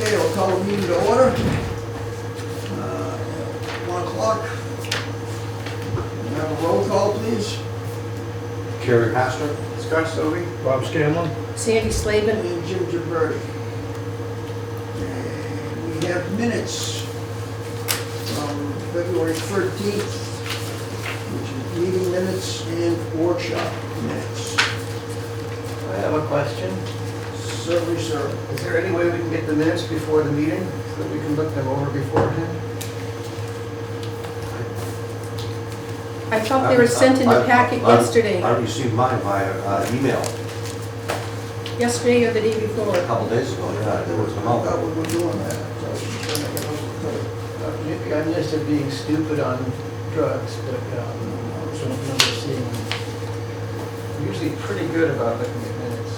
Okay, I'll call the meeting to order. 1 o'clock. Have a roll call, please. Kerry Pastor. Scott Stovey. Bob Scanlon. Sandy Slavin. And Jim Gibberti. And we have minutes from February 13th, which is meeting minutes and workshop minutes. I have a question. Certainly, sir. Is there any way we can get the minutes before the meeting so that we can look them over beforehand? I thought they were sent in the packet yesterday. I received mine via email Yesterday or the day a before. couple days ago, yeah, there was a I month. thought we were doing that. So I was just trying to get those Maybe I'm just being stupid on drugs, but I don't remember seeing them. I'm usually pretty good about looking at minutes.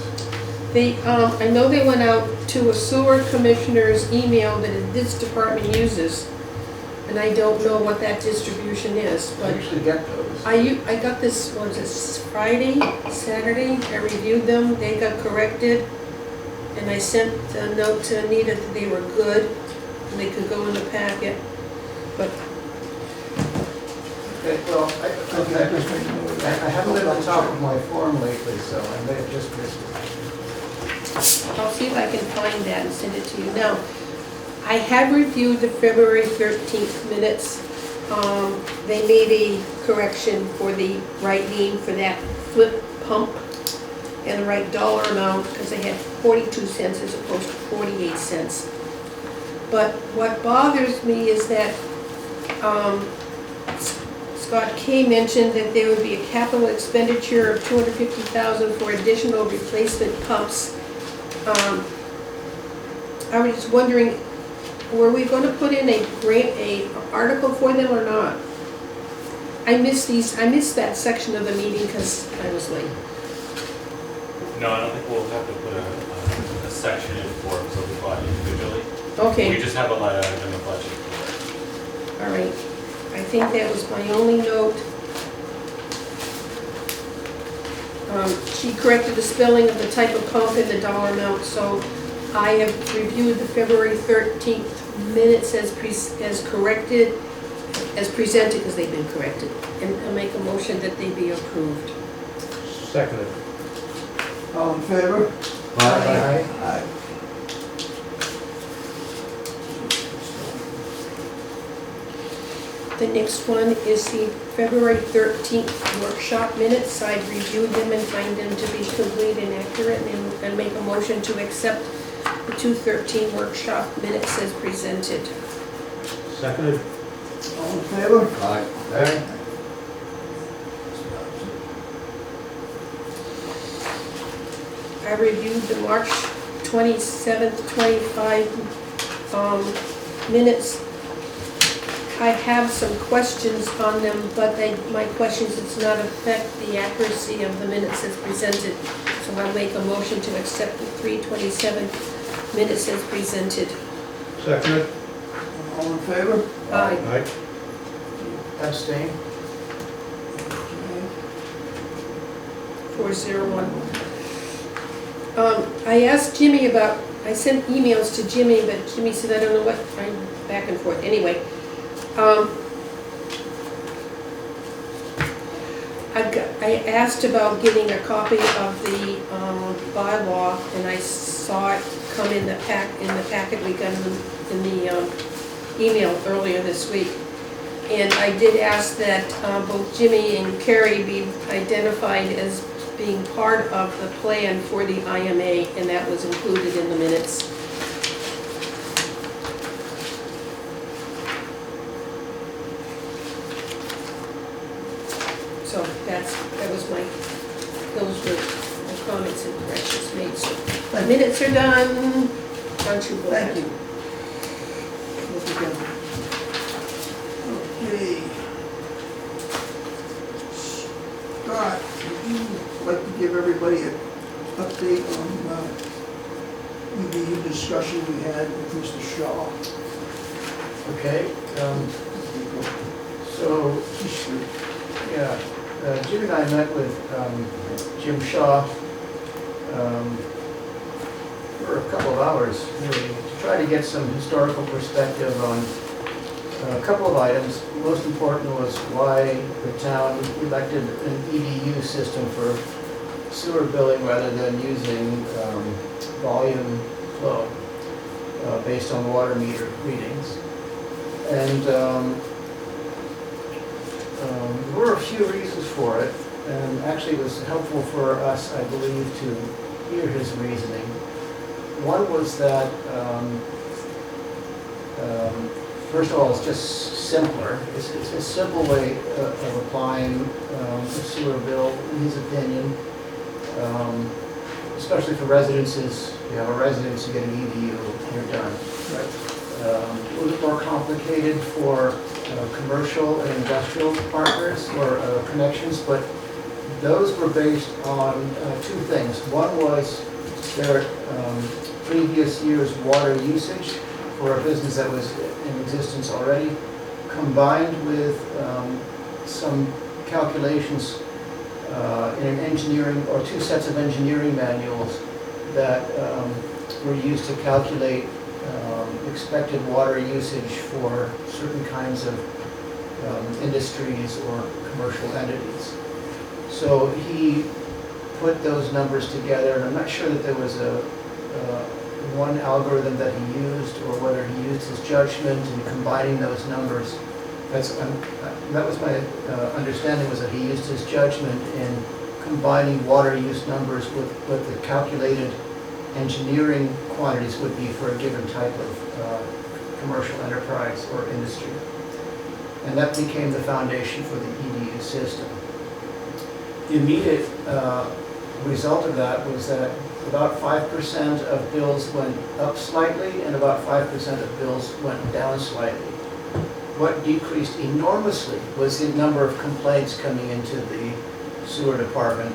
They, I know they went out to a sewer commissioner's email that this department uses, and I don't know what that distribution is, I but usually get those. I got this, what was it, Friday, Saturday? I reviewed them, they got corrected, and I sent a note to Anita that they were good, and they could go in the packet, but Okay, well, I haven't been on top of my form lately, so I may have just missed it. I'll see if I can find that and send it to you. Now, I have reviewed the February 13th minutes. They made a correction for the right name for that flip pump and the right dollar amount, because they had 42 cents as opposed to 48 cents. But what bothers me is that Scott K. mentioned that there would be a capital expenditure of $250,000 for additional replacement pumps. I was just wondering, were we going to put in a article for them or not? I missed that section of the meeting because I was late. No, I don't think we'll have to put a section in for them, so we bought individually. We Okay, just have a line item in the budget for it. all right. I think that was my only note. She corrected the spelling of the type of pump and the dollar amount, so I have reviewed the February 13th minutes as corrected, as presented, because they've been corrected, and I make a motion that they be approved. Seconded. All in favor? Aye. Aye. The next one is the February 13th workshop minutes. I reviewed them and find them to be complete and accurate, and make a motion to accept the 2/13 workshop minutes as presented. Seconded. All in favor? Aye. Aye. I reviewed the March 27th, 25 minutes. I have some questions on them, but my questions does not affect the accuracy of the minutes as presented. So I'll make a motion to accept the 3/27 minutes as presented. Seconded. All in favor? Aye. Aye. Abstain. Okay. 401. I asked Jimmy about, I sent emails to Jimmy, but Jimmy said, I don't know what, I'm back and forth. Anyway, I asked about getting a copy of the bylaw, and I saw it come in the packet we got in the email earlier this week. And I did ask that both Jimmy and Carrie be identified as being part of the plan for the IMA, and that was included in the minutes. So those were the comments and corrections made. So the minutes are done. Don't you go ahead. Thank you. Look again. Okay. Scott, would you like to give everybody an update on the discussion we had with Mr. Shaw? Okay, so, yeah, Jim and I met with Jim Shaw for a couple of hours, really, to try to get some historical perspective on a couple of items. Most important was why the town elected an EDU system for sewer billing rather than using volume flow based on water meter readings. And there were a few reasons for it, and actually it was helpful for us, I believe, to hear his reasoning. One was that, first of all, it's just simpler. It's a simple way of applying a sewer bill, in his opinion. Especially for residences, you have a residence, you get an EDU, you're done. Right. A little bit more complicated for commercial and industrial partners or connections, but those were based on two things. One was their previous year's water usage for a business that was in existence already, combined with some calculations in an engineering, or two sets of engineering manuals that were used to calculate expected water usage for certain kinds of industries or commercial entities. So he put those numbers together, and I'm not sure that there was one algorithm that he used, or whether he used his judgment in combining those numbers. That was my understanding, was that he used his judgment in combining water use numbers with what the calculated engineering quantities would be for a given type of commercial enterprise or industry. And that became the foundation for the EDU system. The immediate result of that was that about 5% of bills went up slightly and about 5% of bills went down slightly. What decreased enormously was the number of complaints coming into the sewer department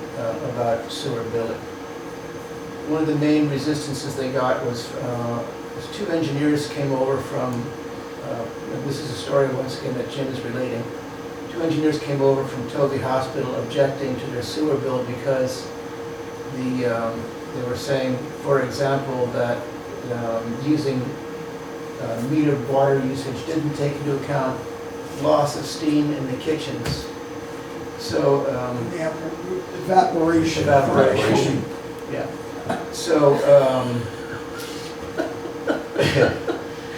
about sewer billing. One of the main resistances they got was two engineers came over from, and this is a story once again that Jim is relating. Two engineers came over from Toby Hospital objecting to their sewer bill because they were saying, for example, that using metered water usage didn't take into account loss of steam in the kitchens. So Evaporation. Evaporation. Yeah. So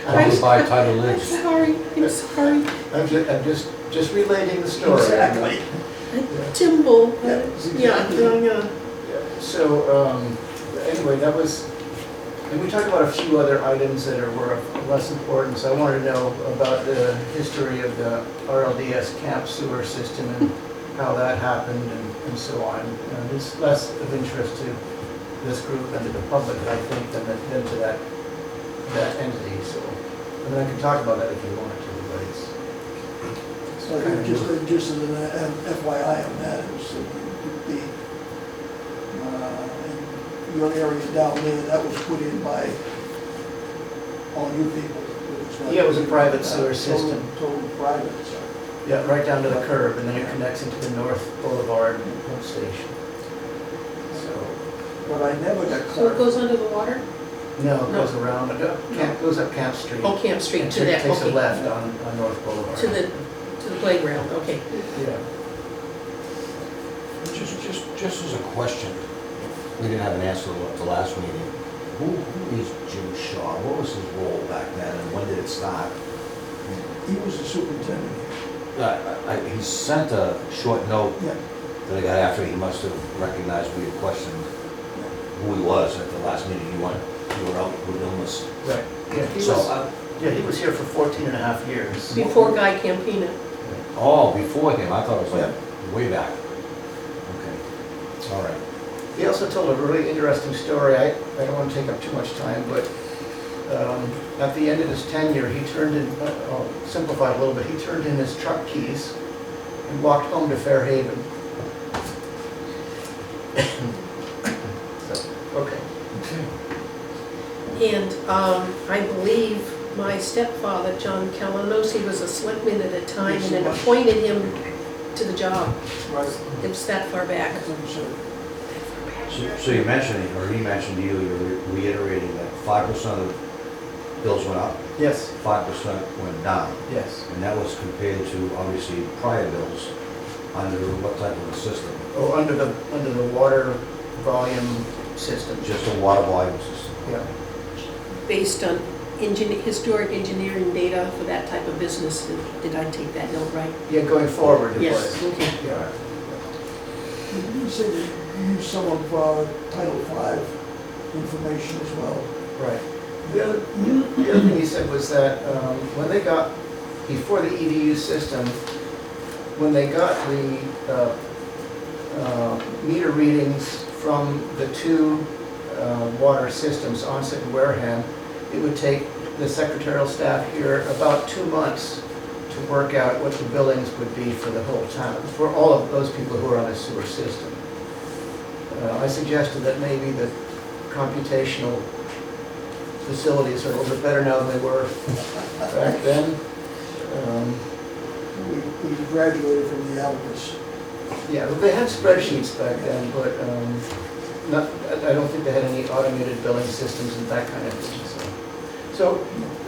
Followed by Title I'm Lynch. sorry, I'm sorry. I'm just relating the story. Exactly. Timble, Yeah, yeah, exactly. yeah. So anyway, that was, and we talked about a few other items that were of less importance. I wanted to know about the history of the RLDS camp sewer system and how that happened and so on. It's less of interest to this group and to the public, I think, than to that entity. So, I mean, I can talk about that if you want to, but it's So just as an FYI on that, is in your area down there, that was put in by all you people. Yeah, it was a private sewer system. Total private, so. yeah, right down to the curb, and then it connects into the North Boulevard pump station. So, But I never got So it clarified. goes under the water? no, it goes around, goes up Camp Street. Oh, Camp Street And to that, takes a okay. left on North Boulevard. To the playground, okay. Yeah. Just as a question, we didn't have an answer at the last meeting. Who is Jim Shaw? What was his role back then, and when did it start? He was the superintendent. He sent a short note Yeah. that I got after he must have recognized we had questioned who he was at the last meeting. You were out with illness. Right. Yeah, he So, was, he was here for 14 and a half years. Before Guy Campina. oh, before him, I thought it was like Yeah. way back. Okay, all right. He also told a really interesting story. I don't want to take up too much time, but at the end of his tenure, he turned in, I'll simplify a little bit, he turned in his truck keys and walked home to Fairhaven. So, okay. And I believe my stepfather, John Calanos, he was a selectman at a time and then appointed him to the job. Right. It was that far back. That's what I'm saying. So you're mentioning, or he mentioned to you, you're reiterating that 5% of bills went up, Yes, 5% went down. yes. And that was compared to, obviously, prior bills under what type of a system? Oh, under the water volume system. Just a water volume system. Yeah, Based on historic engineering data for that type of business, did I take that note right? yeah, going forward it Yes, was. okay. Yeah. You said that you used some of Title V information as well. Right. The other thing he said was that when they got, before the EDU system, when they got the meter readings from the two water systems, Onset and Wareham, it would take the secretarial staff here about 2 months to work out what the billings would be for the whole town, for all of those people who are on a sewer system. I suggested that maybe the computational facilities are a little bit better now than they were back then. We graduated from the abacus. Yeah, but they had spreadsheets back then, but I don't think they had any automated billing systems and that kind of thing. So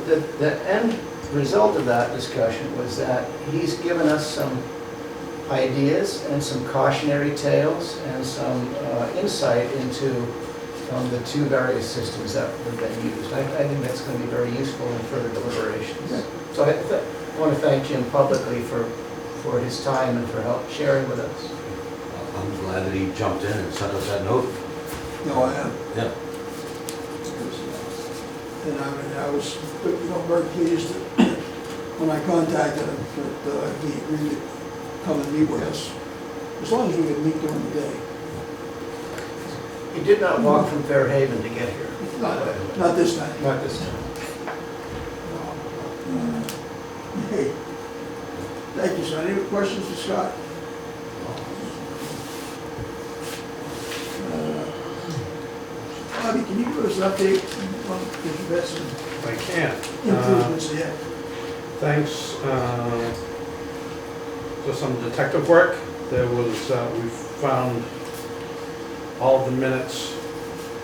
the end result of that discussion was that he's given us some ideas and some cautionary tales and some insight into the two various systems that have been used. I think that's going to be very useful in further deliberations. Yeah. So I want to thank Jim publicly for his time and for help sharing with us. I'm glad that he jumped in and sent us that note. No, I am. Yeah. And I was, very pleased that when I contacted him, that he agreed to come and meet with us, as long as we could meet during the day. He did not walk from Fairhaven to get here. Not this time. Not this time. Hey, thank you, son. Any questions for Scott? Bobby, can you give us an update on the investment I can. improvements there? Thanks to some detective work, there was, we found all the minutes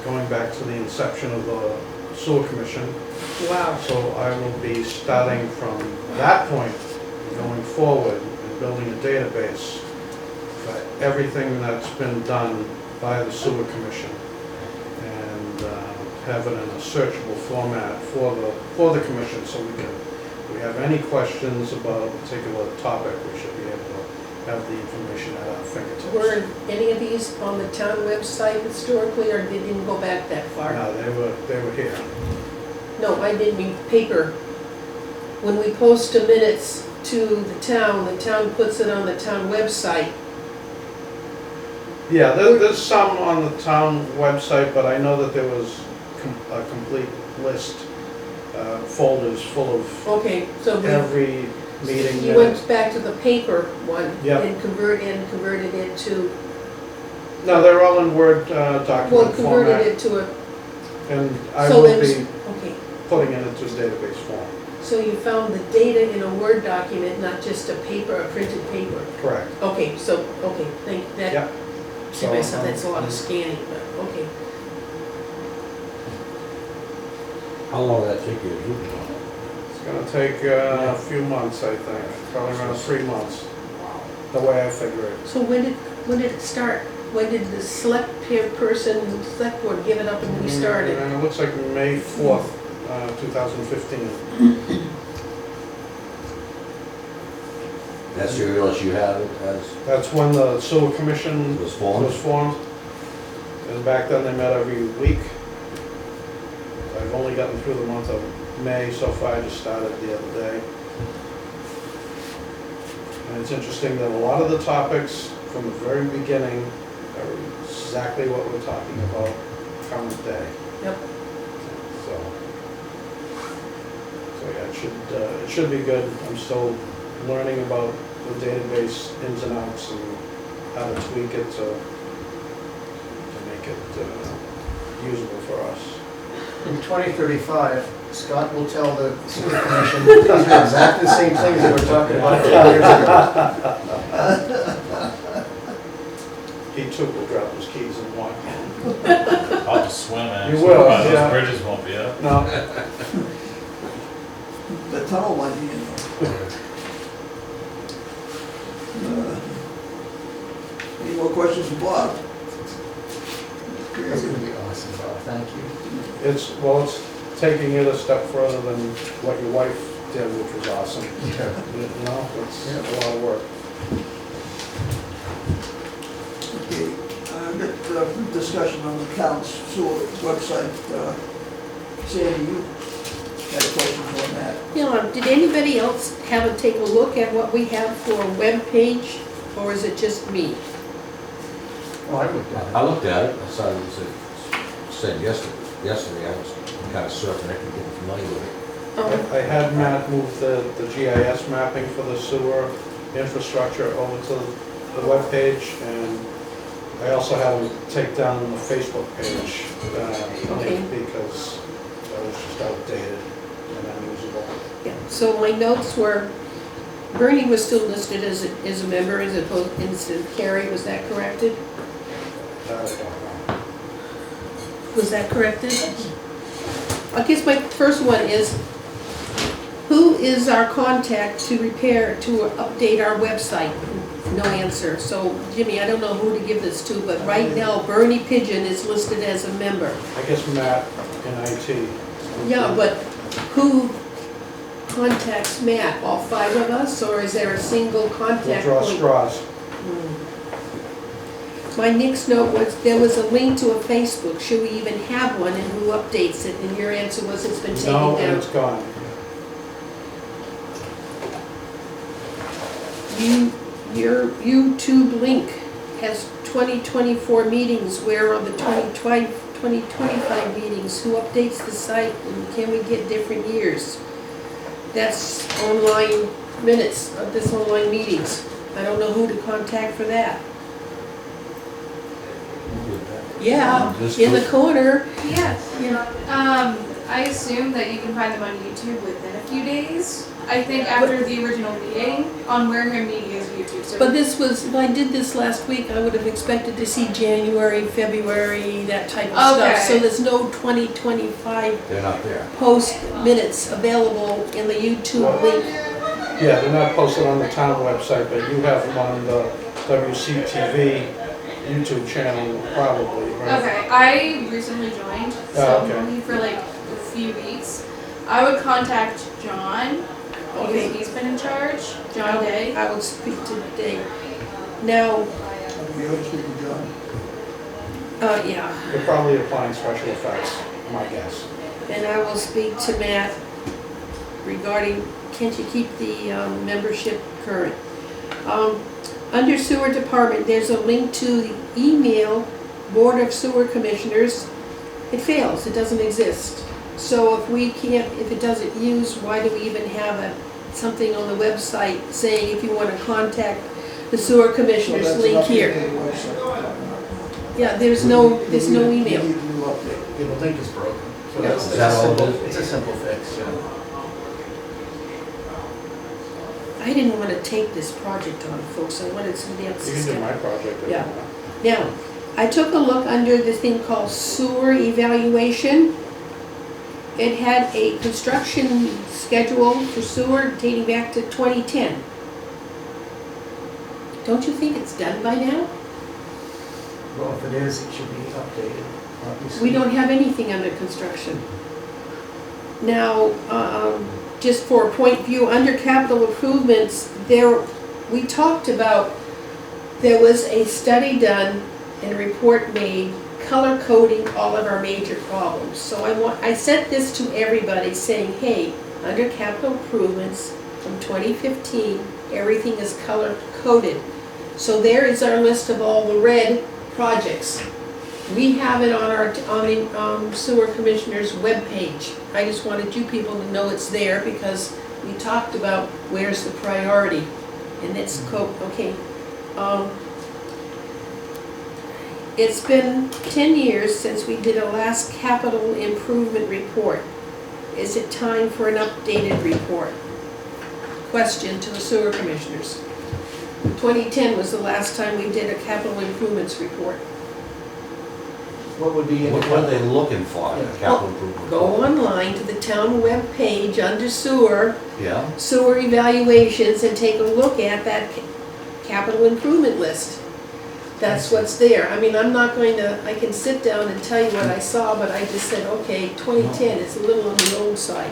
going back to the inception of the sewer commission. Wow. So I will be starting from that point, going forward, and building a database for everything that's been done by the sewer commission, and have it in a searchable format for the commission, so we have any questions about a particular topic, we should be able to have the information at our fingertips. Were any of these on the town website historically, or they didn't go back that far? No, they were here. No, I didn't mean paper. When we post the minutes to the town puts it on the town website. Yeah, there's some on the town website, but I know that there was a complete list, folders full of Okay, so every meeting you minutes. went back to the paper one Yep. and converted it to, No, they're all in Word well, document converted format, it to a, and I so will there's, be okay. putting it into a database form. So you found the data in a Word document, not just a printed paper? Correct. Okay, so, okay, that, Yep. to myself, that's a lot of scanning, but, okay. How long will that take you to do? It's gonna take a few months, I think, probably around 3 months, the way I figure it. So when did it start? When did the select board give it up and we started? It looks like May 4th, 2015. That's the earliest you have it as That's when the sewer commission was formed? was formed. And back then they met every week. I've only gotten through the month of May so far, I just started the other day. And it's interesting that a lot of the topics from the very beginning are exactly what we're talking about current day. Yep. So yeah, it should be good. I'm still learning about the database ins and outs and how to tweak it to make it usable for us. In 2035, Scott will tell the sewer commission these are exactly the same things that we're talking about 10 years ago. He too will drop his keys and walk in. I'll just swim in. You so will, those yeah. bridges won't be up. No, the tunnel might be in there. Any more questions for Bob? That's gonna be awesome, Bob, thank you. It's taking it a step further than what your wife did, which was awesome. Yeah. You know, it's a lot of work. Okay, I've got discussion on the Cal's sewer website. Sandy, you had a question on that? Yeah, did anybody else have a take a look at what we have for a web page, or is it just me? Oh, I looked at it. I looked at it, I saw it said yesterday, I was kind of surfing it and getting familiar with it. I had Matt move the GIS mapping for the sewer infrastructure over to the webpage, and I also had him take down the Facebook page Okay. because that was just outdated and unusable. Yeah, so my notes were, Bernie was still listed as a member as opposed, instead of Carrie, was that corrected? That I don't know. Was that corrected? I guess my first one is, who is our contact to update our website? No answer. So Jimmy, I don't know who to give this to, but right now Bernie Pigeon is listed as a member. I guess Matt in IT. Yeah, but who contacts Matt? All five of us, or is there a single We'll contact draw point? straws. My next note was, there was a link to a Facebook. Should we even have one, and who updates it? And your answer was it's been taken No, and down. it's gone. Your YouTube link has 2024 meetings. Where are the 2025 meetings? Who updates the site, and can we get different years? That's online minutes of this online meetings. I don't know who to contact for that. Yeah, Just in the click- corner. Yes. Yeah. I assume that you can find them on YouTube within a few days. I think after the original meeting on Wareham Media's YouTube. So But this was, if I did this last week, I would have expected to see January, February, that type of stuff. Okay. So there's no 2025 They're not there. post minutes available in the YouTube link. Yeah, they're not posted on the town website, but you have them on the WCTV YouTube channel probably, right? okay, I recently joined, so Oh, okay. only for like a few weeks. I would contact John because Okay. he's been in charge. John Day. I will speak to Dave. Now, You want to speak with John? yeah, They're probably applying special effects, my guess. and I will speak to Matt regarding, can't you keep the membership current? Under sewer department, there's a link to the email Board of Sewer Commissioners. It fails, it doesn't exist. So if we can't, if it doesn't use, why do we even have something on the website saying if you want to contact the sewer commissioners, link here? Yeah, there's no email. You need a new update. Yeah, the link is broken. So Yeah. that's Is that all it is? it's a simple fix, yeah. I didn't want to take this project on, folks, I wanted somebody else You to can do step my project if you Yeah. want. Now, I took a look under the thing called sewer evaluation. It had a construction schedule for sewer dating back to 2010. Don't you think it's done by now? Well, if it is, it should be updated, obviously. We don't have anything under construction. Now, just for a point of view, under capital improvements, we talked about, there was a study done and a report made color coding all of our major problems. So I sent this to everybody saying, hey, under capital improvements from 2015, everything is color coded. So there is our list of all the red projects. We have it on the sewer commissioner's webpage. I just wanted you people to know it's there because we talked about where's the priority, and it's okay. It's been 10 years since we did a last capital improvement report. Is it time for an updated report? Question to the sewer commissioners. 2010 was the last time we did a capital improvements report. What would be in the What are they looking for, Yeah. capital improvement? Go online to the town webpage under sewer, Yeah, sewer evaluations, and take a look at that capital improvement list. That's what's there. I mean, I'm not going to, I can sit down and tell you what I saw, but I just said, okay, 2010 is a little on the old side.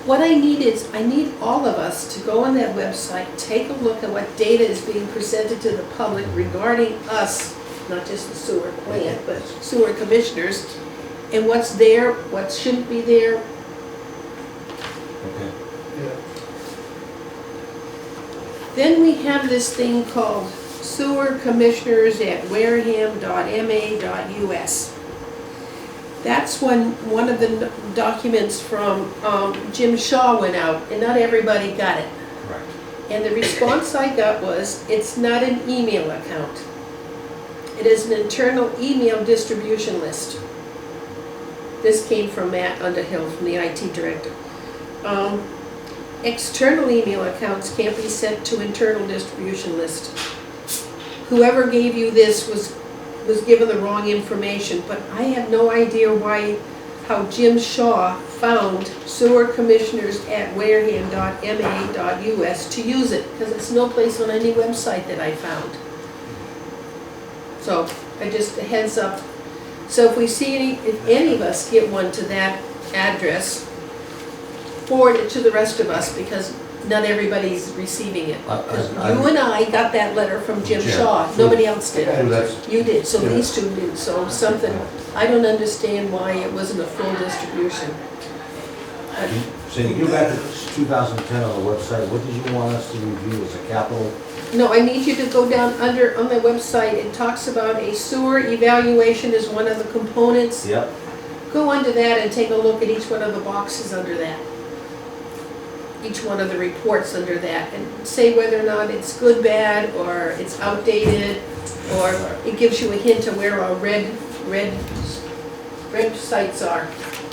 What I need is, I need all of us to go on that website, take a look at what data is being presented to the public regarding us, not just the sewer plant, but sewer commissioners, and what's there, what shouldn't be there. okay. Yeah. Then we have this thing called sewer commissioners at wareham.ma.us. That's when one of the documents from Jim Shaw went out, and not everybody got it. Correct. And the response I got was, it's not an email account. It is an internal email distribution list. This came from Matt Underhill, from the IT director. External email accounts can't be sent to internal distribution list. Whoever gave you this was given the wrong information, but I have no idea how Jim Shaw found sewer commissioners at wareham.ma.us to use it, because it's no place on any website that I found. So, just a heads up. So if we see if any of us get one to that address, forward it to the rest of us, because not everybody's receiving it. You and I got that letter from Jim Jim. Shaw, nobody else did. So that's, You did, so Yeah. these two did, so something, I don't understand why it wasn't a full distribution. so you go back to 2010 on the website, what did you want us to review as a capital? No, I need you to go down on the website, it talks about a sewer evaluation is one of the components. Yep. Go under that and take a look at each one of the boxes under that. Each one of the reports under that, and say whether or not it's good, bad, or it's outdated, or it gives you a hint of where our red sites are.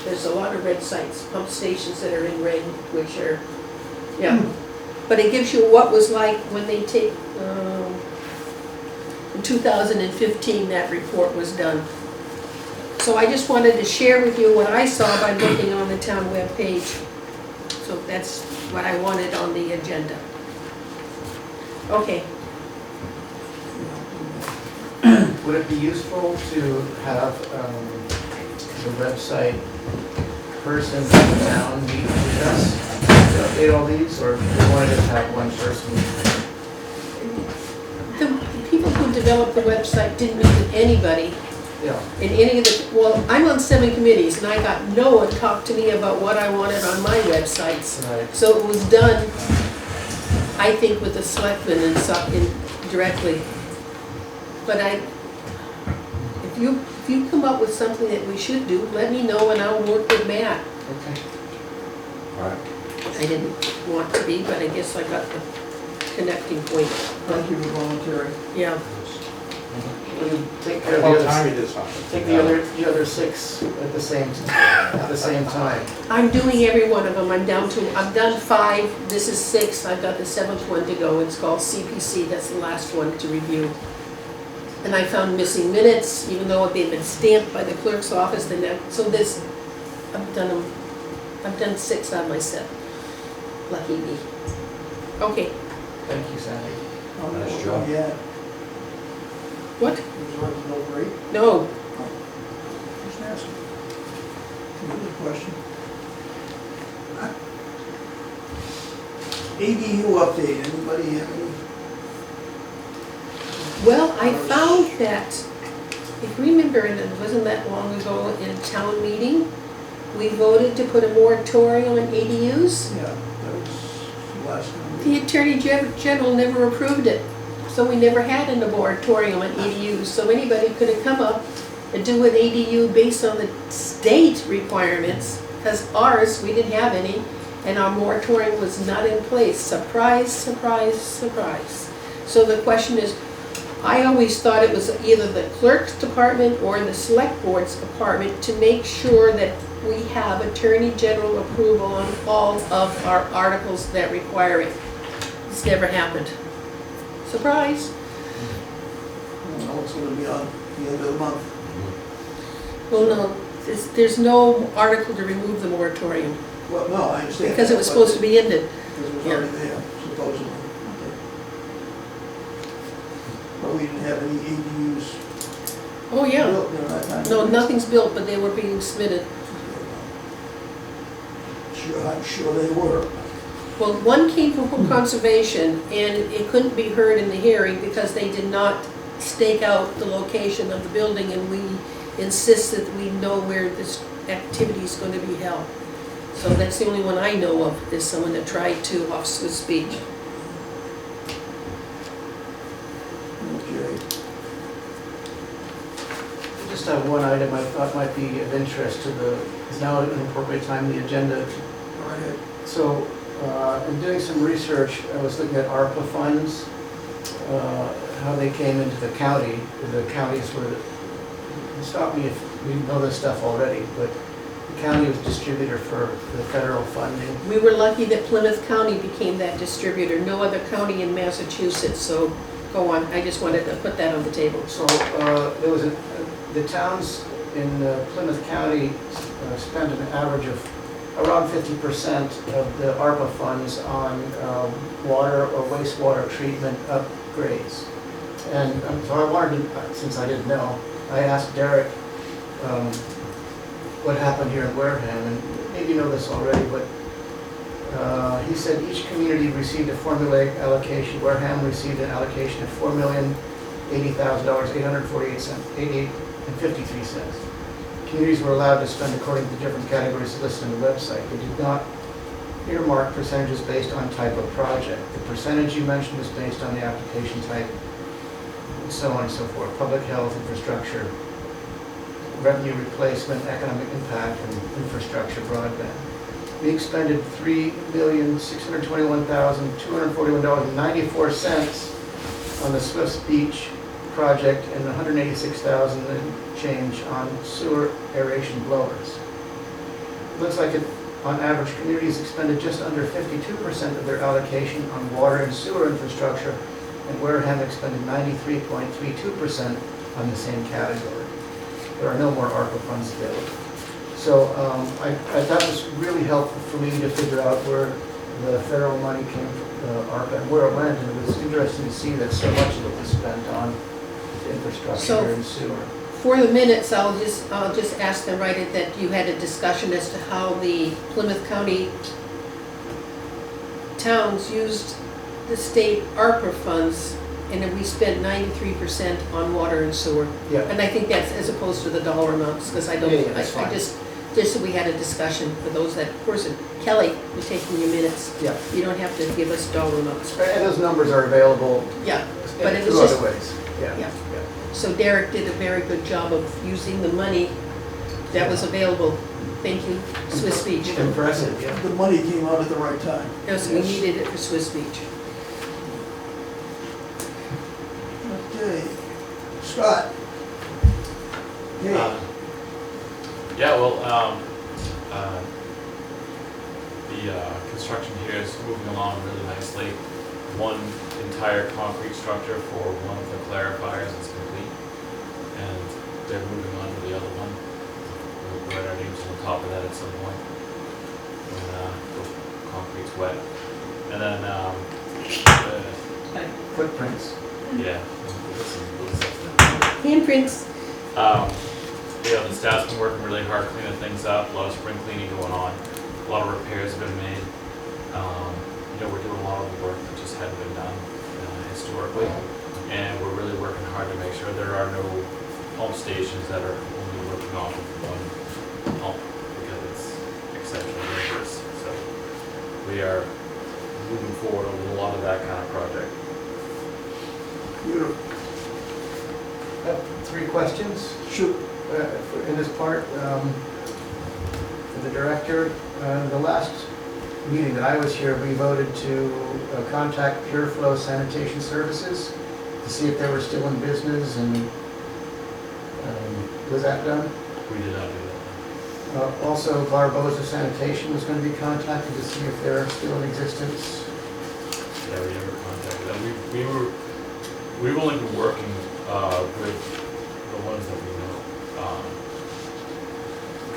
There's a lot of red sites, pump stations that are in red, which are, yeah. But it gives you what was like when they take, in 2015, that report was done. So I just wanted to share with you what I saw by looking on the town webpage. So that's what I wanted on the agenda. Okay. Would it be useful to have the website person from the town meet with us to update all these, or do you want to just have one person? The people who developed the website didn't meet with anybody Yeah. in any of the, well, I'm on 7 committees, and I got no one talk to me about what I wanted on my websites. Right. So it was done, I think, with the selectmen and directly. But if you come up with something that we should do, let me know and I'll work with Matt. Okay. All right. I didn't want to be, but I guess I got the connecting point. Thank you for volunteering. Yeah. Will you take care of About the time other, you did something. take the other 6 at the same time? I'm doing every one of them. I've done 5, this is 6, I've got the 7th one to go. It's called CPC, that's the last one to review. And I found missing minutes, even though they've been stamped by the clerk's office, so this, I've done 6 out of my 7. Lucky me. Okay, Thank you, Sandy. Nice job. Yeah, what? there's no break. No, Just asking. Another question. ADU update, anybody have any? well, I found that, if you remember, and it wasn't that long ago in a town meeting, we voted to put a moratorium on ADUs. Yeah, that was the last time. The Attorney General never approved it, so we never had a moratorium on ADUs. So anybody could have come up and do an ADU based on the state requirements, because ours, we didn't have any, and our moratorium was not in place. Surprise, surprise, surprise. So the question is, I always thought it was either the clerk's department or the select board's department to make sure that we have Attorney General approval on all of our articles that require it. It's never happened. Surprise. It's gonna be on the end of the month. Well, no, there's no article to remove the moratorium, Well, no, I understand. because it was supposed to be ended. Because it was already there, supposedly. Okay. But we didn't have any ADUs Oh, yeah. built during that time. No, nothing's built, but they were being submitted. Sure, I'm sure they were. Well, one came from home conservation, and it couldn't be heard in the hearing because they did not stake out the location of the building, and we insist that we know where this activity is going to be held. So that's the only one I know of, is someone that tried to off Swiss Beach. Okay. Just have one item I thought might be of interest to the, is now an appropriate time in the agenda. Go ahead. So, in doing some research, I was looking at ARPA funds, how they came into the county. The counties were, stop me if you know this stuff already, but the county was distributor for the federal funding. We were lucky that Plymouth County became that distributor, no other county in Massachusetts, so go on, I just wanted to put that on the table. So, there was the towns in Plymouth County spent an average of around 50% of the ARPA funds on water or wastewater treatment upgrades. And so I wanted to, since I didn't know, I asked Derek what happened here in Wareham, and maybe you know this already, but he said each community received a formulaic allocation. Wareham received an allocation of $4,080,848.53. Communities were allowed to spend according to the different categories listed on the website. They did not earmark percentages based on type of project. The percentage you mentioned was based on the application type, and so on and so forth. Public health, infrastructure, revenue replacement, economic impact, and infrastructure broadband. We expended $3,621,241.94 on the Swift Beach project and $186,000 and change on sewer aeration blowers. Looks like it, on average, communities expended just under 52% of their allocation on water and sewer infrastructure, and Wareham expended 93.32% on the same category. There are no more ARPA funds available. So I thought it was really helpful for me to figure out where the federal money came from, ARPA, and where it went, and it was interesting to see that so much of it was spent on infrastructure So, and sewer. For the minutes, I'll just ask them, write it, that you had a discussion as to how the Plymouth County towns used the state ARPA funds, and that we spent 93% on water and sewer. Yeah. And I think that's as opposed to the dollar amounts, because I don't, Yeah, that's I fine. just so we had a discussion for those that, of course, Kelly, you're taking your minutes. Yeah. You don't have to give us dollar amounts. And those numbers are available Yeah, but it was through just, other ways. Yeah. yeah. So Derek did a very good job of using the money that was available. Thank you, Swiss Beach. Impressive, yeah. The money came out at the right time. Yes, we needed it for Swiss Beach. Okay. Scott? Hey, Yeah, well, the construction here is moving along really nicely. One entire concrete structure for one of the clarifiers is complete, and they're moving on to the other one. We'll write our names on top of that at some point when the concrete's wet. And then, Footprints. yeah. Handprints. Yeah, the staff's been working really hard cleaning things up, a lot of spring cleaning going on, a lot of repairs have been made. We're doing a lot of the work that just hadn't been done historically, and we're really working hard to make sure there are no pump stations that are only working off of one pump, because it's exceptionally dangerous. So we are moving forward on a lot of that kind of project. beautiful. I have 3 questions. Shoot. In this part, for the director. The last meeting that I was here, we voted to contact Pure Flow Sanitation Services to see if they were still in business, and was that done? We did not do that. Also, Barboza Sanitation was going to be contacted to see if they're still in existence. Yeah, we never contacted them. We've only been working with the ones that we know.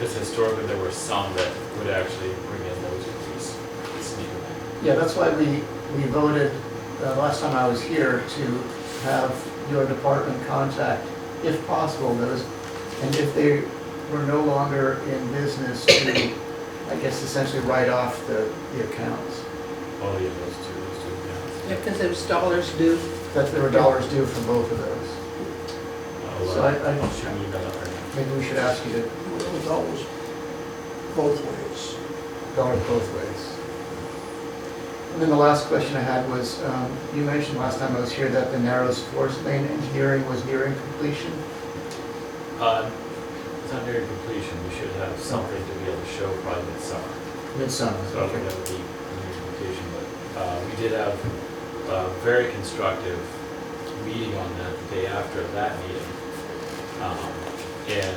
Because historically, there were some that would actually bring in those fees, sneak them in. Yeah, that's why we voted, last time I was here, to have your department contact, if possible, those, and if they were no longer in business, to, I guess, essentially write off the accounts. Oh, yeah, those two, yeah. Because there's dollars due. That there were dollars due for both of those. So I- I'll shoot you that out right now. Maybe we should ask you to Well, it's always both ways. go it both ways. And then the last question I had was, you mentioned last time I was here that the Narrows Force Main engineering was nearing completion. It's not near completion, we should have something to be able to show probably midsummer. Midsummer. So I don't think that would be near completion, but we did have a very constructive meeting on that the day after that meeting. And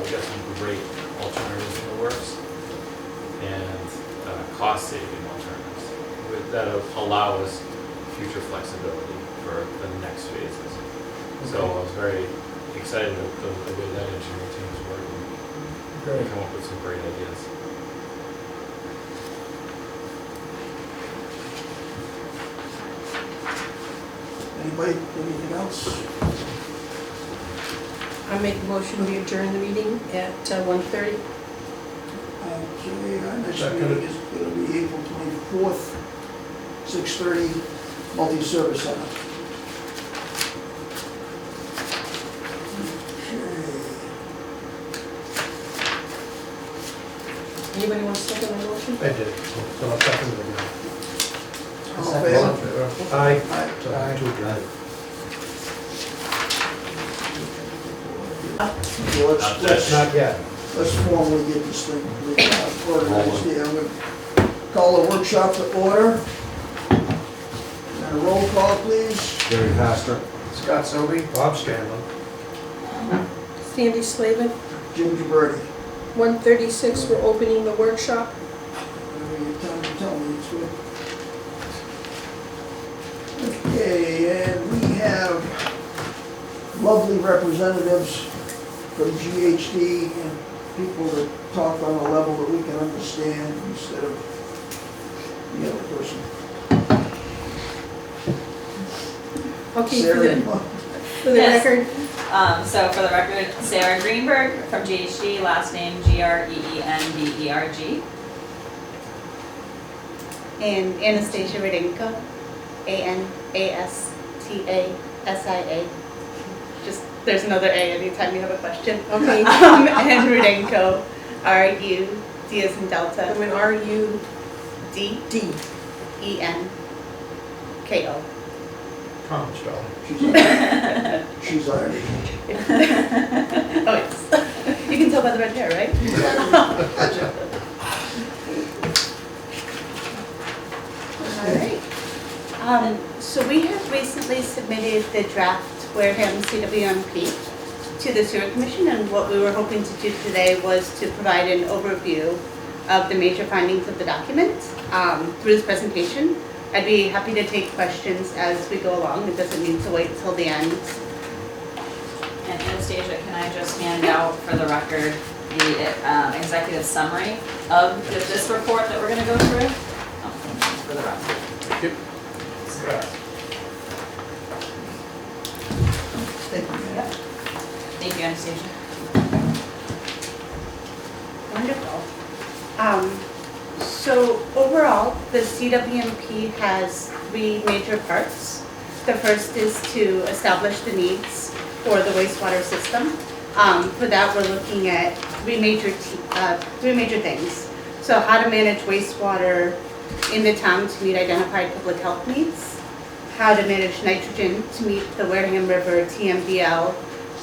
we got some great alternatives in the works and cost-saving alternatives that'll allow us future flexibility for the next phases. So I was very excited about the way that engineering team is working. They come up with some great ideas. Anybody, anything else? I make a motion, we adjourn the meeting at 1:30. Okay, our next Second. meeting is gonna be April 24th, 6:30, multi-service center. Anybody want to second my motion? I did, so I'll second it again. All in Second. favor? All in favor? Aye. Aye. So, to adjourn. So let's Not yet. let's formally get this thing organized here. I'm gonna call the workshop to order. And a roll call, please. Gary Pastor. Scott Sobey? Bob Scanlon. Sandy Slavin, Jim Gibberti. 1:36, we're opening the workshop. Whatever you tell me, it's good. Okay, and we have lovely representatives from GHD and people that talk on a level that we can understand instead of the other person. Okay, Sarah, for the Yes. record, So for the record, Sarah Greenberg from GHD, last name Greenberg. And Anastasia Rudenko, Anastasia. Just, there's another A anytime you have a question. okay, And Rudenko, RU, D as in Delta, I'm an RUD. DENKO. Tom Spelling. she's Irish. Oh, yes. You can tell by the red hair, right? All right. So we have recently submitted the draft Wareham CWMP to the Sewer Commission, and what we were hoping to do today was to provide an overview of the major findings of the document through this presentation. I'd be happy to take questions as we go along. It doesn't need to wait until the end. And Anastasia, can I just hand out for the record the executive summary of this report that we're gonna go through? Oh, for the record. Thank you. Thank you. Yep. Thank you, Anastasia. Wonderful. So overall, the CWMP has three major parts. The first is to establish the needs for the wastewater system. For that, we're looking at three major things. So how to manage wastewater in the town to meet identified public health needs, how to manage nitrogen to meet the Wareham River TMDL,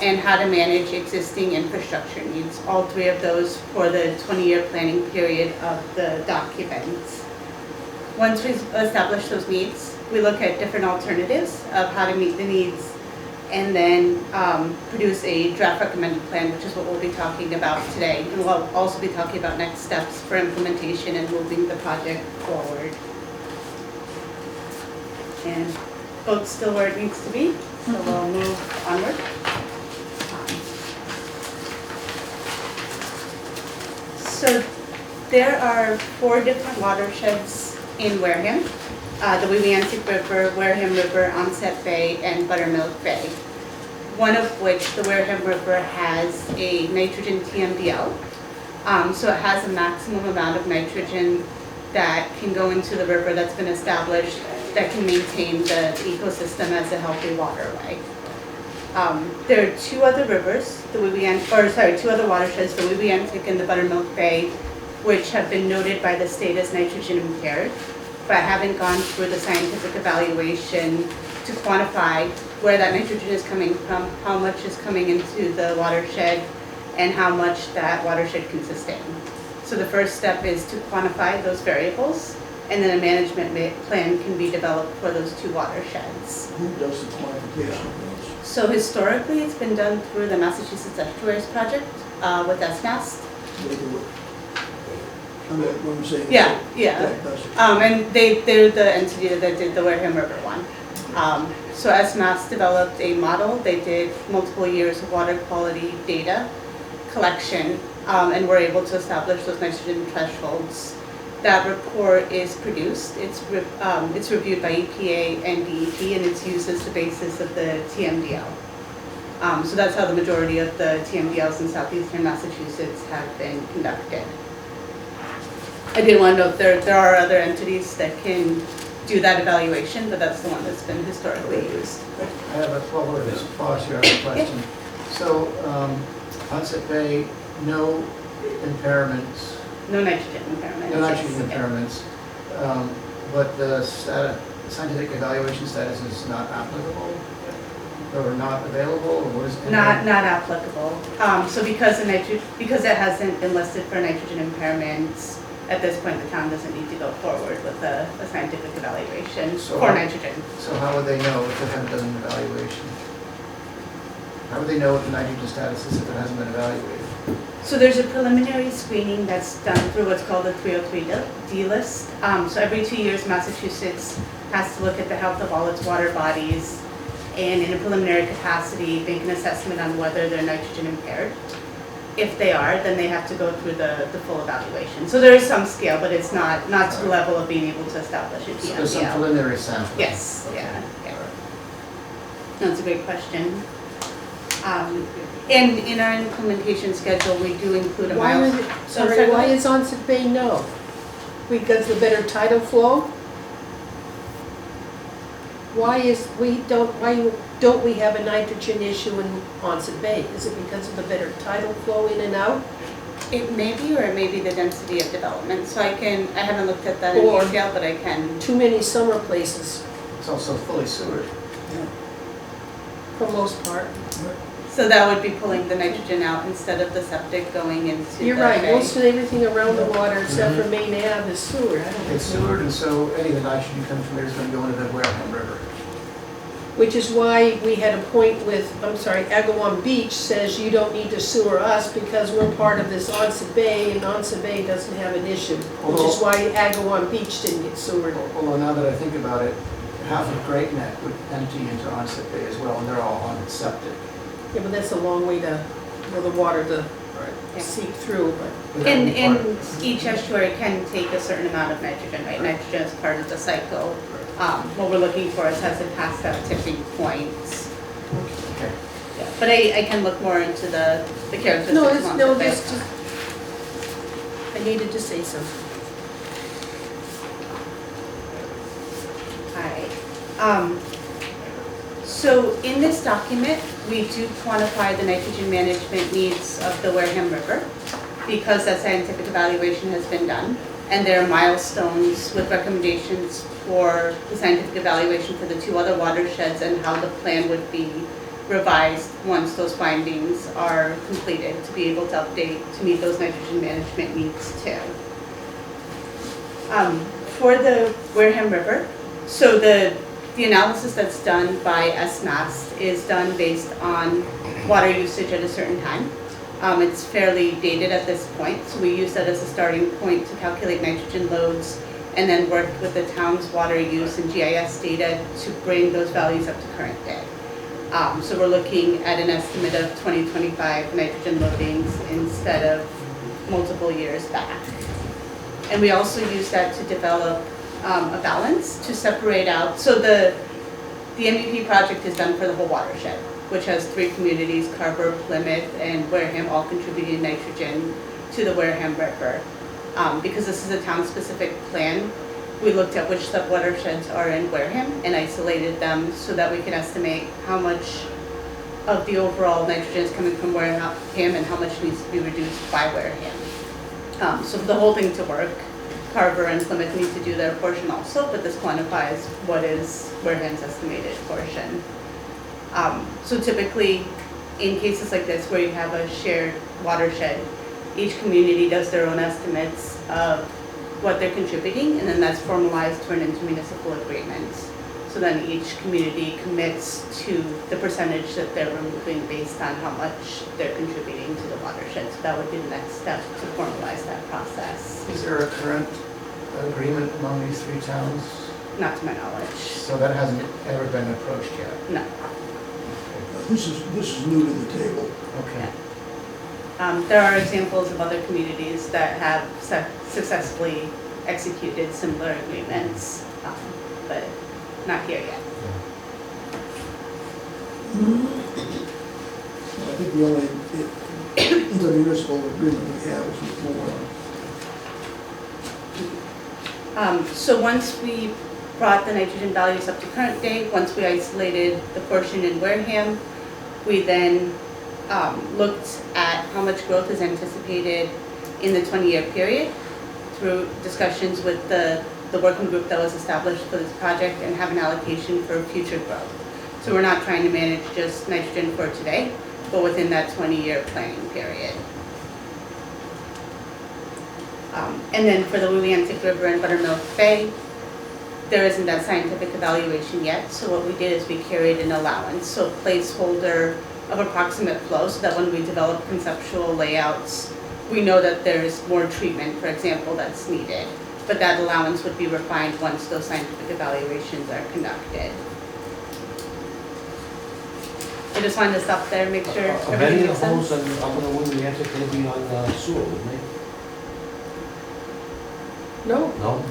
and how to manage existing infrastructure needs, all three of those for the 20-year planning period of the document. Once we've established those needs, we look at different alternatives of how to meet the needs, and then produce a draft recommended plan, which is what we'll be talking about today. And we'll also be talking about next steps for implementation and moving the project forward. And boat's still where it needs to be, so we'll move onward. So there are 4 different watersheds in Wareham. The Wewiantic River, Wareham River, Onset Bay, and Buttermilk Bay. One of which, the Wareham River, has a nitrogen TMDL. So it has a maximum amount of nitrogen that can go into the river that's been established that can maintain the ecosystem as a healthy waterway. There are 2 other rivers, two other watersheds, the Wewiantic and the Buttermilk Bay, which have been noted by the state as nitrogen impaired, but haven't gone through the scientific evaluation to quantify where that nitrogen is coming from, how much is coming into the watershed, and how much that watershed can sustain. So the first step is to quantify those variables, and then a management plan can be developed for those 2 watersheds. Who does the quantification of those? So historically, it's been done through the Massachusetts Estuaries Project with SMAST. They do it. I mean, what I'm saying. Yeah, yeah. That does it. And they're the entity that did the Wareham River one. So SMAST developed a model. They did multiple years of water quality data collection and were able to establish those nitrogen thresholds. That report is produced. It's reviewed by EPA and DEP, and it's used as the basis of the TMDL. So that's how the majority of the TMDLs in southeastern Massachusetts have been conducted. I did want to note there are other entities that can do that evaluation, but that's the one that's been historically used. I have a, while we're just pause here, I have a question. So, Onset Bay, no impairments, No nitrogen impairment. no nitrogen Yes. impairments, but the scientific evaluation status is not applicable or not available, or what is it? Not applicable. So because it hasn't been listed for nitrogen impairments, at this point, the town doesn't need to go forward with a scientific evaluation So- for nitrogen. So how would they know if they haven't done an evaluation? How would they know what the nitrogen status is if it hasn't been evaluated? So there's a preliminary screening that's done through what's called the 303D list. So every 2 years, Massachusetts has to look at the health of all its water bodies and in a preliminary capacity, make an assessment on whether they're nitrogen impaired. If they are, then they have to go through the full evaluation. So there is some scale, but it's not to the level of being able to establish a So there's some TMDL. preliminary sampling? Yes, yeah. That's a great question. And in our implementation schedule, we do include a Why milestone. why is Onset Bay no? Because the better tidal flow? Why don't we have a nitrogen issue in Onset Bay? Is it because of the better tidal flow in and out? It may be, or it may be the density of development. So I haven't looked at that in Or- detail, but I can. Too many summer places, It's also fully sewered. for most part. So that would be pulling the nitrogen out instead of the septic going into the You're right, bay. most of everything around the water except for Main Ave is sewer. I don't It's know. sewered, and so any of the nitrogen coming from there is going to go into the Wareham River. Which is why we had a point with, Agawam Beach says you don't need to sewer us because we're part of this Onset Bay and Onset Bay doesn't have an issue. Which is why Agawam Beach didn't get sewered. Although now that I think about it, half of Great Neck would empty into Onset Bay as well, and they're all on septic. Yeah, but that's a long way for the water to Right. seep through, but. And each estuary can take a certain amount of nitrogen, right? Nitrogen is part of the cycle. What we're looking for is has it passed that tipping point? Okay. Yeah, but I can look more into the characteristics No, of no, Onset Bay. just, I needed to say something. Alright. So in this document, we do quantify the nitrogen management needs of the Wareham River because that scientific evaluation has been done. And there are milestones with recommendations for the scientific evaluation for the 2 other watersheds and how the plan would be revised once those findings are completed to be able to update to meet those nitrogen management needs too. For the Wareham River, so the analysis that's done by SMAST is done based on water usage at a certain time. It's fairly dated at this point, so we use that as a starting point to calculate nitrogen loads and then work with the town's water use and GIS data to bring those values up to current day. So we're looking at an estimate of 2025 nitrogen loadings instead of multiple years back. And we also use that to develop a balance to separate out. So the MVP project is done for the whole watershed, which has 3 communities, Carver, Plymouth, and Wareham, all contributing nitrogen to the Wareham River. Because this is a town-specific plan, we looked at which sub-watersheds are in Wareham and isolated them so that we could estimate how much of the overall nitrogen is coming from Wareham and how much needs to be reduced by Wareham. So for the whole thing to work, Carver and Plymouth need to do their portion also, but this quantifies what is Wareham's estimated portion. So typically, in cases like this where you have a shared watershed, each community does their own estimates of what they're contributing, and then that's formalized, turned into municipal agreements. So then each community commits to the percentage that they're removing based on how much they're contributing to the watershed. So that would be the next step to formalize that process. Is there a current agreement among these 3 towns? Not to my knowledge. So that hasn't ever been approached yet? No. This is new to the table. Okay. There are examples of other communities that have successfully executed similar agreements, but not here yet. I think the only intermunicipal agreement we have is with Wareham. So once we brought the nitrogen values up to current day, once we isolated the portion in Wareham, we then looked at how much growth is anticipated in the 20-year period through discussions with the working group that was established for this project and have an allocation for future growth. So we're not trying to manage just nitrogen for today, but within that 20-year planning period. And then for the Williantic River and Buttermilk Bay, there isn't that scientific evaluation yet, so what we did is we carried an allowance, so placeholder of approximate flow, so that when we develop conceptual layouts, we know that there's more treatment, for example, that's needed. But that allowance would be refined once those scientific evaluations are conducted. I just wanted to stop there, make sure Are any everything of makes the homes sense. on the Williantic going to be on sewer, wouldn't they? No, No?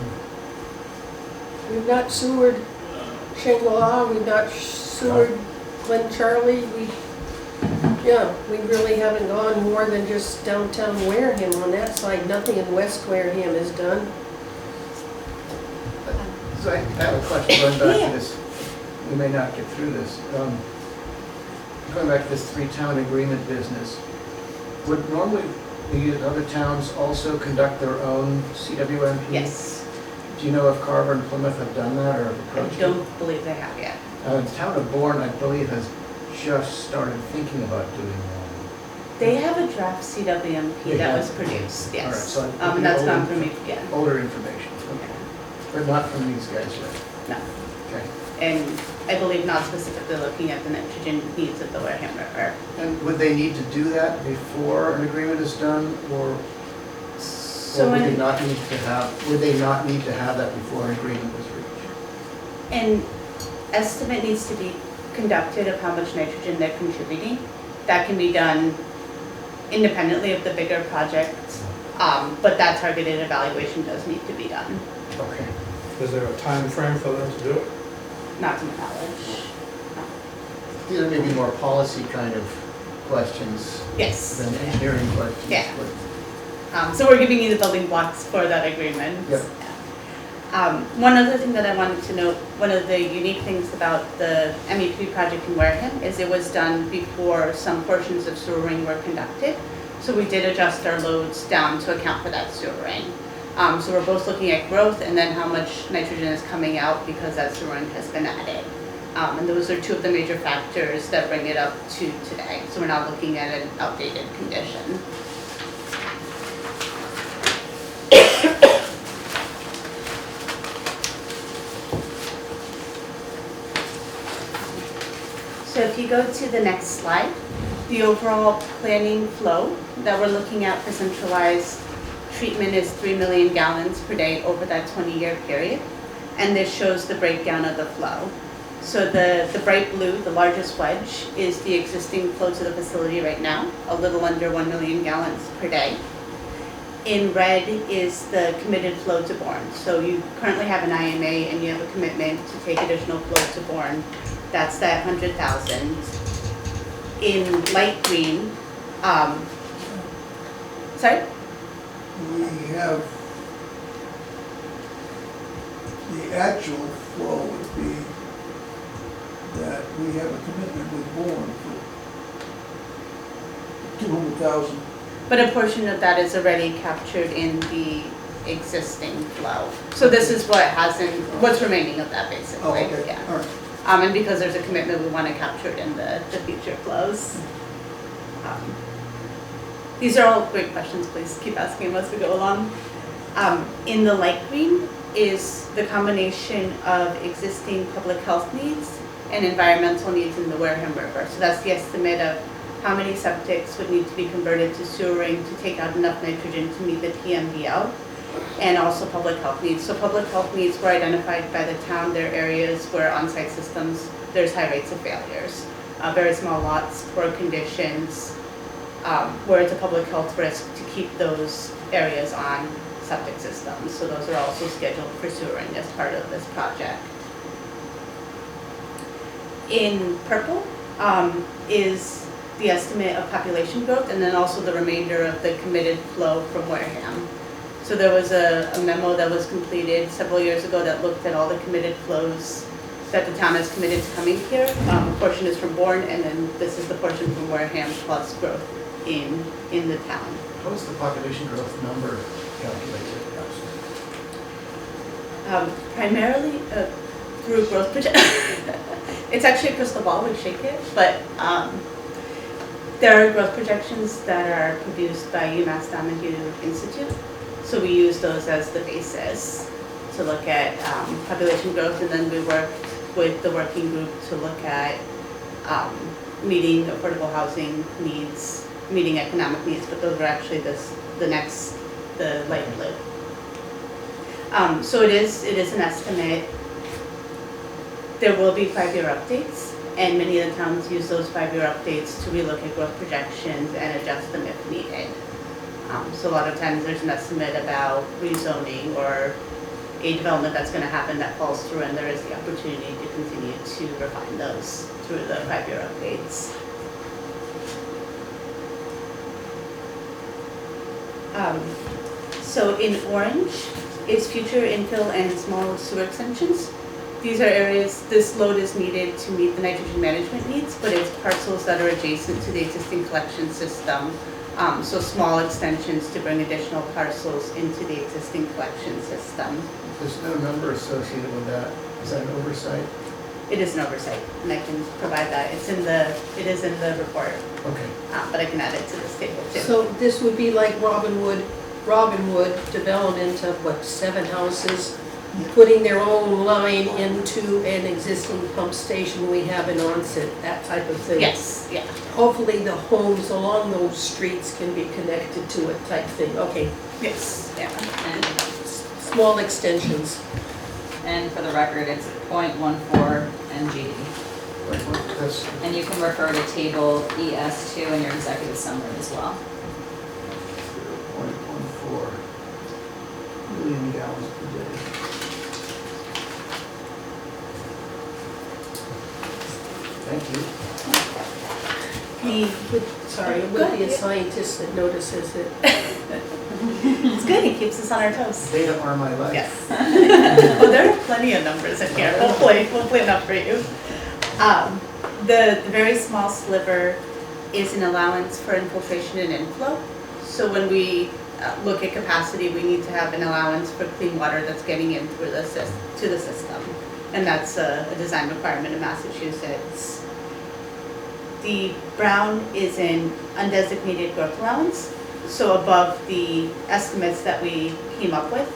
we've not sewered Shangri-La, we've not sewered Glen Charlie, we really haven't gone more than just downtown Wareham on that side. Nothing in West Wareham is done. So I have a question going back to this. We may not get through this. Going back to this 3-town agreement business, would normally the other towns also conduct their own CWMP? Yes, Do you know if Carver and Plymouth have done that or have I approached it? don't believe they have yet. The town of Bourne, I believe, has just started thinking about doing one. They have a draft CWMP They that have? was produced, All right, yes. so it would And be that's old gone through me again. Older information, okay. But not from these guys yet? No. Okay. And I believe not specifically looking at the nitrogen needs of the Wareham River. And would they need to do that before an agreement is done, or So would they an not need to have that before an agreement was reached? estimate needs to be conducted of how much nitrogen they're contributing. That can be done independently of the bigger project, but that targeted evaluation does need to be done, Okay. Is there a time frame for them to do it? not to my knowledge. These are maybe more policy kind of questions Yes. than engineering questions. Yeah. but- So we're giving you the building blocks for that agreement. Yep. One other thing that I wanted to note, one of the unique things about the MEP project in Wareham is it was done before some portions of sewering were conducted. So we did adjust our loads down to account for that sewering. So we're both looking at growth and then how much nitrogen is coming out because that sewering has been added. And those are 2 of the major factors that bring it up to today. So we're not looking at an outdated condition. So if you go to the next slide, the overall planning flow that we're looking at for centralized treatment is 3 million gallons per day over that 20-year period. And this shows the breakdown of the flow. So the bright blue, the largest wedge, is the existing flow to the facility right now, a little under 1 million gallons per day. In red is the committed flow to Bourne. So you currently have an IMA and you have a commitment to take additional flow to Bourne. That's that 100,000. In light green, sorry? We have, the actual flow would be that we have a commitment with Bourne for 200,000. But a portion of that is already captured in the existing flow. So this is what hasn't, what's remaining of that basically. Oh, okay, Yeah. all right. And because there's a commitment, we want to capture it in the future flows. These are all great questions, please keep asking them as we go along. In the light green is the combination of existing public health needs and environmental needs in the Wareham River. So that's the estimate of how many septics would need to be converted to sewering to take out enough nitrogen to meet the PMDL, and also public health needs. So public health needs were identified by the town. There are areas where on-site systems, there's high rates of failures. Very small lots, poor conditions, where it's a public health risk to keep those areas on septic systems. So those are also scheduled for sewering as part of this project. In purple is the estimate of population growth, and then also the remainder of the committed flow from Wareham. So there was a memo that was completed several years ago that looked at all the committed flows that the town has committed to coming here. A portion is from Bourne, and then this is the portion from Wareham plus growth in the town. How is the population growth number calculated? Primarily through growth projection. It's actually a crystal ball, we shake it, but there are growth projections that are produced by UMass Donahue Institute. So we use those as the basis to look at population growth, and then we worked with the working group to look at meeting affordable housing needs, meeting economic needs, but those were actually the light blue. So it is an estimate. There will be 5-year updates, and many of the towns use those 5-year updates to relook at growth projections and adjust them if needed. So a lot of times there's an estimate about rezoning or a development that's going to happen that falls through, and there is the opportunity to continue to refine those through the 5-year updates. So in orange is future infill and small sewer extensions. These are areas, this load is needed to meet the nitrogen management needs, but it's parcels that are adjacent to the existing collection system. So small extensions to bring additional parcels into the existing collection system. There's no number associated with that. Is that an oversight? It is an oversight, and I can provide that. It is in the report, Okay. but I can add it to this table too. So this would be like Robinwood development of what, 7 houses, putting their own line into an existing pump station we have in Onset, that type of thing. Yes, yeah. Hopefully the homes along those streets can be connected to it type thing, okay. Yes, yeah. And, Small extensions. and for the record, it's 0.14 MGD. That's, And you can refer to table ES2 in your executive summary as well. 0.14 million gallons per day. Thank you. Sorry, it would be a scientist that notices it. It's good, it keeps us on our toes. Data are my life. Yes. Well, there are plenty of numbers in here, hopefully enough for you. The very small sliver is an allowance for infiltration and inflow. So when we look at capacity, we need to have an allowance for clean water that's getting in through to the system. And that's a design requirement in Massachusetts. The brown is an undesignated growth allowance, so above the estimates that we came up with.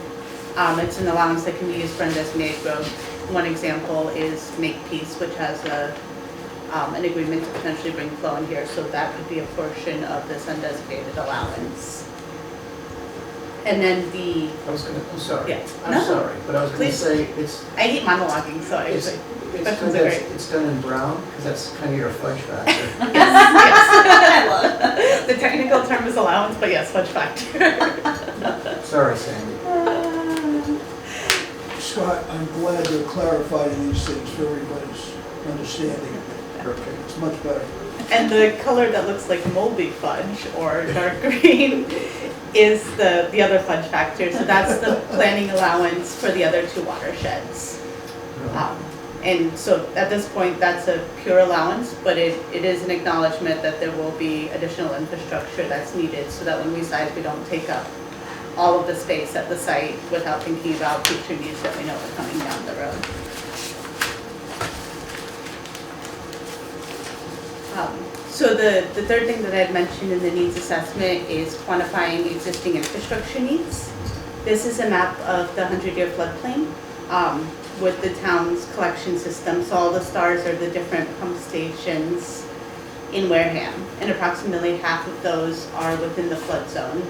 It's an allowance that can be used for undesignated growth. One example is Makepeace, which has an agreement to potentially bring flow in here, so that could be a portion of this undesignated allowance. And then the, I'm sorry. Yeah. I'm No. sorry, but I was gonna Please. say, it's, I hate monologuing, so I it's, usually, it's questions done, are great. it's done in brown, because that's kind of your fudge factor. I love it. The technical term is allowance, but yes, fudge factor. Sorry, Sandy. Scott, I'm glad you're clarifying these things for everybody's understanding. Okay. It's much better. And the color that looks like moldy fudge or dark green is the other fudge factor. So that's the planning allowance for the other two watersheds. And so at this point, that's a pure allowance, but it is an acknowledgement that there will be additional infrastructure that's needed so that when we size, we don't take up all of the space at the site without thinking about future needs that we know are coming down the road. So the third thing that I had mentioned in the needs assessment is quantifying existing infrastructure needs. This is a map of the 100-year floodplain with the town's collection system. So all the stars are the different pump stations in Wareham, and approximately half of those are within the flood zone.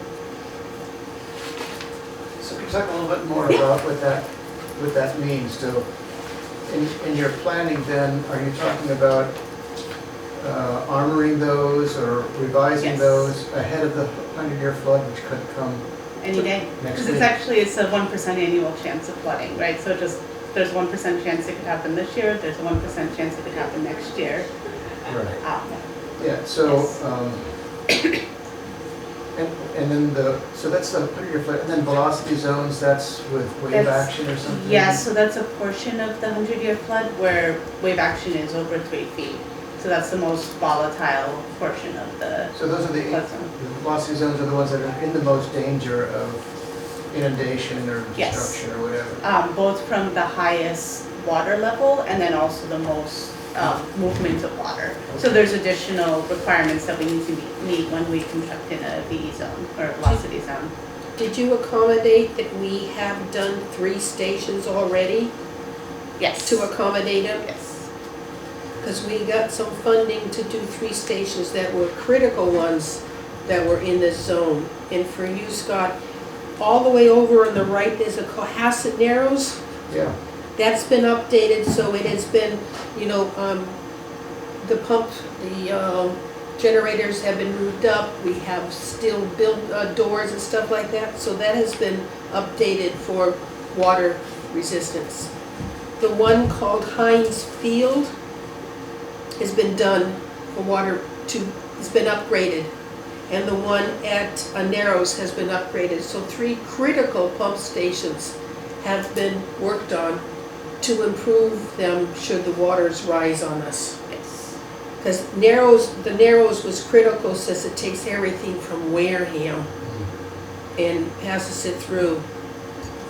So can you talk a little bit more about what that means? So in your planning then, are you talking about armoring those or revising Yes. those ahead of the 100-year flood, which could come Any day, next because week? it's a 1% annual chance of flooding, right? So there's 1% chance it could happen this year, there's a 1% chance it could happen next year. Right. Yeah, so, Yes. and then so that's the 100-year flood, and then velocity zones, that's with wave That's- action or something? Yeah, so that's a portion of the 100-year flood where wave action is over 3 feet. So that's the most volatile portion of the So those are the flood zone. velocity zones are the ones that are in the most danger of inundation or Yes. destruction or whatever? Both from the highest water level and then also the most movement of water. So there's additional requirements that we need to meet when we construct in a VE zone or velocity zone. Did you accommodate that we have done 3 stations already Yes. to accommodate them? Yes. Because we got some funding to do 3 stations that were critical ones that were in this zone. And for you, Scott, all the way over on the right, there's a Cohasset Narrows. Yeah. That's been updated, so it has been, the pump, the generators have been moved up. We have still built doors and stuff like that, so that has been updated for water resistance. The one called Heinz Field has been done for water has been upgraded. And the one at Narrows has been upgraded. So 3 critical pump stations have been worked on to improve them should the waters rise on us. Yes. Because the Narrows was critical since it takes everything from Wareham and passes it through.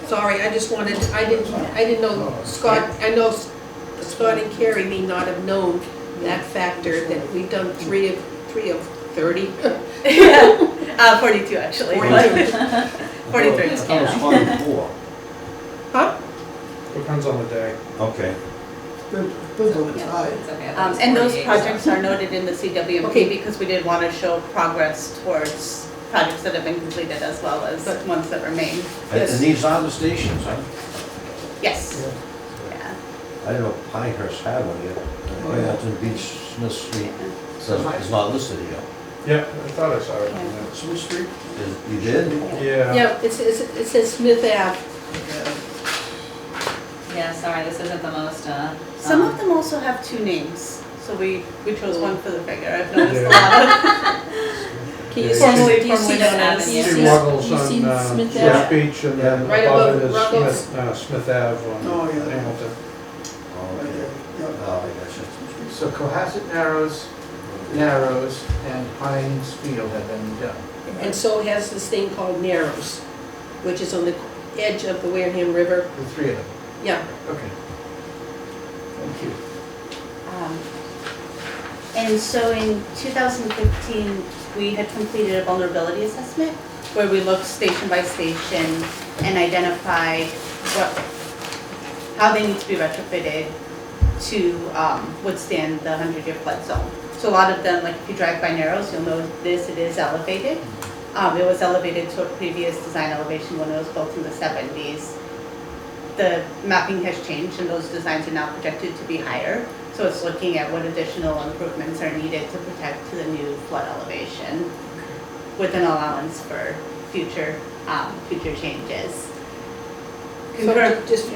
Sorry, I didn't know, Scott, I know Scott and Carrie may not have known that factor, that we've done 3 of 30. 42 actually. 43. I thought it was 44. Huh? Depends on the day. Okay. Depends on the tide. It's okay, I thought it was And those 48. projects are noted in the CWMP Okay. because we did want to show progress towards projects that have been completed as well as ones that remain. And these are the stations, huh? Yes. Yeah. I didn't know Pinehurst had one yet. Hamilton Beach, Smith Street, it's not listed here. Yeah, I thought I saw it. on there. Smith Street? You did? Yeah. Yeah, it says Smith Ave. Yeah, sorry, this isn't the most, Some of them also have 2 names, so we chose one for the figure. I've noticed Yeah. a lot of. Can you see, Formerly- do you formerly see known that? as- Do you See See see- Ruggles do you see on Smith West Ave? Beach, and then Right above above it is Ruggles. Smith Ave Oh, on yeah. Hamilton. Oh, okay. Yeah. Oh, I got you. So Cohasset Narrows, and Heinz Field have been done. And so has this thing called Narrows, which is on the edge of the Wareham River. The 3 of them. Yeah, Okay. Thank you. And so in 2015, we had completed a vulnerability assessment where we looked station by station and identified how they need to be retrofitted to withstand the 100-year flood zone. So a lot of them, like if you drive by Narrows, you'll know it is elevated. It was elevated to a previous design elevation when it was built in the 70s. The mapping has changed and those designs are now projected to be higher. So it's looking at what additional improvements are needed to protect to the new flood elevation with an allowance for future changes. So just,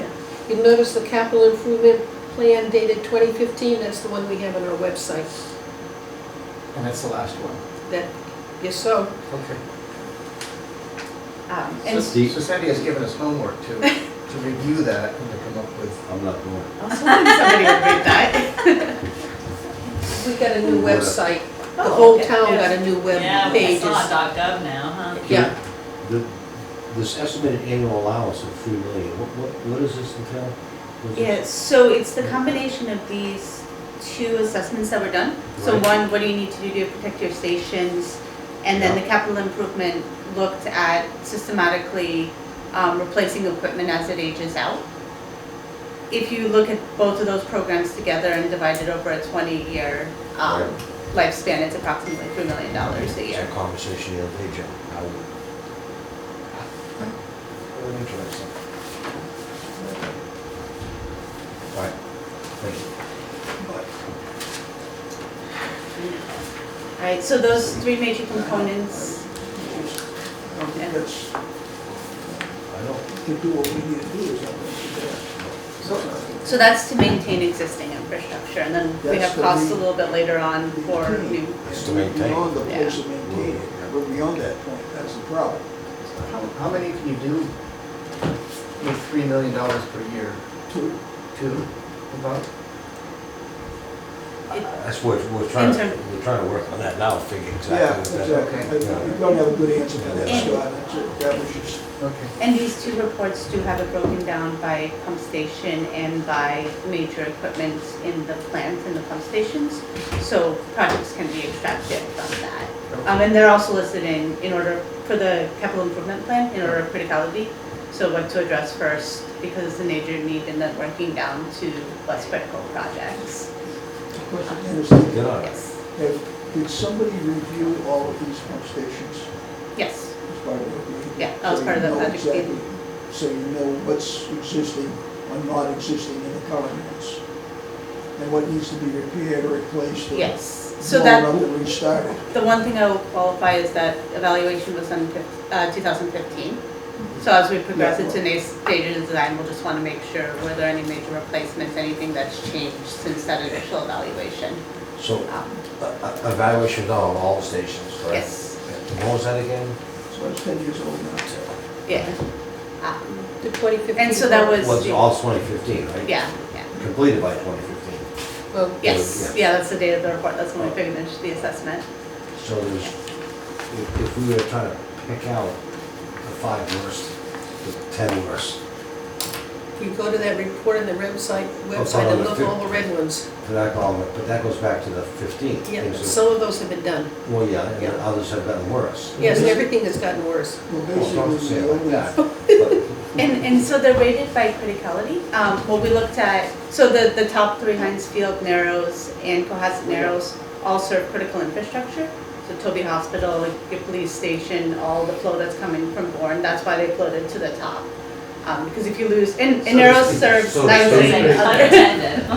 you notice the capital improvement plan dated 2015, that's the one we have on our website. And that's the last one. That, yes, so, Okay. And So Sandy has given us homework to review that and to come up with. I'm not doing it. I was hoping somebody would read that. we got a new website. The Oh, whole okay. town got a new web Yeah, we page. saw .gov now, huh? Yeah, This estimated annual allowance of $3 million, what does this entail? What is this? Yeah, so it's the combination of these two assessments that were done. So Right. one, what do you need to do to protect your stations? And then the capital improvement looked at systematically replacing equipment as it ages out. If you look at both of those programs together and divide it over a 20-year Right. lifespan, it's approximately $3 million a It's year. a conversation the other day, Jim. Very interesting. All right, thank you. All right, so those three major components. I don't think that's, I know. to do what we need to do is not going to do that. So that's to maintain existing infrastructure, and then we That's have the costs a main- little bit later on for new. It's to maintain. Beyond the Yeah. place of maintaining, we're beyond that point, that's the problem. How many can you do with $3 million per year? Two, Two, about? That's what we're trying, In we're trying to work on that now, figure yeah, exactly what exactly. that. You don't have a good answer for that, And- Scott, that's it, that was just, Okay. And these two reports do have it broken down by pump station and by major equipment in the plant and the pump stations. So projects can be extracted from that. And they're also listed in order, for the capital improvement plan, in order of criticality. So what to address first, because it's a major need, and then working down to less critical projects. the question is, Get on it. Yes, did somebody review all of these pump stations yes, as part of the agreement? yeah, that was So part of you the know project exactly- team. So you know what's existing or not existing in the current ones, and what needs to be repaired or replaced or Yes, so blown that, up and restarted. the one thing I will qualify is that evaluation was done in 2015. So as we progress Yeah. into next stages of design, we'll just want to make sure, were there any major replacements, anything that's changed since that initial evaluation? So, Um, evaluation done on all the stations, correct? Yes, And what was that again? So it's 10 years old now. yeah. the 2015. And so that was, Was all 2015, right? yeah, yeah. Completed by 2015. Well, Yes, yeah, that's the date of the report, that's when we finished the assessment. So there's, if we were trying to pick out the 5 worst, the 10 worst, if you go to that report on the website on and the look at all the red ones, for that column, but that goes back to the 15. yeah, Things that- some of those have been done. Well, yeah, and Yeah. others have gotten worse. Yes, and everything has gotten worse. Well, Well, don't say basically, it the like only, that. But And so they're rated by criticality. What we looked at, so the top 3, Heinz Field, Narrows, and Cohasset Narrows, all serve critical infrastructure. So Toby Hospital, your police station, all the flow that's coming from Bourne, that's why they floated to the top. Because if you lose, and So to Narrows speak. serves So to 9 speak. million Pun other. intended.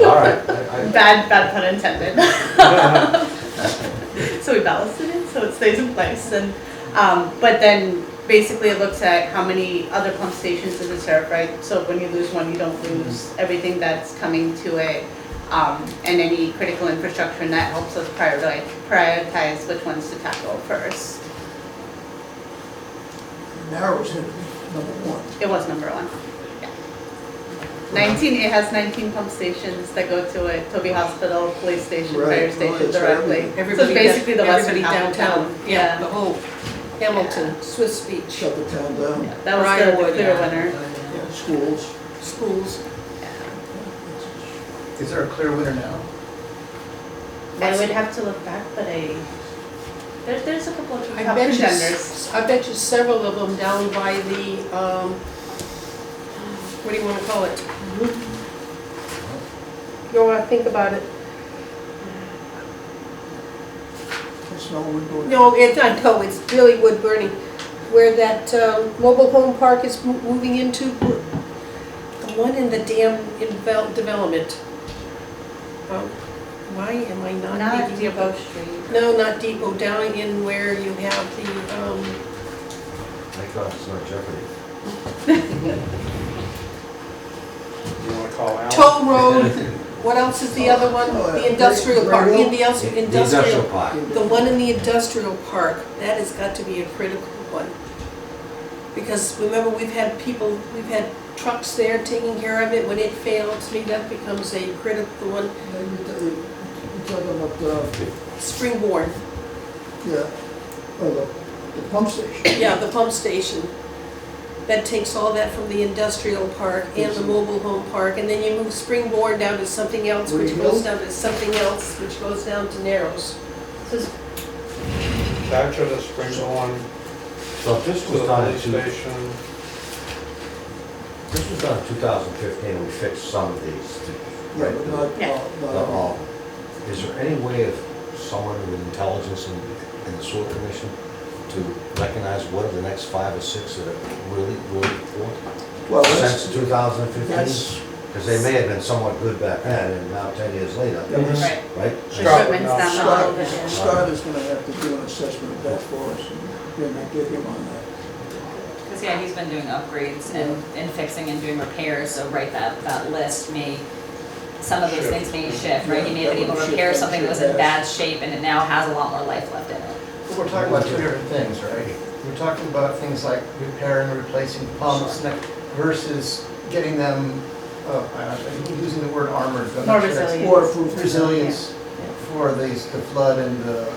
all right, Bad pun intended. So we ballasted it, so it stays in place. And, but then basically it looks at how many other pump stations does it serve, right? So when you lose one, you don't lose everything that's coming to it, and any critical infrastructure, and that helps us prioritize which ones to tackle first. Narrows had to be number one. It was number 1. Yeah. 19, it has 19 pump stations that go to it, Toby Hospital, police station, Right, fire right, station so directly. So Everybody it's basically the down- western everybody half of town. Yeah, the whole Hamilton, Swiss Beach, Shut the town down. Yeah, that was the Briarwood, clear yeah. winner. Yeah, schools. schools. Is there a clear winner now? I would have to look back, but there's a couple of I top bet contenders. I bet you several of them down by the, what do you wanna call it? You wanna think about it? That's no wood burning. No, no, it's really wood burning. Where that mobile home park is moving into, the one in the dam development. Why am I not Not thinking Depot about? Street. No, not Depot, down in where you have the, Thank God it's not Jeopardy. You wanna call Alan? Toll Road. What else is the other one? Oh, The industrial park, Grey Hill? the The industrial park. The one in the industrial park, that has got to be a critical one. Because remember, we've had trucks there taking care of it. When it fails, to me, that becomes a critical one. You're talking about, Springboard, yeah, the pump station. yeah, the pump station. That takes all that from the industrial park and the mobile home park, and then you move Springboard down to something else, which Green Hill? goes down to something else, which goes down to Narrows. Thatcher to Springborn, So if this to was the done in police station. this was done in 2015, we fixed some of these. Yeah, but not, Yeah. Not all. Is there any way of someone with intelligence in the sewer commission to recognize what are the next 5 or 6 that are really, really poor? well, Since that's, 2015? that's, Because they may have been somewhat good back then, and now 10 years later, yeah, but Right. right? Scott would Equipment's know. down the Scott, road, yeah. Scott is gonna have to do an assessment of that for us, and then I get him on that. Because, yeah, he's been doing upgrades and fixing and doing repairs, so right, that list may, some of those Shift. things may shift, right? He may have been able to Shift, repair shift, something that was in bad shape and it now has a lot more life left in it. But we're talking about two different things, right? We're talking about things like repairing and replacing pumps versus getting them, I'm using the word armored, but I'm More not sure that's- resilient. Waterproof. resilience for the flood and the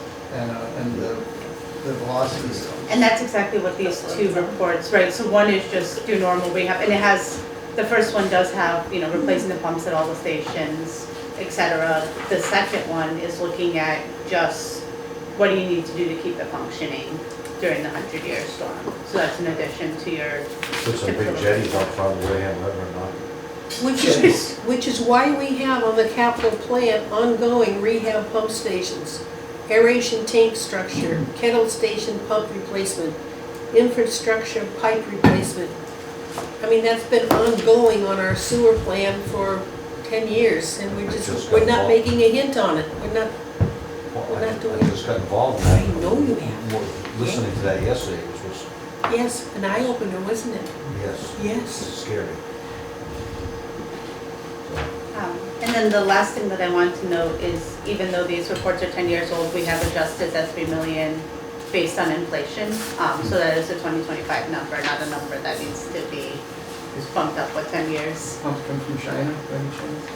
velocities. And that's exactly what these two reports, right, so one is just do normal rehab, and it has, the first one does have, you know, replacing the pumps at all the stations, et cetera. The second one is looking at just what do you need to do to keep it functioning during the 100-year storm. So that's in addition to your, Put some big jetties up front of Wareham River and all. Which is why we have on the capital plan ongoing rehab pump stations, aeration tank structure, kettle station pump replacement, infrastructure pipe replacement. I mean, that's been ongoing on our sewer plan for 10 years, and we're not making a hint on it. We're not I just got involved in that. I know you have. Listening to that yesterday, which was, Yes, an eye opener, wasn't it? yes, Yes. it's scary. and then the last thing that I want to note is, even though these reports are 10 years old, we have adjusted that 3 million based on inflation. So that is a 2025 number, not a number that needs to be bumped up with 10 years. Pumps come from China, by any chance?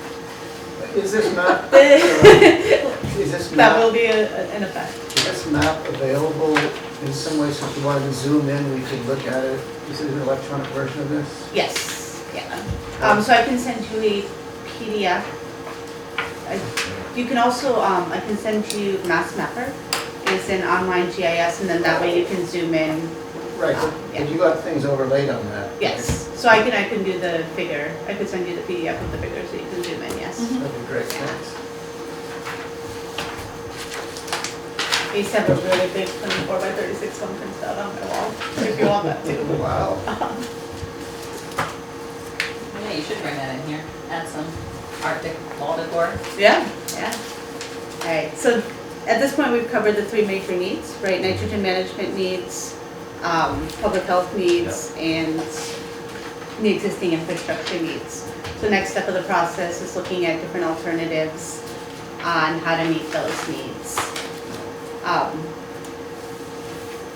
Is this map, is this That will map, be an effect. is this map available in some way, so if you wanted to zoom in, we could look at it? Is it an electronic version of this? Yes, yeah. So I can send you a PDF. You can also, I can send you Mass Mapper. It's an online GIS, and then that way you can zoom in. Right, but you got things overlaid on that. Yes, so I can do the figure. I could send you the PDF of the figure so you can zoom in, yes. That'd be great, thanks. I used to have a really big 24 by 36 one printed out on my wall, if you want that too. Wow. Yeah, you should bring that in here, add some Arctic wall decor. Yeah, yeah. All right, so at this point, we've covered the 3 major needs, right? Nitrogen management needs, public health needs, and the existing infrastructure needs. So next step of the process is looking at different alternatives on how to meet those needs.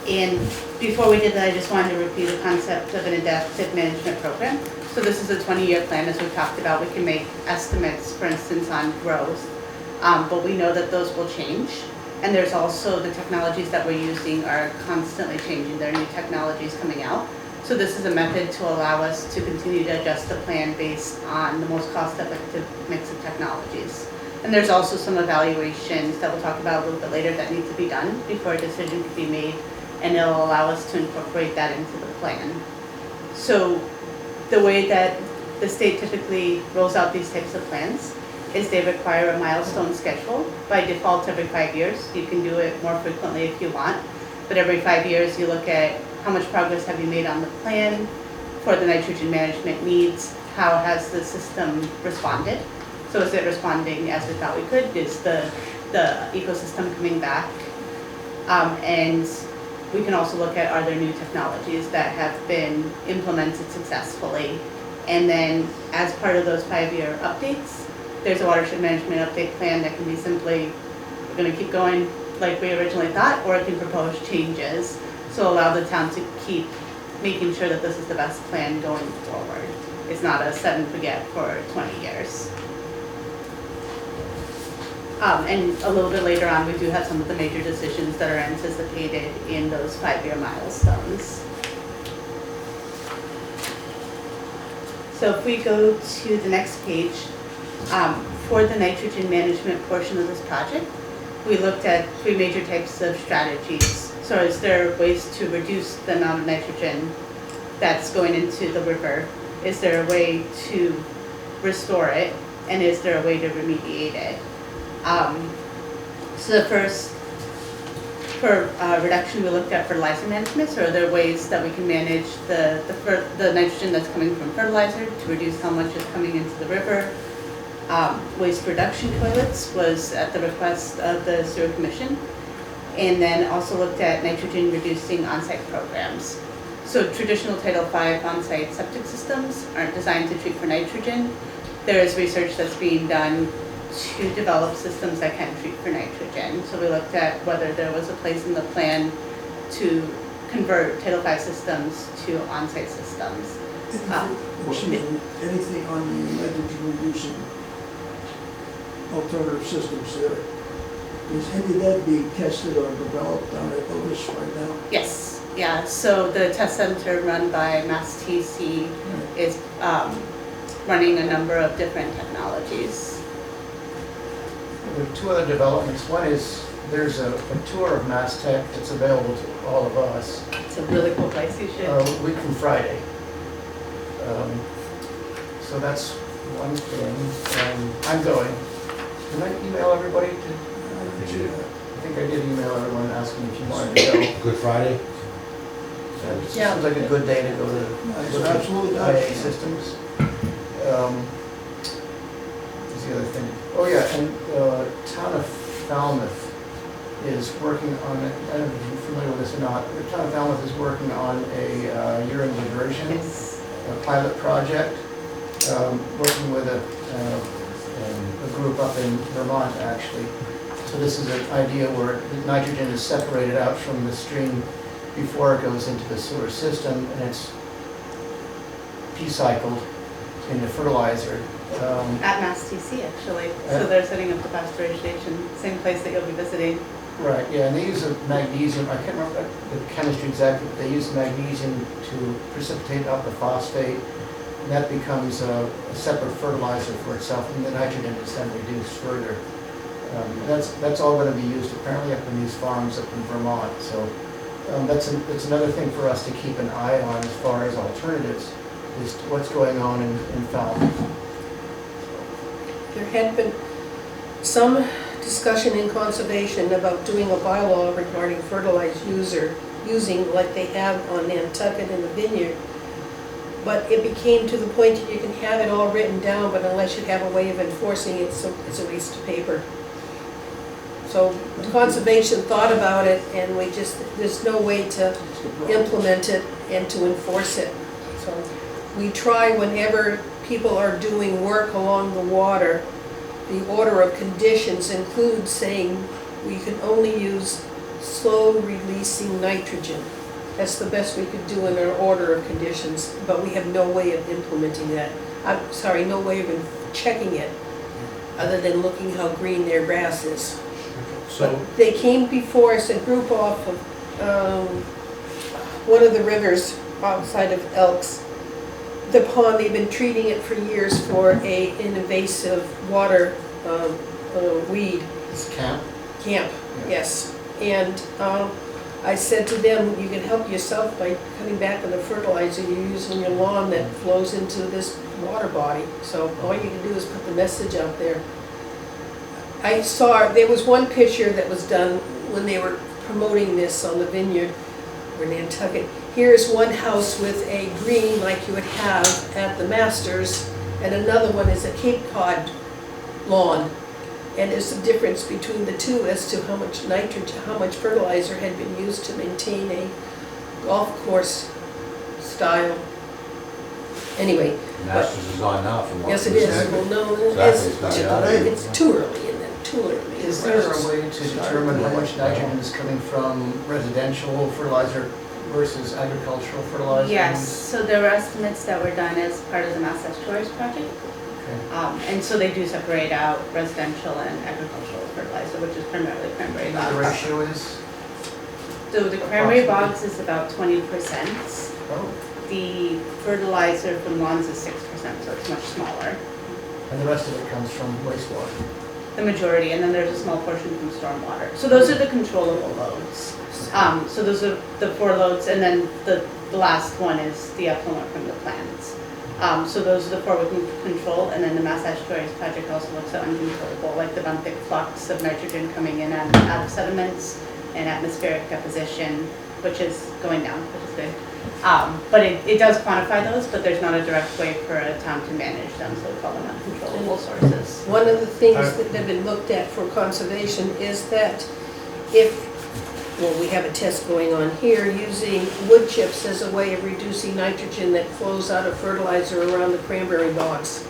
And before we did that, I just wanted to review the concept of an adaptive management program. So this is a 20-year plan, as we talked about. We can make estimates, for instance, on growth, but we know that those will change. And there's also the technologies that we're using are constantly changing. There are new technologies coming out. So this is a method to allow us to continue to adjust the plan based on the most cost-effective mix of technologies. And there's also some evaluations that we'll talk about a little bit later that need to be done before a decision can be made, and it'll allow us to incorporate that into the plan. So the way that the state typically rolls out these types of plans is they require a milestone schedule. By default, every 5 years. You can do it more frequently if you want. But every 5 years, you look at how much progress have you made on the plan for the nitrogen management needs, how has the system responded? So is it responding as we thought we could? Is the ecosystem coming back? And we can also look at, are there new technologies that have been implemented successfully? And then as part of those 5-year updates, there's a watershed management update plan that can be simply, we're gonna keep going like we originally thought, or it can propose changes. So allow the town to keep making sure that this is the best plan going forward. It's not a set and forget for 20 years. And a little bit later on, we do have some of the major decisions that are anticipated in those 5-year milestones. So if we go to the next page, for the nitrogen management portion of this project, we looked at 3 major types of strategies. So is there ways to reduce the amount of nitrogen that's going into the river? Is there a way to restore it? And is there a way to remediate it? So the first, for reduction, we looked at fertilizer management. So are there ways that we can manage the nitrogen that's coming from fertilizer to reduce how much is coming into the river? Waste reduction toilets was at the request of the Sewer Commission. And then also looked at nitrogen reducing on-site programs. So traditional Title V on-site septic systems aren't designed to treat for nitrogen. There is research that's being done to develop systems that can treat for nitrogen. So we looked at whether there was a place in the plan to convert Title V systems to on-site systems. Anything on the nitrogen reducing alternative systems there? Is any of that being tested or developed down at Otis right now? Yes, yeah, so the test center run by Mass TC is running a number of different technologies. There are 2 other developments. One is there's a tour of Mass Tech that's available to all of us It's a really cool place, you should. a week from Friday. So that's one thing. I'm going. Did I email everybody? I think I did email everyone asking if you wanted to go. Good Friday? It seems like a good day to go to look at Absolutely. IA systems. What's the other thing? Oh yeah, and town of Falmouth is working on it. I don't know if you're familiar with this or not. The town of Falmouth is working on a urine diversion Yes. a pilot project, working with a group up in Vermont actually. So this is an idea where the nitrogen is separated out from the stream before it goes into the sewer system, and it's P-cycled into fertilizer. At Mass TC, actually. So they're setting up the pasteurization, same place that you'll be visiting. Right, yeah, and they use a magnesium, I can't remember the chemistry exactly, but they use magnesium to precipitate out the phosphate, and that becomes a separate fertilizer for itself, and the nitrogen is then reduced further. That's all going to be used apparently up in these farms up in Vermont, so that's another thing for us to keep an eye on as far as alternatives, is what's going on in Falmouth. There had been some discussion in conservation about doing a bylaw regarding fertilized using like they have on Nantucket in the vineyard. But it became to the point that you can have it all written down, but unless you have a way of enforcing it, so it's a waste of paper. So conservation thought about it, and there's no way to implement it and to enforce it. So we try whenever people are doing work along the water, the order of conditions includes saying we can only use slow releasing nitrogen. That's the best we could do in our order of conditions, but we have no way of implementing that. I'm sorry, no way of checking it, other than looking how green their grass is. So, But they came before us, a group off of one of the rivers outside of Elks. The pond, they've been treating it for years for an invasive water weed. It's camp. Camp, yes. And I said to them, you can help yourself by cutting back on the fertilizer you use on your lawn that flows into this water body. So all you can do is put the message out there. I saw, there was one picture that was done when they were promoting this on the vineyard or Nantucket. Here's one house with a green like you would have at the Masters, and another one is a Cape Cod lawn. And there's a difference between the two as to how much nitrogen, how much fertilizer had been used to maintain a golf course style. Anyway, Masters is on now from what. yes, it we is. said. Well, no, Exactly, it's not out yet. it's too early and then too early. Is there a way to determine how much nitrogen is coming from residential fertilizer versus agricultural fertilizer? Yes, so there were estimates that were done as part of the Mass Estuaries project. Okay. And so they do separate out residential and agricultural fertilizer, which is primarily cranberry And the bogs. ratio is? So the cranberry Approximately. bogs is about 20%. Oh, The fertilizer from lawns is 6%, so it's much smaller. and the rest of it comes from wastewater. The majority, and then there's a small portion from stormwater. So those are the controllable loads. So those are the 4 loads, and then the last one is the effluent from the plants. So those are the 4 we can control, and then the Mass Estuaries project also looks at uncontrollable, like the benthic flux of nitrogen coming in and out of sediments and atmospheric deposition, which is going down, which is good. But it does quantify those, but there's not a direct way for a town to manage them, so we call them uncontrollable sources. One of the things that have been looked at for conservation is that if, well, we have a test going on here, using wood chips as a way of reducing nitrogen that flows out of fertilizer around the cranberry bogs.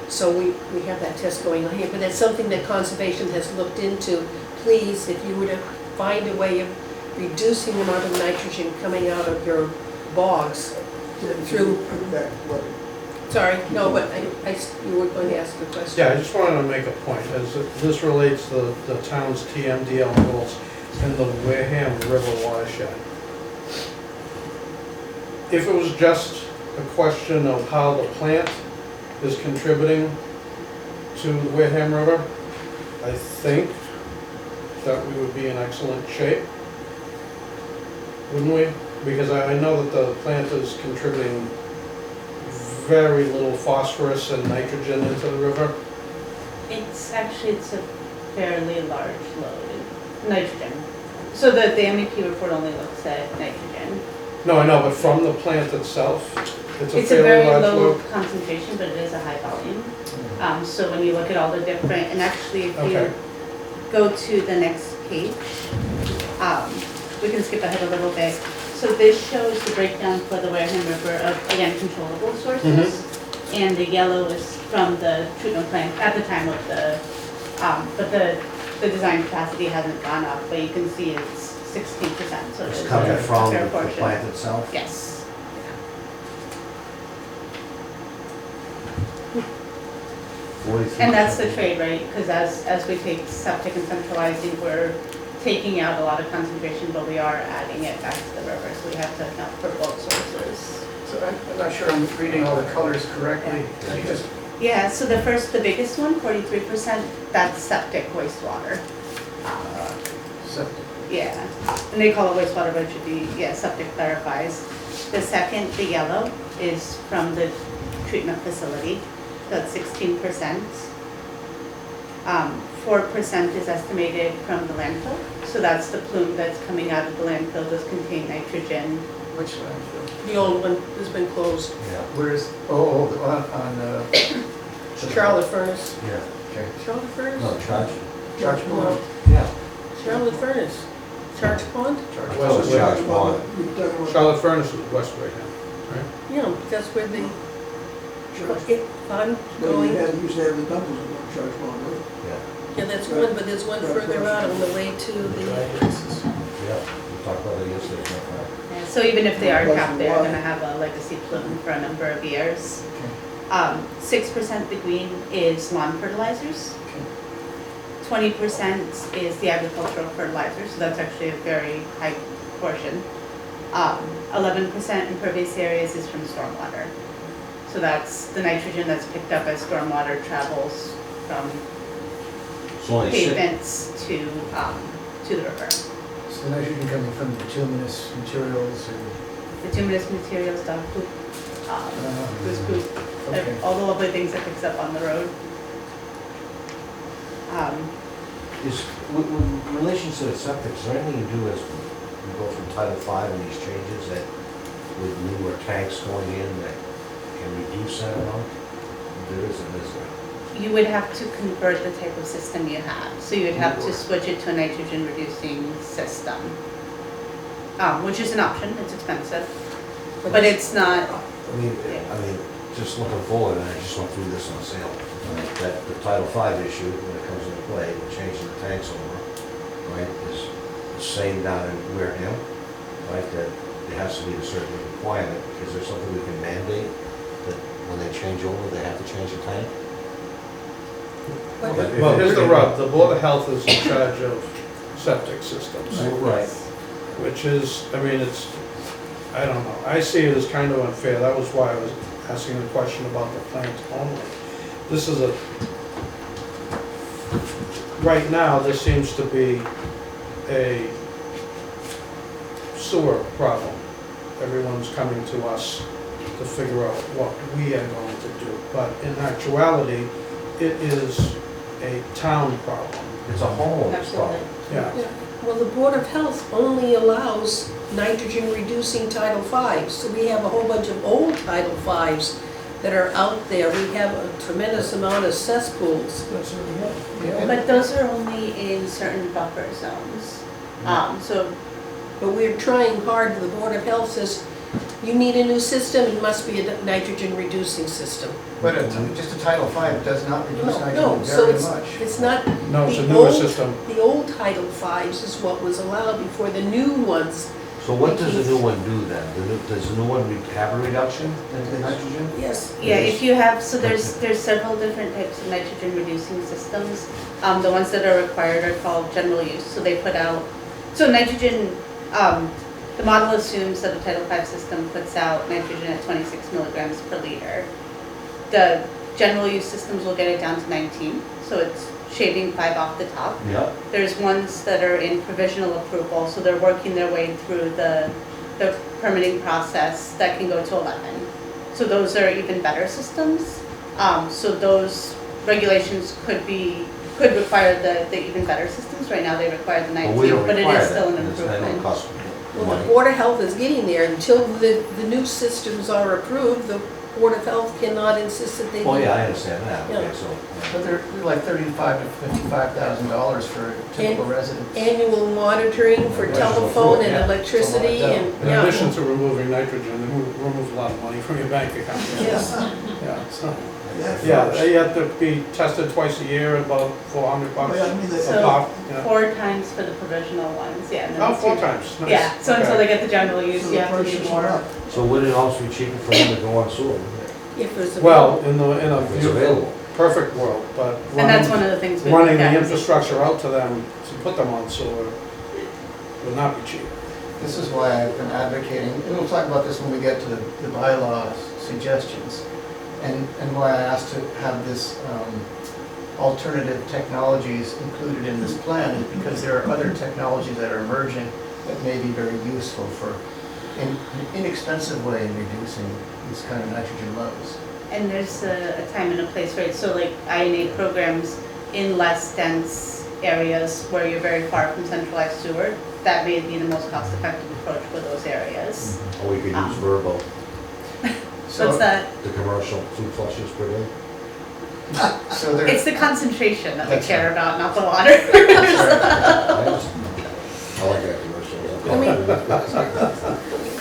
So we have that test going on here, but that's something that conservation has looked into. Please, if you were to find a way of reducing the amount of nitrogen coming out of your bogs through, sorry, no, but you were going to ask a question. Yeah, I just wanted to make a point, as this relates to the town's TMDL goals in the Wareham River watershed. If it was just a question of how the plant is contributing to the Wareham River, I think that we would be in excellent shape, wouldn't we? Because I know that the plant is contributing very little phosphorus and nitrogen into the river. It's a fairly large load in nitrogen. So the MEP report only looks at nitrogen. No, I know, but from the plant itself, it's a It's a fairly very large low load. concentration, but it is a high volume. So when you look at all the different, and actually if you Okay. go to the next page, we can skip ahead a little bit. So this shows the breakdown for the Wareham River of, again, controllable sources. And the yellow is from the treatment plant at the time of the, but the design capacity hasn't gone up, but you can see it's 16%, so It's it's coming a from fair the portion. plant itself? Yes. 43. And that's the trade, right? Because as we take septic and centralizing, we're taking out a lot of concentration, but we are adding it back to the river, so we have to account for both sources. So I'm not sure I'm reading all the colors correctly. I just, Yeah, so the biggest one, 43%, that's septic wastewater. septic. Yeah, and they call it wastewater, but it should be, yeah, septic clarifies. The second, the yellow, is from the treatment facility, that's 16%. 4% is estimated from the landfill, so that's the plume that's coming out of the landfill, does contain nitrogen. Which landfill? The old one has been closed, Yeah, Where is, the one on, Charlotte Furnace. yeah. okay. Charlotte Furnace? No, Charge, Charge Pond? yeah. Charlotte Furnace. Charge Pond? Charge Well, Pond. it's Charge Pond. Charlotte Furnace is West Wareham, right? Yeah, that's where the, I'm But you going, used to have the doubles in one charge pond, right? Yeah, yeah, that's one, but there's one further out on the way to the, yeah. We talked about it yesterday, matter of fact. Yeah, so even if they are Plus capped, they're water. gonna have a legacy plume for a number of years. Okay. 6% the green is lawn fertilizers. 20% is the agricultural fertilizer, so that's actually a very high portion. 11% impervious areas is from stormwater. So that's the nitrogen that's picked up as stormwater travels from So only six, pavements to the river. So the nitrogen coming from bituminous materials and, Bituminous materials, dog poop, goose poop, okay. all the lovely things it picks up on the road. Is, with relation to the septic, is there anything you do as you go from Title V and these changes that with newer tanks going in that can reduce that amount? There isn't, is there? You would have to convert the type of system you have. So you would have to switch it to a nitrogen reducing system. Which is an option, it's expensive, but it's not, I mean, just looking forward, and I just went through this on sale, that the Title V issue, when it comes into play, changing the tanks over, right, is the same down in Wareham, right, that there has to be a certain requirement. Is there something we can mandate that when they change over, they have to change the tank? Well, here's the rub, the Board of Health is in charge of septic systems. Right. Which is, I mean, it's, I don't know, I see it as kind of unfair, that was why I was asking the question about the plants only. This is right now, this seems to be a sewer problem. Everyone's coming to us to figure out what we are going to do, but in actuality, it is a town problem. It's a homeowner's problem. Yeah. Well, the Board of Health only allows nitrogen-reducing Title Vs, so we have a whole bunch of old Title Vs that are out there. We have a tremendous amount of cesspools. That's what we have. but those are only in certain buffer zones. So But we're trying hard, the Board of Health says, you need a new system, it must be a nitrogen-reducing system. But just a Title V does not reduce No, nitrogen so very it's, much. it's not, No, it's a The newer old- system. the old Title Vs is what was allowed before the new ones. So what does the new one do then? Does the new one have a reduction in nitrogen? Yes. yeah, if you have, so there's several different types of nitrogen reducing systems. The ones that are required are called general use, so they put out, so nitrogen, the model assumes that a Title V system puts out nitrogen at 26 milligrams per liter. The general use systems will get it down to 19, so it's shaving 5 off the top. Yep. There's ones that are in provisional approval, so they're working their way through the permitting process that can go to 11. So those are even better systems. So those regulations could require the even better systems. Right now they require the Well, 19, we don't but it require is still that, an and it's not gonna improvement. cost Well, money. the Board of Health is getting there. Until the new systems are approved, the Board of Health cannot insist that they be. Oh, yeah, I understand that, okay, Yeah. so. But they're like $35,000 to $55,000 for a typical residence. Annual monitoring for Right. telephone and Yeah. electricity It's a lot and, In yeah. addition to removing nitrogen, it removes a lot of money from your bank account. Yes. Yeah, so, That yeah, first. they have to be tested twice a year, about $400 Yeah, I mean, a the- pop, yeah. 4 times for the provisional ones, yeah. and then Oh, it's 4 usually- times, nice. Yeah, so until Okay. they get the general use, So you the have to prices do went more. up. So would it also be cheaper for them to go on sewer? If it's Well, available. in a If it's available. perfect world, but And that's one of the things we running look the at. infrastructure out to them to put them on sewer would not be cheap. This is why I've been advocating, and we'll talk about this when we get to the bylaw suggestions, and why I asked to have this alternative technologies included in this plan is because there are other technologies that are emerging that may be very useful for an inexpensive way in reducing these kind of nitrogen loads. And there's a time and a place, right? So like INA programs in less dense areas where you're very far from centralized sewer, that may be the most cost-effective approach for those areas. Or we could use Verbo, So- What's that? the commercial 2 flushes per day. So there, It's the concentration that we That's care right. about, not the water. I like that commercial.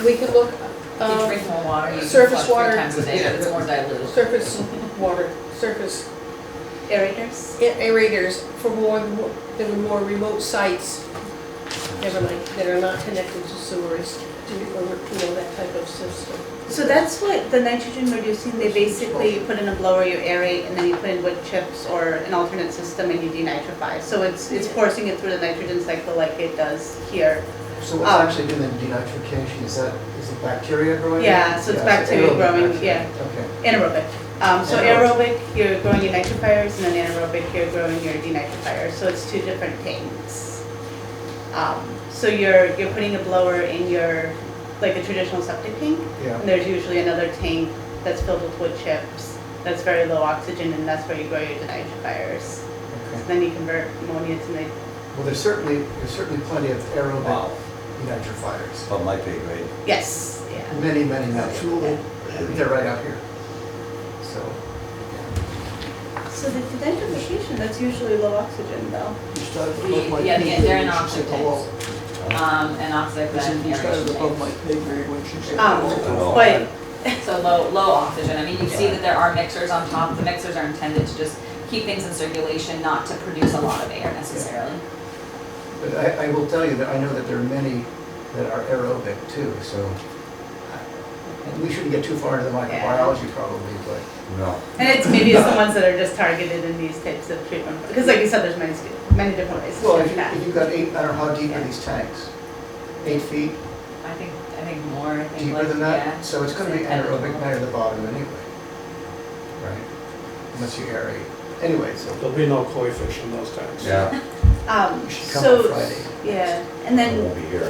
We could look, You drink more water, you can surface flush 3 water. times a day, but it's more diluted. surface water, surface Aerators? aerators for there were more remote sites, never mind, that are not connected to sewers, that type of system. So that's what the nitrogen reducing, they basically put in a blower, you aerate, and then you put in wood chips or an alternate system and you denitrify. So it's forcing it through the nitrogen cycle like it does here. so what's actually doing the denitrification, is it bacteria growing? Yeah, so it's bacteria aerobic growing, bacteria. yeah. Okay. Anaerobic. So Anaerobic. aerobic, you're growing your nitrifiers, and then anaerobic, you're growing your denitrifiers. So it's 2 different tanks. So you're putting a blower in your, like a traditional septic tank, Yeah. and there's usually another tank that's filled with wood chips, that's very low oxygen, and that's where you grow your denitrifiers. Okay. Then you convert ammonia to nitrogen. Well, there's certainly plenty of aerobic Wow, nitrifiers. but my pay grade. Yes, yeah. Many, many, many. Absolutely. They're right up here. So, So the nitrification, that's usually low oxygen though. You started above my Yeah, pay they're grade in when she said hello. And oxide I said, then you started above aeration my tanks. pay grade when she said Um, hello. But, So low oxygen, I mean, you see that there are mixers on top, the mixers are intended to just keep things in circulation, not to produce a lot of air necessarily. but I will tell you that I know that there are many that are aerobic too, so and we shouldn't get too far into the microbiology probably, but No. and maybe it's the ones that are just targeted in these types of treatment, because like you said, there's many different ways to well, do if that. you've got 8, I don't know how deep are these tanks? 8 feet, I think more, I think deeper like, than yeah. that? So it's gonna be anaerobic down at the bottom anyway, right? Unless you aerate. Anyway, so There'll be no koi fish in those tanks. Yeah, you should come on Friday. Yeah, and I then won't be here.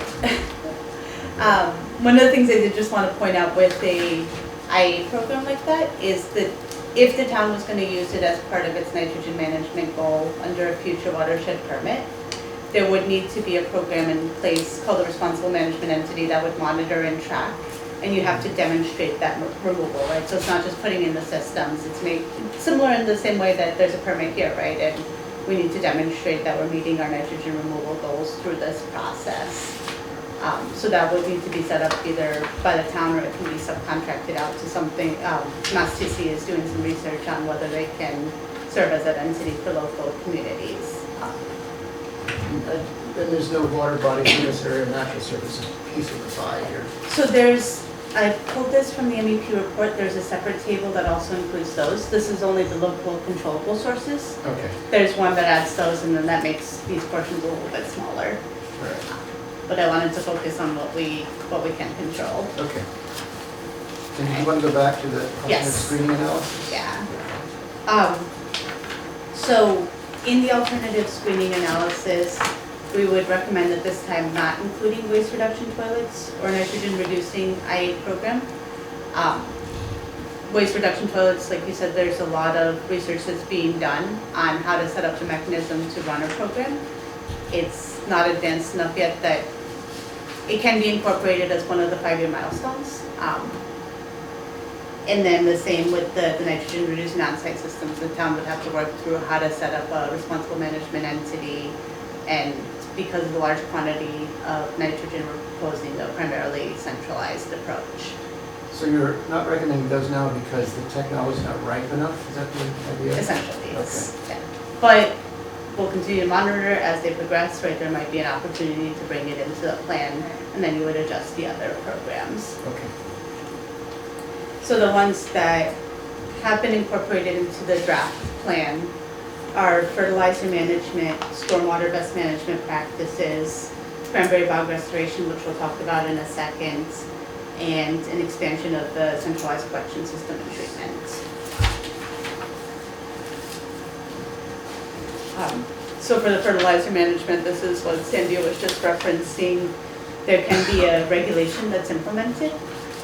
one of the things I did just want to point out with a IA program like that is that if the town was going to use it as part of its nitrogen management goal under a future watershed permit, there would need to be a program in place called a responsible management entity that would monitor and track, and you have to demonstrate that removal, right? So it's not just putting in the systems, it's made similar in the same way that there's a permit here, right? And we need to demonstrate that we're meeting our nitrogen removal goals through this process. So that would need to be set up either by the town or it can be subcontracted out to something. Mass TC is doing some research on whether they can serve as an entity for local communities. And there's no water bodies in this area, natural surface is a piece of the pie here. So I pulled this from the MEP report, there's a separate table that also includes those. This is only the local controllable sources. Okay, There's one that adds those and then that makes these portions a little bit smaller. all right, But I wanted to focus on what we can control. okay. And you want to go back to the alternate Yes. screening analysis? Yeah. So in the alternative screening analysis, we would recommend at this time not including waste reduction toilets or nitrogen reducing IA program. Waste reduction toilets, like you said, there's a lot of research that's being done on how to set up the mechanism to run a program. It's not advanced enough yet that it can be incorporated as one of the 5-year milestones. And then the same with the nitrogen reducing on-site systems, the town would have to work through how to set up a responsible management entity. And because of the large quantity of nitrogen, we're proposing a primarily centralized approach. So you're not recommending those now because the technology's not ripe enough, is that the idea? Essentially, yes. Yeah. But we'll continue to monitor as they progress, right? There might be an opportunity to bring it into the plan, and then you would adjust the other programs. Okay, So the ones that have been incorporated into the draft plan are fertilizer management, stormwater best management practices, cranberry bog restoration, which we'll talk about in a second, and an expansion of the centralized collection system and treatment. So for the fertilizer management, this is what Sandy was just referencing. There can be a regulation that's implemented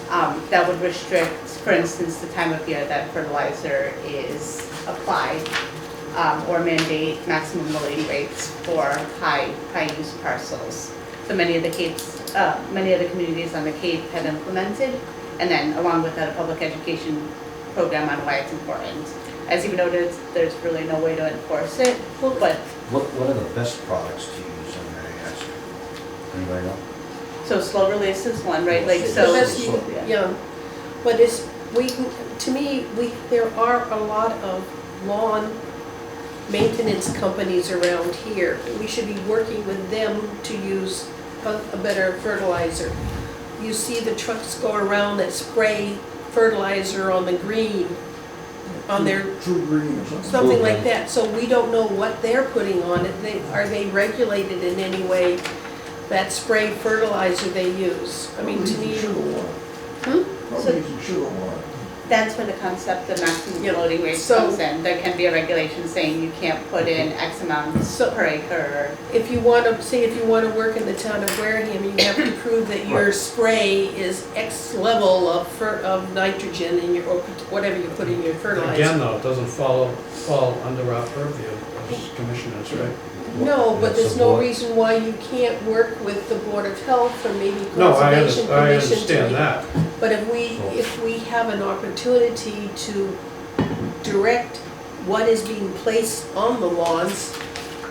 that would restrict, for instance, the time of year that fertilizer is applied, or mandate maximum loading rates for high use parcels. So many of the communities on the Cape had implemented, and then along with that, a public education program on why it's important. As you noted, there's really no way to enforce it, but What are the best products to use in that, I ask? Anybody know? so slow release is one, right? Like The so. best yeah, but there are a lot of lawn maintenance companies around here. We should be working with them to use a better fertilizer. You see the trucks go around that spray fertilizer on the green, on their, True green or something. something like that. So we don't know what they're putting on it. Are they regulated in any way, that spray fertilizer they use? I mean, to me. Probably using sugar water. Hmm? Probably using sugar water. That's where the concept of maximum Yeah. loading rate So- comes in. There can be a regulation saying you can't put in X amount per acre. If you want to, say if you want to work in the town of Wareham, you have to prove that your Right. spray is X level of nitrogen in your, or whatever you put in your fertilizer. Again, though, it doesn't fall under our purview as commissioners, right? No, but It's there's a no board. reason why you can't work with the Board of Health or maybe No, Conservation Commission. I understand that. But if we have an opportunity to direct what is being placed on the lawns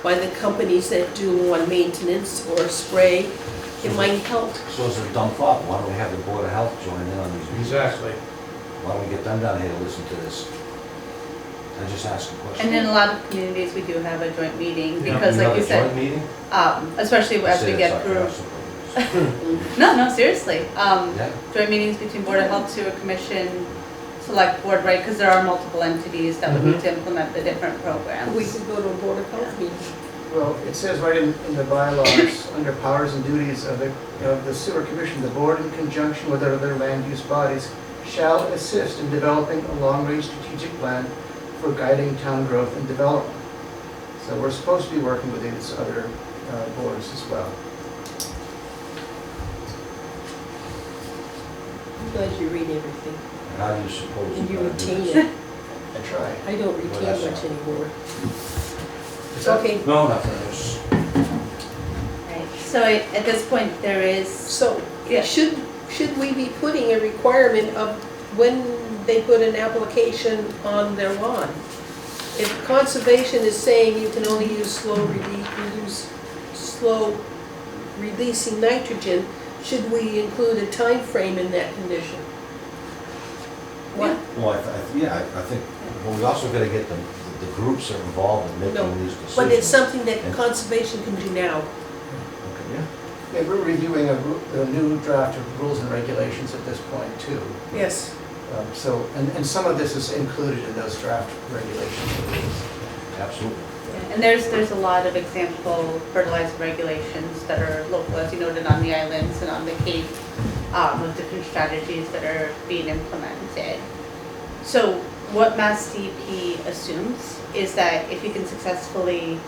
by the companies that do lawn maintenance or spray, it might help. So as a dumb thought, why don't we have the Board of Health join in on these meetings? Exactly. Why don't we get them down here to listen to this? I just asked a question. And in a lot of communities, we do have a joint meeting Yeah. because like you You have a said, joint meeting? especially as we Say get that's through. sarcastic. No, seriously. Yeah, Joint meetings between Board of Health, Sewer Commission, Select Board, right? Because there are multiple entities that would need to implement the different programs. We could go to a Board of Health meeting. Well, it says right in the bylaws, under powers and duties of the sewer commission, the board in conjunction with other land use bodies shall assist in developing a long-range strategic plan for guiding town growth and development. So we're supposed to be working with these other boards as well. I'm glad you read everything and how do you suppose and you you're gonna do retain this? it. I try. I don't Well, retain that's much all. anymore. Is that- Okay, No, nothing, it's, Right. So at this point, there is, so Yeah. should we be putting a requirement of when they put an application on their lawn? If conservation is saying you can only use slow releasing nitrogen, should we include a time frame in that condition? What? well, I think, well, we also gotta get the groups that are involved in No, making these decisions. But it's something that And- conservation can do now. Okay, yeah. Yeah, we're reviewing a new draft of rules and regulations at this point too. Yes. So, and some of this is included in those draft regulations. Absolutely. and there's a lot of example fertilizer regulations that are local, as you noted, on the islands and on the Cape, with different strategies that are being implemented. So what Mass DEP assumes is that if you can successfully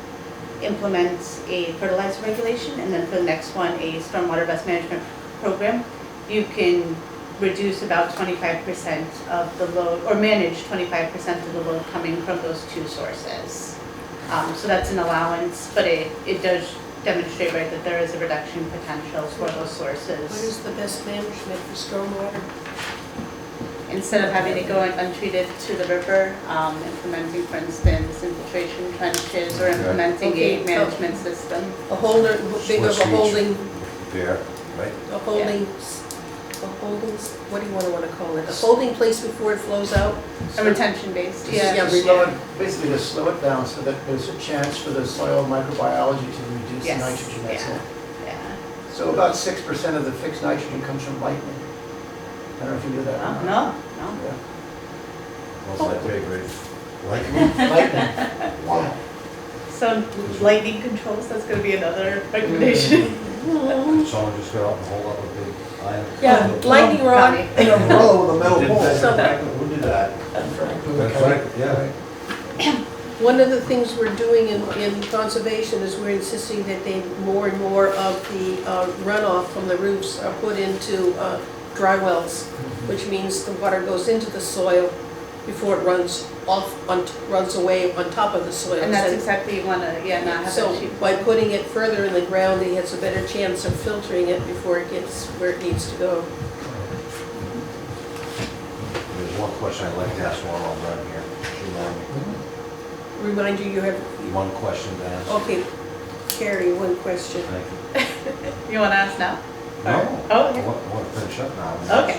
implement a fertilizer regulation and then for the next one, a stormwater best management program, you can reduce about 25% of the load, or manage 25% of the load coming from those two sources. So that's an allowance, but it does demonstrate, right, that there is a reduction potential for those What sources. is the best management for stormwater? Instead of having to go untreated to the river, implementing, for instance, infiltration trenches or implementing Okay, a management system. A holder, big of a Switch holding, Fair, right? a holding, what do you wanna call it? A holding place before it flows out? A retention based, Yeah. yeah. To slow it, basically to slow it down so that there's a chance for the soil microbiology to reduce the Yes, nitrogen, that's yeah. it. Yeah. So about 6% of the fixed nitrogen comes from lightning. I don't know if you knew that. or not. No. Yeah. What's that way, great? Lightning? Lightning. Wow. So lightning controls, that's gonna be another recommendation. Someone just got up and hold up a big iron. Yeah, lightning rod. An umbrella with a metal Who did pole. that? Who did that? That's right, yeah. One of the things we're doing in conservation is we're insisting that they, more and more of the runoff from the roofs are put into dry wells, which means the water goes into the soil before it runs away on top of the soil. And that's exactly, you wanna, not have So that cheap. by putting it further in the ground, it has a better chance of filtering it before it gets where it needs to go. There's one question I'd like to ask while I'm done here. Remind you, you have, One question to ask. okay, Carrie, one question. Thank you. You wanna ask now? No, Oh, I okay. want to finish up now. Okay.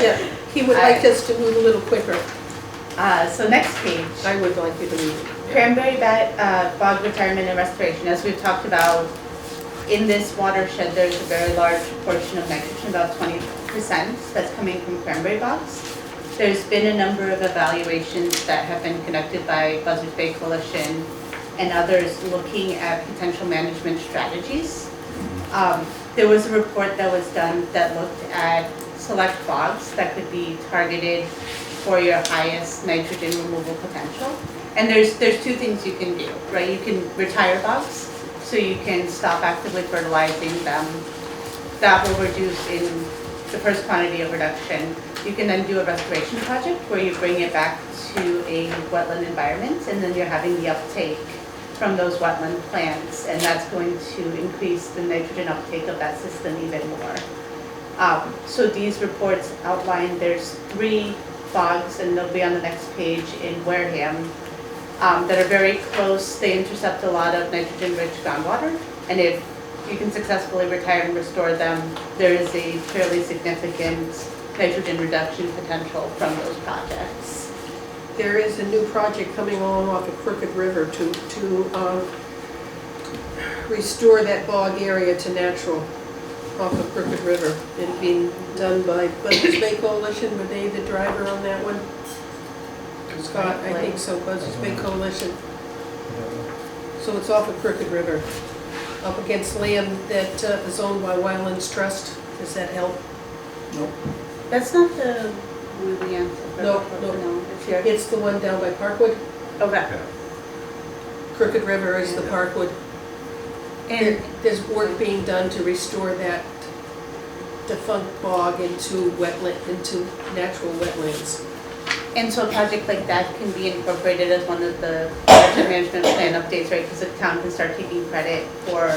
Yeah, he would like us to move a little quicker. So next page. I would like you to move. Cranberry bog retirement and restoration. As we've talked about, in this watershed, there's a very large portion of nitrogen, about 20%, that's coming from cranberry bogs. There's been a number of evaluations that have been conducted by Buzzards Bay Coalition and others looking at potential management strategies. There was a report that was done that looked at select bogs that could be targeted for your highest nitrogen removal potential. And there's two things you can do, right? You can retire bogs, so you can stop actively fertilizing them. That will reduce in the first quantity of reduction. You can then do a restoration project where you bring it back to a wetland environment, and then you're having the uptake from those wetland plants, and that's going to increase the nitrogen uptake of that system even more. So these reports outline there's 3 bogs, and they'll be on the next page in Wareham, that are very close. They intercept a lot of nitrogen-rich groundwater, and if you can successfully retire and restore them, there is a fairly significant nitrogen reduction potential from those projects. There is a new project coming along off of Crooked River to restore that bog area to natural off of Crooked River. It's being done by Buzzards Bay Coalition. Were they the driver on that one? Scott, I think so, Buzzards Bay Coalition. So it's off of Crooked River, up against land that is owned by Wildlands Trust. Does that help? Nope. That's not the William. No. It's here. It's the one down by Parkwood. Okay. Crooked River is the Parkwood. And There's work being done to restore that defunct bog into natural wetlands. And so a project like that can be incorporated as one of the nitrogen management plan updates, right? Because the town can start taking credit for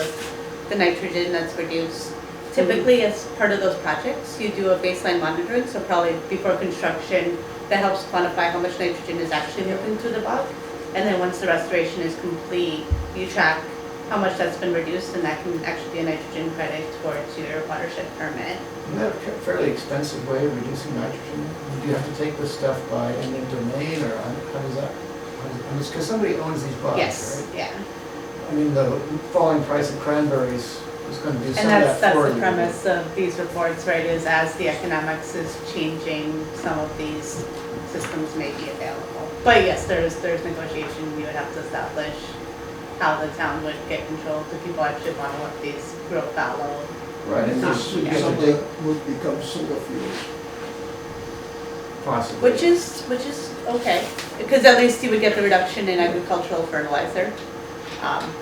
the nitrogen that's reduced. Typically, as part of those projects, you do a baseline monitoring, so probably before construction, that helps quantify how much nitrogen is actually moving through the bog. And then once the restoration is complete, you track how much that's been reduced, and that can actually be a nitrogen credit towards your watershed permit. Isn't that a fairly expensive way of reducing nitrogen? Do you have to take this stuff by eminent domain, or how does that? Because somebody owns these bogs, Yes, right? yeah. I mean, the falling price of cranberries is going to do some And of that that's for the you. premise of these reports, right, is as the economics is changing, some of these systems may be available. But yes, there's negotiation, you would have to establish how the town would get control, do people actually want to let these grow fallow? Right, and this Some would of get that would become solar fuels. possibly. Which is okay, because at least you would get the reduction in agricultural fertilizer.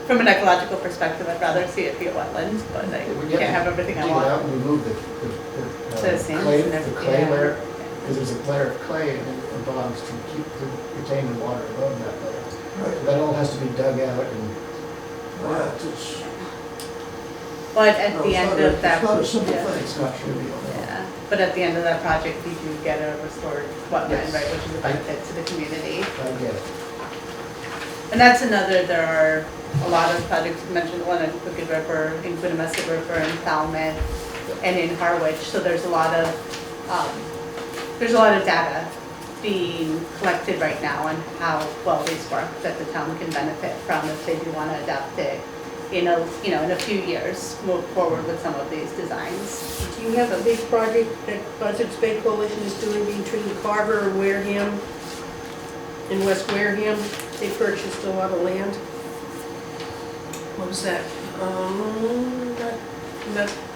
From an ecological perspective, I'd rather see it be a wetland, but I We can't have everything I dig it want. out and remove The sands clay, and the everything, clay yeah. layer, because there's a layer of clay in the bogs to retain the water above that layer. Right. That all has to be dug out and. Well, it's But at no, the it's end not of that. It's not a simple yeah. thing. It's not trivial. Yeah, but at the end of that project, you do get a restored wetland, Yes. right, which is a benefit to the community. I get it. And that's another, there are a lot of projects, you mentioned the one in Crooked River, in Quinnemesset River, in Falmouth, and in Harwich, so there's a lot of data being collected right now on how well these work that the town can benefit from if they do want to adapt it in a few years, move forward with some of these designs. Do you have a big project that Buzzards Bay Coalition is doing between Carver and Wareham? In West Wareham, they purchased a lot of land. What was that?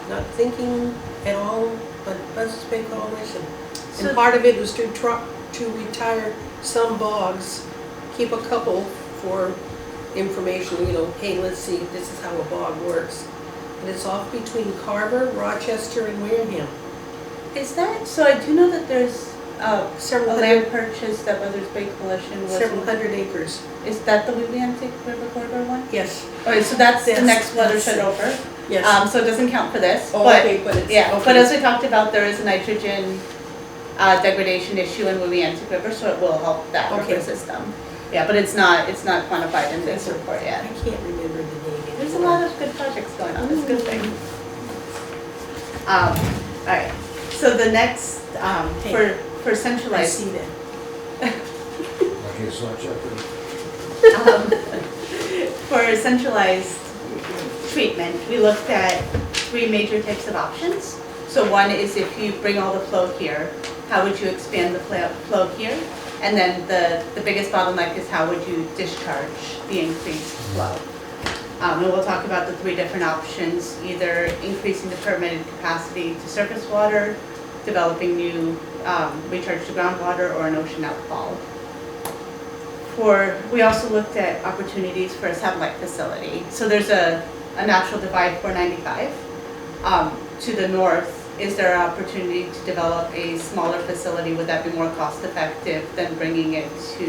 Not thinking at all, but Buzzards Bay Coalition. So- And part of it was to retire some bogs, keep a couple for information, hey, let's see, this is how a bog works. And it's off between Carver, Rochester, and Wareham. Is that, so I do know that there's a Several land hundred, purchase that Buzzards Bay Coalition was. several hundred acres. Is that the Williamtic River Corridor one? Yes, Okay, so that's the Yes, next that's watershed it. over. yes. So it doesn't count for this, Oh, but, okay, but it's, yeah, okay. but as we talked about, there is a nitrogen degradation issue in Williamtic River, so it will help that Okay. river system. Yeah, but it's not quantified in this report I yet. can't remember the name. There's a lot of good projects going on, it's a good thing. All right, so the next, for I centralized see that. Like it's not Jeopardy. For centralized treatment, we looked at 3 major types of options. So one is if you bring all the flow here, how would you expand the flow here? And then the biggest bottleneck is how would you discharge the increased flow? And we'll talk about the 3 different options, either increasing the permitted capacity to surface water, developing new recharge to groundwater or an ocean outfall. We also looked at opportunities for a satellite facility. So there's a natural divide 495. To the north, is there an opportunity to develop a smaller facility? Would that be more cost effective than bringing it to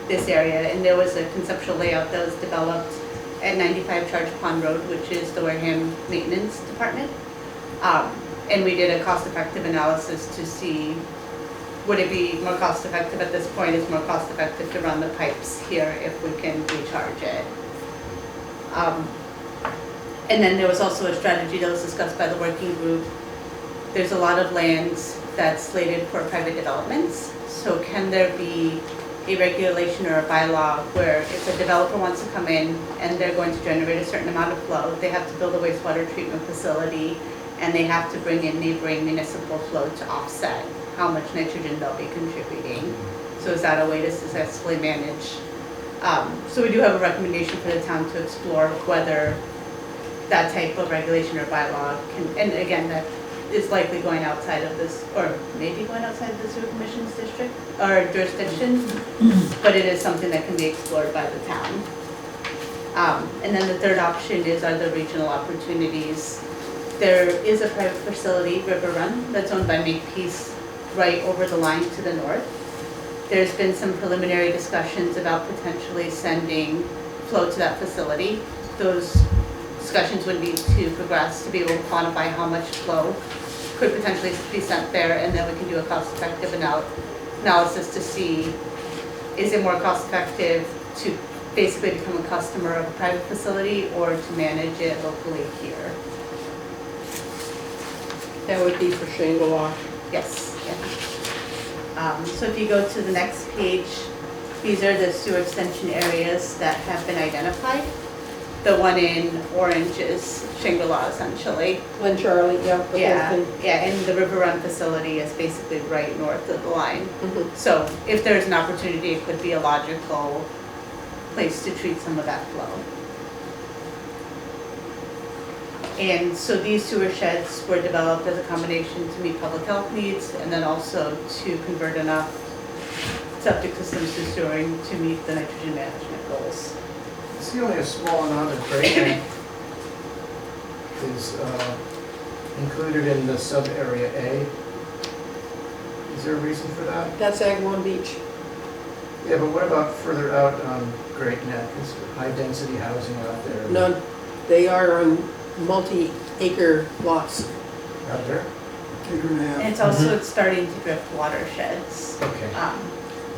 this area? And there was a conceptual layout that was developed at 95 Charge Pond Road, which is the Wareham Maintenance Department. And we did a cost effective analysis to see, would it be more cost effective at this point? It's more cost effective to run the pipes here if we can recharge it. And then there was also a strategy that was discussed by the working group. There's a lot of lands that's slated for private developments. So can there be a regulation or a bylaw where if a developer wants to come in and they're going to generate a certain amount of flow, they have to build a wastewater treatment facility and they have to bring in neighboring municipal flow to offset how much nitrogen they'll be contributing. So is that a way to successfully manage? So we do have a recommendation for the town to explore whether that type of regulation or bylaw can, and again, that is likely going outside of this, or maybe going outside of the sewer commission's district or jurisdiction, but it is something that can be explored by the town. And then the third option is other regional opportunities. There is a private facility, River Run, that's owned by Makepeace right over the line to the north. There's been some preliminary discussions about potentially sending flow to that facility. Those discussions would need to progress to be able to quantify how much flow could potentially be sent there, and then we can do a cost-effective analysis to see, is it more cost-effective to basically become a customer of a private facility or to manage it locally here? That would be for Shangri-La. Yes, yeah. So if you go to the next page, these are the sewer extension areas that have been identified. The one in orange is Shangri-La essentially. Glen Charlie, yeah, the whole Yeah, thing. yeah, and the River Run facility is basically right north of the line. Mhm. So if there's an opportunity, it could be a logical place to treat some of that flow. And so these sewer sheds were developed as a combination to meet public health needs and then also to convert enough septic systems to sewering to meet the nitrogen management goals. See, only a small amount of grading is included in the sub-area A. Is there a reason for that? That's Ag One Beach. Yeah, but what about further out on Great Neck? Is there high-density housing out there? None. They are on multi-acre lots. Out there? Acre and a half. And it's also it's starting to drift watersheds. Okay, Um,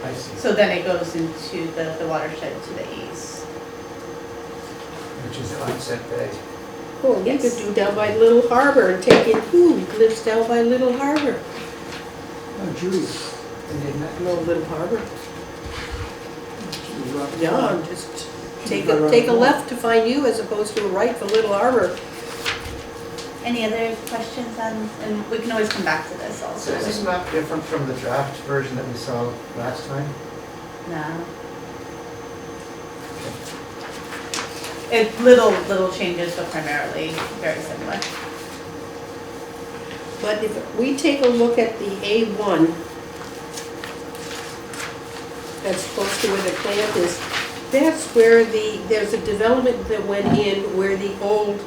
I see. So then it goes into the watershed to the east. Which is Onset Bay. Oh, you Yes. could do down by Little Harbor and take in who lives down by Little Harbor? Oh, Judy. And in that, No, Little Harbor. She was up- Yeah, just take Right around take the a corner. left to find you as opposed to a right for Little Harbor. Any other questions on, and we can always come back to this so also. is this map different from the draft version that we saw last time? No. It, little changes, but primarily very similar. But if we take a look at the A1, that's close to where the plant is, that's where there's a development that went in where the old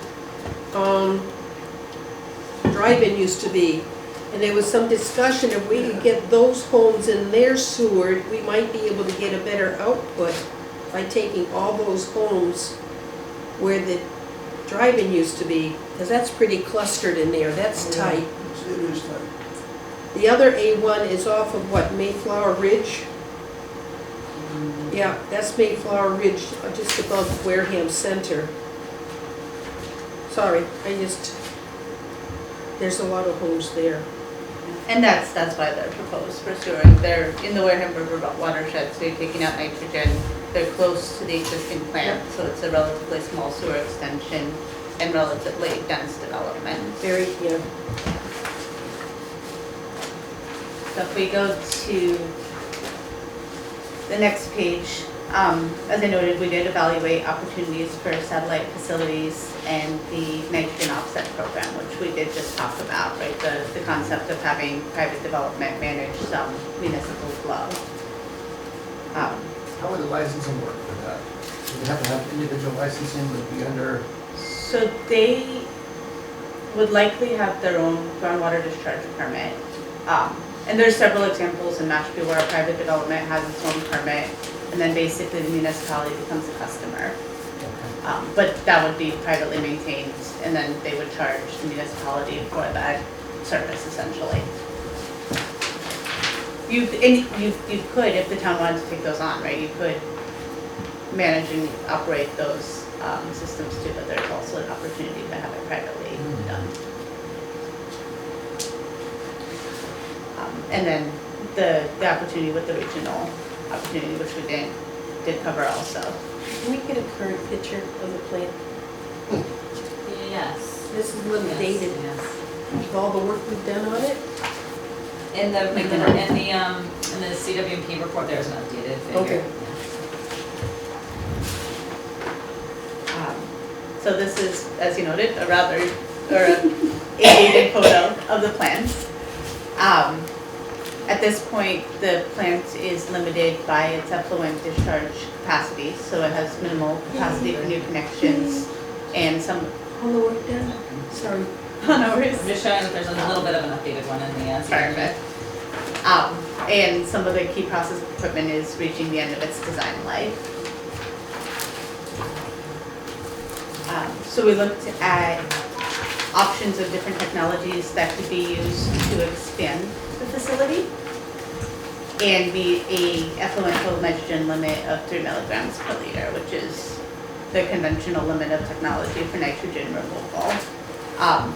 drive-in used to be. And there was some discussion if we could get those homes in their sewer, we might be able to get a better output by taking all those homes where the drive-in used to be, because that's pretty clustered in there, that's Yeah, tight. It is tight. The other A1 is off of what, Mayflower Ridge? Yeah, that's Mayflower Ridge, just above Wareham Center. Sorry, there's a lot of homes there. And that's why they're proposed for sewering. They're in the Wareham River watershed, so you're taking out nitrogen. They're close to the existing plant, so it's a relatively small sewer extension and relatively dense development. Very, yeah. So if we go to the next page, As I noted, we did evaluate opportunities for satellite facilities and the nitrogen offset program, which we did just talk about, right? The concept of having private development manage some municipal flow. How would the licensing work for that? Do they have to have individual licensing, would it be under, So they would likely have their own groundwater discharge permit. And there's several examples in Mashpee where a private development has its own permit, and then basically the municipality becomes a customer. But that would be privately maintained, and then they would charge the municipality for that service essentially. You could, if the town wanted to take those on, right, you could manage and operate those systems too, but there's also an opportunity to have it privately done. And then the opportunity with the regional opportunity, which we did cover also. Can we get a current picture of the plant? Yes. This is a little Yes, dated, yes. with all the work we've done on it. In the CWMP report, there's an updated figure. Okay. So this is, as you noted, a dated photo of the plants. At this point, the plant is limited by its effluent discharge capacity, so it has minimal capacity for new connections and some. All the work done? Sorry. No worries. I'm just showing that there's a little bit of an updated one in the CWMP. Perfect. And some of the key process equipment is reaching the end of its design life. So we looked at options of different technologies that could be used to expand the facility and meet a effluent nitrogen limit of 3 milligrams per liter, which is the conventional limit of technology for nitrogen removal.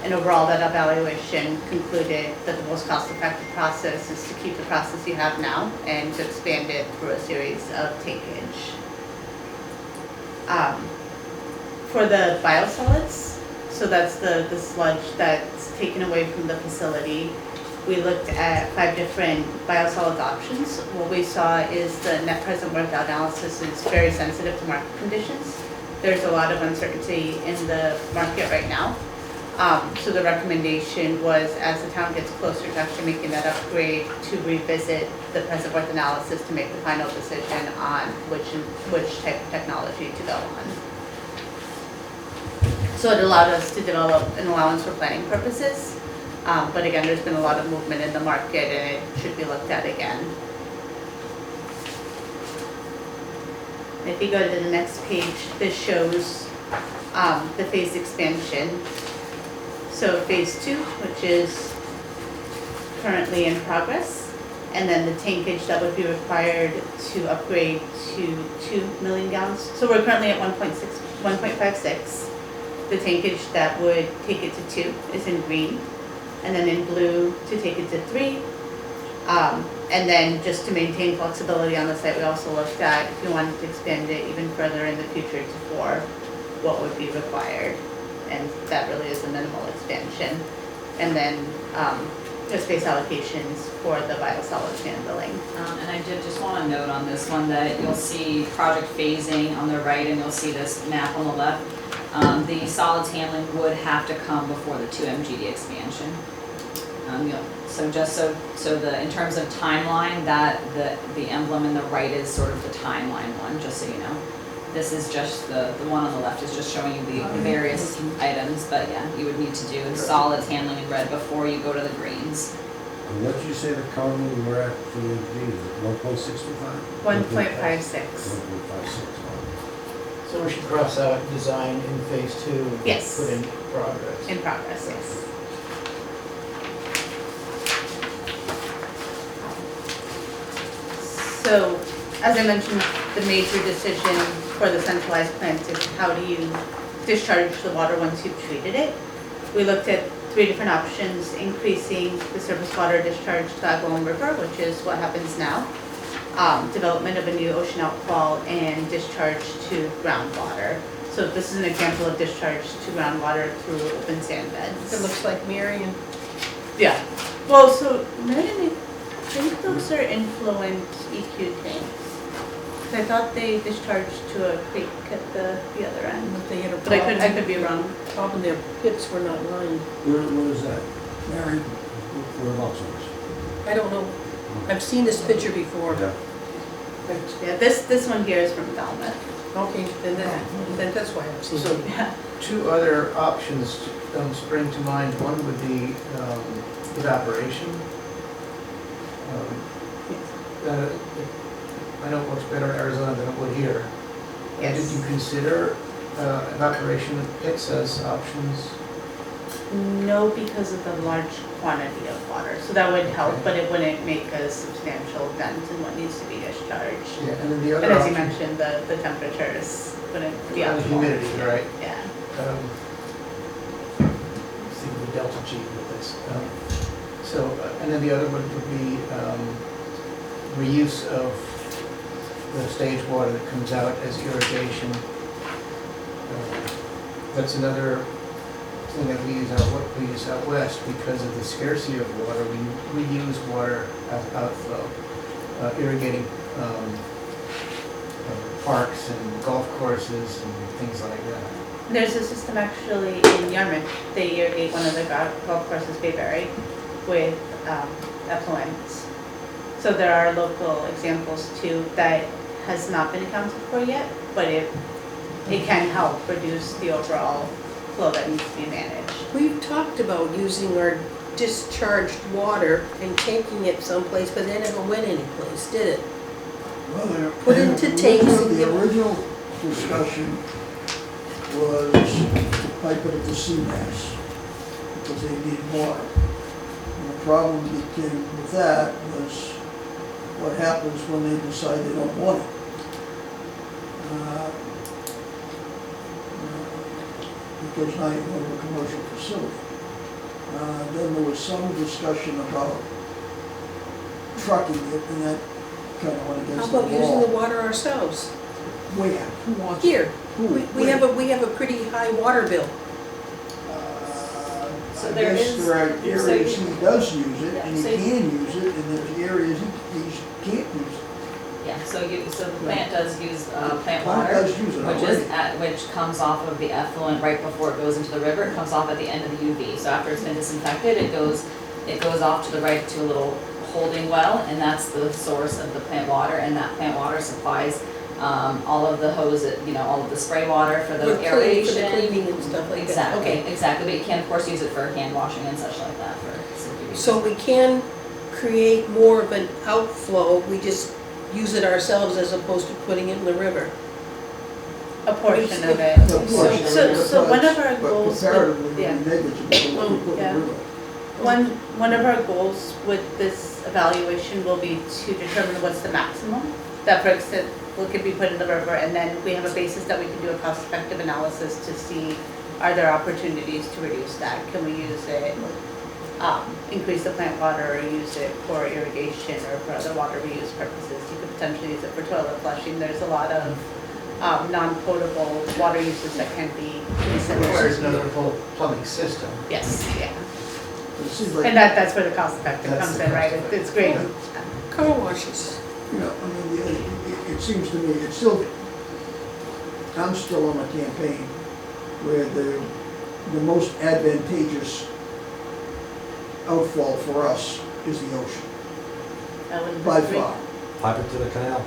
And overall, that evaluation concluded that the most cost-effective process is to keep the process you have now and to expand it through a series of tankage. For the biosolids, so that's the sludge that's taken away from the facility, we looked at 5 different biosolids options. What we saw is the net present worth analysis is very sensitive to market conditions. There's a lot of uncertainty in the market right now. So the recommendation was, as the town gets closer to actually making that upgrade, to revisit the present worth analysis to make the final decision on which type of technology to go on. So it allowed us to develop an allowance for planning purposes. But again, there's been a lot of movement in the market and it should be looked at again. If you go to the next page, this shows the phase expansion. So phase 2, which is currently in progress, and then the tankage that would be required to upgrade to 2 million gallons. So we're currently at 1.56. The tankage that would take it to 2 is in green, and then in blue to take it to 3. And then just to maintain flexibility on the site, we also looked at if you wanted to expand it even further in the future to 4, what would be required. And that really is a minimal expansion. And then the space allocations for the biosolids handling. And I did just want to note on this one that you'll see project phasing on the right and you'll see this map on the left. The solids handling would have to come before the 2 MGD expansion. So just so in terms of timeline, that the emblem in the right is sort of the timeline one, just so you know. This is just the one on the left is just showing you the various items, but yeah, you would need to do solids handling in red before you go to the greens. And what did you say the currently we're at for the MGD, 1.65? 1.56. 1.56. so we should cross out design in phase 2 and Yes. put in progress? In progress, yes. So, as I mentioned, the major decision for the centralized plant is how do you discharge the water once you've treated it. We looked at 3 different options: increasing the surface water discharge to Agawam River, which is what happens now, development of a new ocean outfall, and discharge to groundwater. So this is an example of discharge to groundwater through open sand beds. It looks like Marion. Yeah. Well, so Marion, I think those are influent EQ tanks. I thought they discharged to a creek at the other end. But they had a But I could be wrong. problem, their pits were not lined. Where is that? Mary, Whereabouts is I don't know, I've seen this picture before. it? Yeah. Yeah, this one here is from Falmouth. Okay, then that's why I've seen So, it. two other options spring to mind. One would be evaporation. I know it works better in Arizona than it would here. Yes. Did you consider evaporation of pits as options? No, because of the large quantity of water. So that would help, Okay. but it wouldn't make a substantial dent in what needs to be discharged. Yeah, and then the other And as you option. mentioned, the temperatures wouldn't be And the optimal. humidity, right? Yeah. See the delta G with this. And then the other one would be reuse of the stage water that comes out as irrigation. That's another thing that we use out west because of the scarcity of water. We use water as outflow, irrigating parks and golf courses and things like that. There's a system actually in Yarmouth. They irrigate one of the golf courses, Bayberry, with effluents. So there are local examples too that has not been accounted for yet, but it can help reduce the overall flow that needs to be managed. We've talked about using our discharged water and taking it someplace, but they never went anyplace, did it? well, they're. Put into tanks and The give- original discussion was to pipe it at the CMAS, because they needed water. And the problem with that was what happens when they decide they don't want it. Because now you go to a commercial facility. Then there was some discussion about trucking it, and that kind of went How against the about using the law. water ourselves? Where? Who wants? Here, Who? we have a pretty high water bill. So I there guess is- there are so areas you- he does use it, Yeah, and he so can use it, and there's areas he can't use it. Yeah, so the plant does use plant Plant water, does use it already. which comes off of the effluent right before it goes into the river. It comes off at the end of the UV. So after it's been disinfected, it goes off to the right to a little holding well, and that's the source of the plant water. And that plant water supplies all of the hose, all of the spray water for the aeration. For the cleaning and stuff like that. Exactly, Okay. exactly. But you can of course use it for hand washing and such like that for safety reasons. So we can create more of an outflow, we just use it ourselves as opposed to putting it in the river. A portion of it. The portion of it, So one of our but goals, comparatively, with- would yeah, be negligible what we put in Yeah. the river. one of our goals with this evaluation will be to determine what's the maximum that, for instance, could be put in the river, and then we have a basis that we can do a cost-effective analysis to see, are there opportunities to reduce that? Can we use it, increase the plant water, or use it for irrigation or for other water reuse purposes? You could potentially use it for toilet flushing. There's a lot of non-potable water uses that can be There's considered. another whole plumbing system. Yes, yeah. It seems like, And that's where the cost-effective That's comes the in, right? cost-effective. It's great. Car washes. you know, I mean, it seems to me, it's still, I'm still on a campaign where the most advantageous outfall for us is the ocean, I wouldn't by disagree. far. Pipe it to the canal.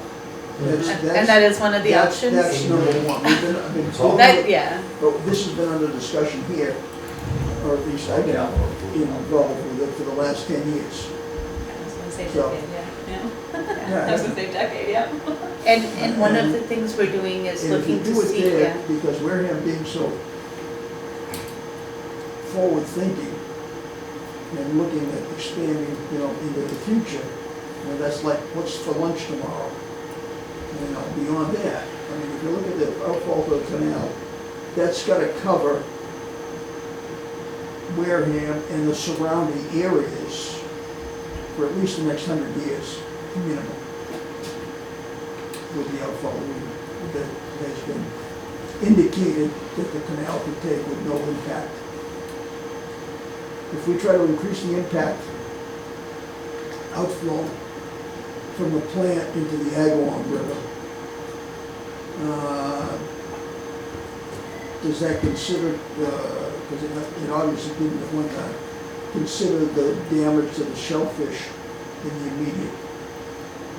And that is one of the options? That's number one. I've been told, That, yeah, but this has been under discussion here, or at least I've been involved with it for the last 10 years. I was gonna say So- decade, yeah. Yeah. I was gonna say decade, yeah. and one of the things we're doing is And if you looking to do it see, there, yeah. because Wareham being so forward-thinking and looking at expanding, into the future, that's like, what's for lunch tomorrow? Beyond that, I mean, if you look at the outfall to the canal, that's gotta cover Wareham and the surrounding areas for at least the next 100 years, minimum, with the outfall that has been indicated that the canal could take with no impact. If we try to increase the impact outflow from the plant into the Agawam River, Does that consider, because it obviously didn't want to consider the damage to the shellfish in the immediate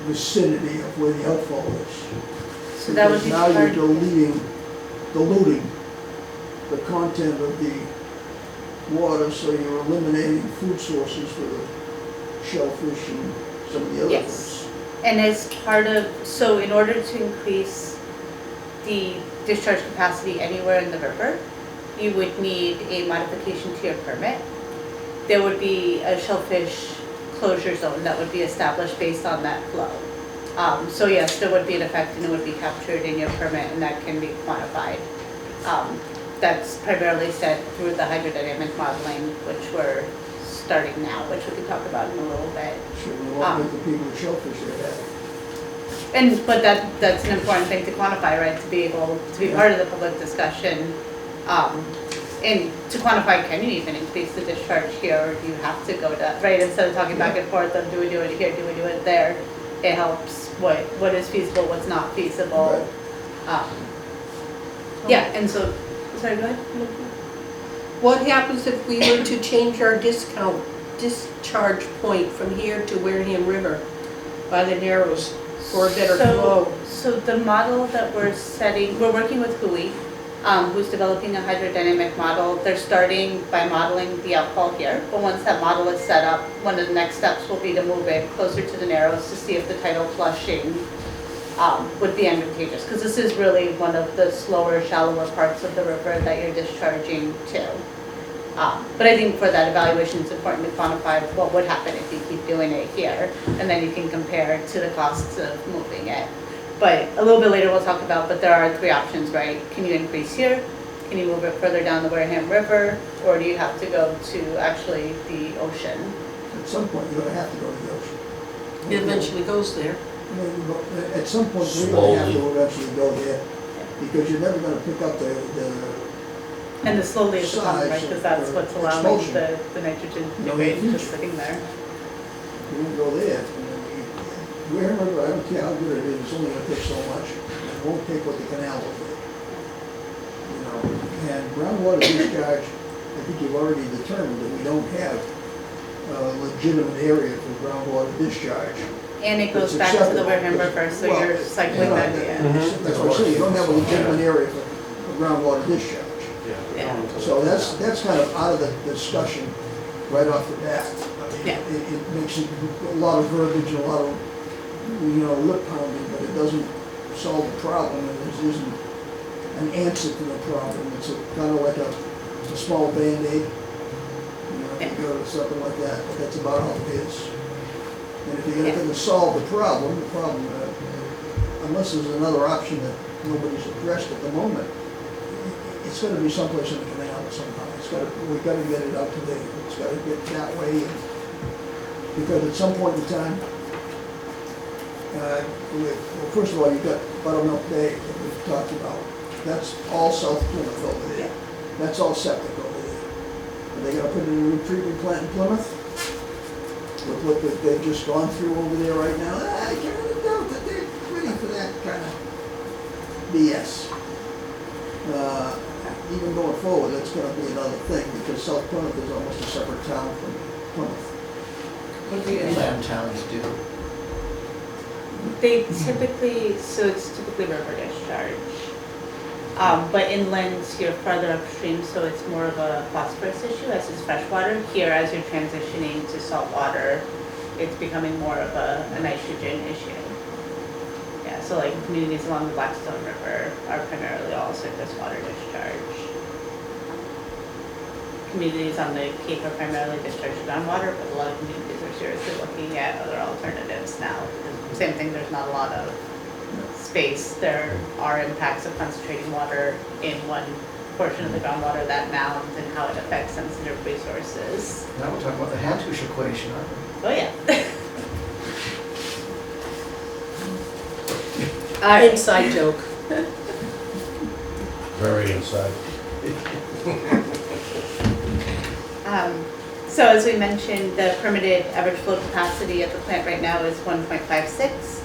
vicinity of where the outfall is. So that would Because be now you're part, diluting the content of the water, so you're eliminating food sources for the shellfish and some of the other Yes. things. and as part of, so in order to increase the discharge capacity anywhere in the river, you would need a modification to your permit. There would be a shellfish closure zone that would be established based on that flow. So yes, there would be an effect and it would be captured in your permit and that can be quantified. That's primarily set through the hydrodynamic modeling, which we're starting now, which we can talk about in a little bit. Sure, we won't get the people with shellfish there have. But that's an important thing to quantify, right, to be able, to be part of the public discussion. And to quantify, can you even increase the discharge here, or do you have to go to, right, instead of talking back and forth of do we do it here, do we do it there? It helps what is feasible, what's not feasible. Yeah, and so, sorry, go ahead. What happens if we were to change our discharge point from here to Wareham River by the Narrows for a better flow? So the model that we're setting, we're working with Hui, who's developing a hydrodynamic model. They're starting by modeling the outfall here, but once that model is set up, one of the next steps will be to move it closer to the Narrows to see if the tidal flushing would be advantageous, because this is really one of the slower, shallower parts of the river that you're discharging to. But I think for that evaluation, it's important to quantify what would happen if you keep doing it here, and then you can compare to the costs of moving it. But a little bit later we'll talk about, but there are three options, right? Can you increase here? Can you move it further down the Wareham River? Or do you have to go to actually the ocean? At some point, you're gonna have to go to the ocean. It eventually goes there. At some point, we're gonna have to eventually go there, because you're never gonna pick up the And the slowly is the problem, right? Size Because that's or what's allowing expulsion. the nitrogen No, to be in the just sitting there. you won't go there. Wherever, I don't care how good it is, it's only gonna take so much. It won't take what the canal will do. You know, and groundwater discharge, I think you've already determined that we don't have a legitimate area for groundwater discharge. And it goes It's back to the acceptable. Wareham River, so Well, you're cycling you know, that in. That's what I'm saying, you don't have a legitimate area for groundwater discharge. Yeah. So that's kind of out of the discussion right off the bat. I mean, Yeah. it makes it a lot of verbiage, a lot of, lip pounding, but it doesn't solve the problem, and there isn't an answer to the problem. It's kind of like a small Band-Aid, if you go to something like that, but that's about all it is. And if you're gonna solve the problem, unless there's another option that nobody's addressed at the moment, it's gotta be someplace in the canal somehow. We've gotta get it out to there, it's gotta get that way. Because at some point in time, well, first of all, you've got Buttermilk Bay that we've talked about. That's all South Plymouth over there. That's all septic over there. Are they gonna put in a new treatment plant in Plymouth? With what they've just gone through over there right now, I can't doubt that they're ready for that kind of BS. Even going forward, that's gonna be another thing, because South Plymouth is almost a separate town from Plymouth. What do the inland towns do? They typically, so it's typically river discharge. But inland, you're farther upstream, so it's more of a phosphorus issue as it's freshwater. Here, as you're transitioning to saltwater, it's becoming more of a nitrogen issue. Yeah, so like communities along the Blackstone River are primarily all surface water discharge. Communities on the Cape are primarily discharged groundwater, but a lot of communities are seriously looking at other alternatives now. Same thing, there's not a lot of space. There are impacts of concentrating water in one portion of the groundwater, that mound, and how it affects sensitive resources. Now we're talking about the Hantush equation, aren't we? Oh, yeah. Inside joke. Very inside. So as we mentioned, the permitted average flow capacity at the plant right now is 1.56.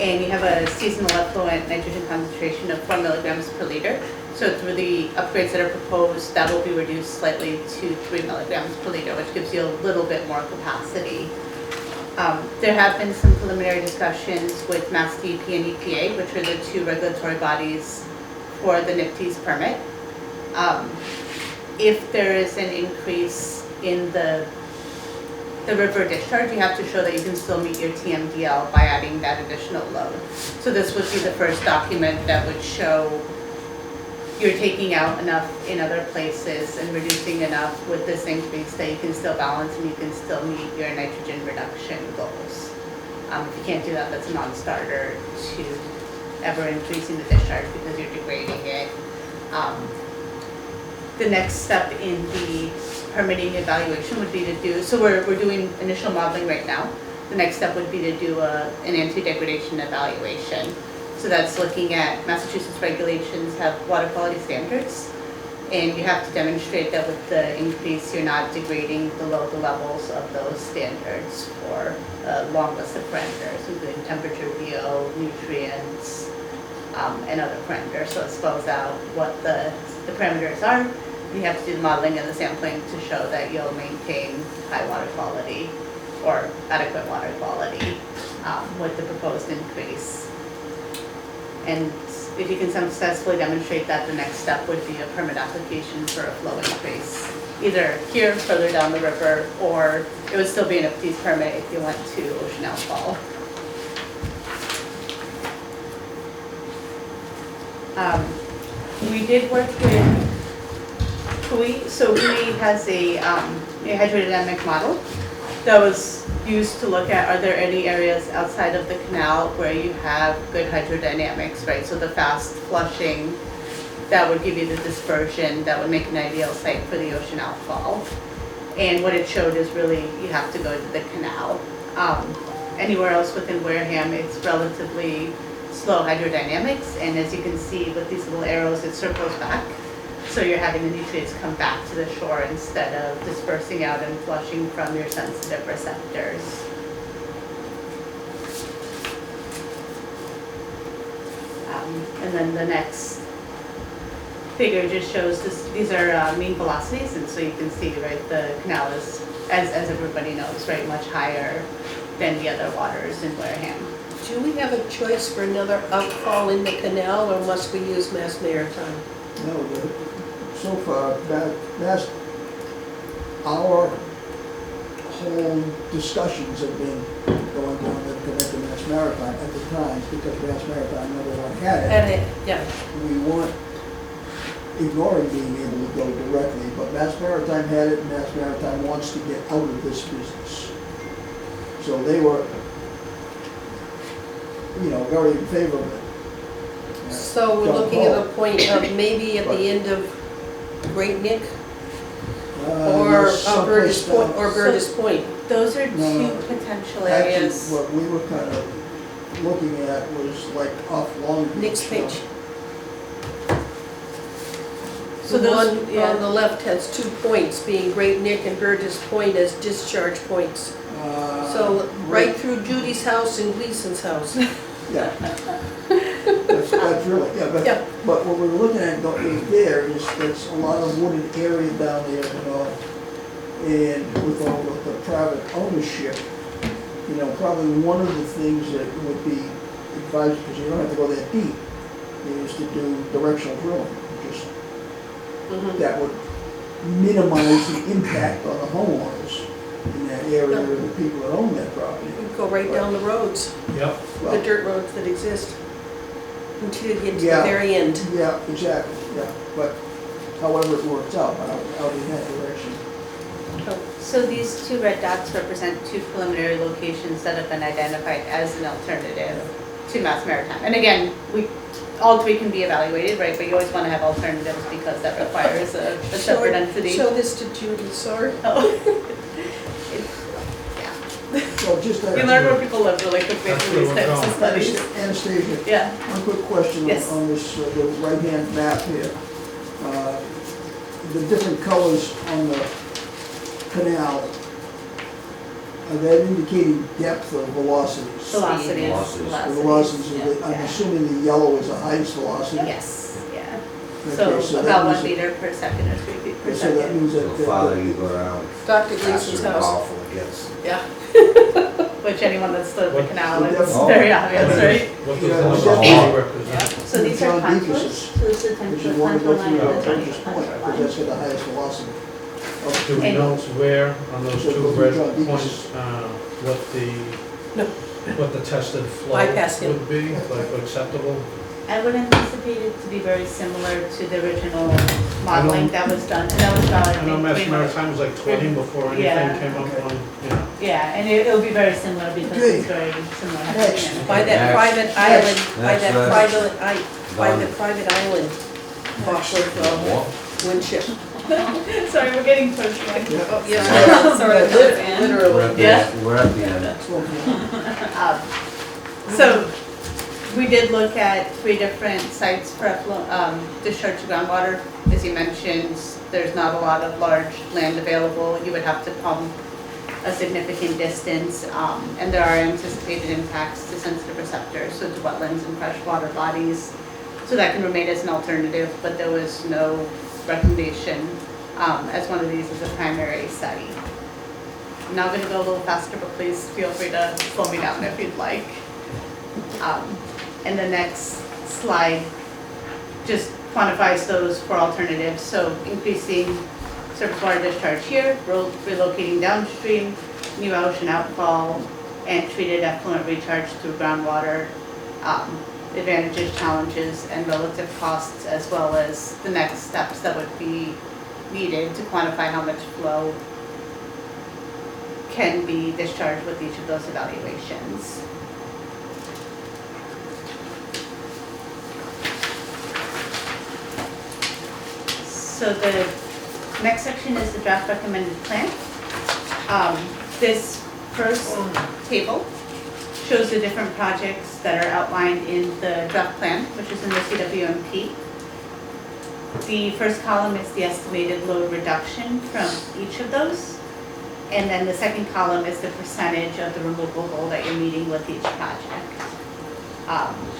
and you have a seasonal effluent nitrogen concentration of 4 milligrams per liter. So through the upgrades that are proposed, that will be reduced slightly to 3 milligrams per liter, which gives you a little bit more capacity. There have been some preliminary discussions with Mass DEP and EPA, which are the two regulatory bodies for the NIPT's permit. If there is an increase in the river discharge, you have to show that you can still meet your TMDL by adding that additional load. So this would be the first document that would show you're taking out enough in other places and reducing enough with this increase that you can still balance and you can still meet your nitrogen reduction goals. If you can't do that, that's a non-starter to ever increasing the discharge because you're degrading it. The next step in the permitting evaluation would be to do, so we're doing initial modeling right now. The next step would be to do an anti-degradation evaluation. So that's looking at Massachusetts regulations have water quality standards, and you have to demonstrate that with the increase, you're not degrading below the levels of those standards for a long list of parameters, including temperature, VO, nutrients, and other parameters. So it spells out what the parameters are. You have to do the modeling and the sampling to show that you'll maintain high water quality or adequate water quality with the proposed increase. And if you can successfully demonstrate that, the next step would be a permit application for a flow increase, either here further down the river, or it would still be an NIPT's permit if you went to Ocean Outfall. We did work with WHOI. So WHOI has a hydrodynamic model that was used to look at, are there any areas outside of the canal where you have good hydrodynamics, right? So the fast flushing, that would give you the dispersion, that would make an ideal site for the ocean outfall. And what it showed is really you have to go to the canal. Anywhere else within Wareham, it's relatively slow hydrodynamics, and as you can see with these little arrows, it circles back. So you're having the nutrients come back to the shore instead of dispersing out and flushing from your sensitive receptors. And then the next figure just shows this, these are mean velocities, and so you can see, right, the canal is, as everybody knows, right, much higher than the other waters in Wareham. Do we have a choice for another outfall in the canal, or must we use Mass Maritime? No, so far, our whole discussions have been going down the connect to Mass Maritime at the time, because Mass Maritime never had it. And it, yeah. We weren't ignoring being able to go directly, but Mass Maritime had it, and Mass Maritime wants to get out of this business. So they were, very in favor of it. So we're looking at a point of maybe at the end of Great Neck, or Burgess Point, or Burgess Point. Those are No. two potential Actually, areas. what we were kind of looking at was like off Long Beach. Next page. So The those- one yeah. on the left has 2 points, being Great Neck and Burgess Point as discharge points. So right through Judy's house and Gleason's house. Yeah. That's really, Yeah. but what we were looking at there is there's a lot of wooded area down there, and with all of the private ownership, probably one of the things that would be advised, because you don't have to go that deep, is to do directional drilling. Just that would minimize the impact on the homeowners in that area or the people that own that property. You can go right down the roads, Yep. the dirt roads that exist, until you get to the Yeah. very end. Yeah, exactly, yeah, but however it works out in that direction. So these two red dots represent two preliminary locations that have been identified as an alternative to Mass Maritime. And again, all three can be evaluated, right, but you always want to have alternatives because that requires a separate entity. Show this to Judy, sorry. Oh. So just You learn where people live really quickly That's from where these we're types of studies. Anastasia, Yeah. one quick question Yes. on this, the right-hand map here. The different colors on the canal, that indicating depth or velocities? Velocities. Velocities. The velocities, yeah. I'm Yeah. assuming the yellow is the highest velocity? Yes, yeah. Okay, So that about means 1 meter per second or 3 feet per that- So that second, means So that. the farther you go down, Dr. faster Gleason's and house. powerful it gets. Yeah. which anyone that's stood at the What- canal, the it's depth- very obvious, right? What Yeah, does the it's number definitely- represent? So these are John contours, Deacon's, so this is Which contour is one to go line through and the the approaches contour point, because line. that's got the highest velocity. Do we know where on those So two go through red John Deacon's. points, No. what the tested flow Bypass him. would be, like acceptable? I would anticipate it to be very similar to the original modeling that was done, and that was about, I I know think, Mass 3 months. Maritime was like 20 before Yeah. anything came up on, yeah. Yeah, and it'll be very similar because Okay. it's very similar. Next. By that Next. private island, by Next, that next. by Done. that private island off of More? Winship. Sorry, we're getting pushed back. Oh, yes, Sort of lit- goes in. We're literally. at the, Yeah. we're at the end. Um, So, we did look at 3 different sites for discharge to groundwater. As you mentioned, there's not a lot of large land available. You would have to pump a significant distance, and there are anticipated impacts to sensitive receptors, so to wetlands and freshwater bodies. So that can remain as an alternative, but there was no recommendation as one of these as a primary study. I'm now going to go a little faster, but please feel free to slow me down if you'd like. And the next slide just quantifies those for alternatives. So increasing surface water discharge here, relocating downstream, new ocean outfall, and treated effluent recharge through groundwater. Advantages, challenges, and relative costs, as well as the next steps that would be needed to quantify how much flow can be discharged with each of those evaluations. So the next section is the draft recommended plan. This first table shows the different projects that are outlined in the draft plan, which is in the CWMP. The first column is the estimated load reduction from each of those. And then the second column is the percentage of the removal goal that you're meeting with each project.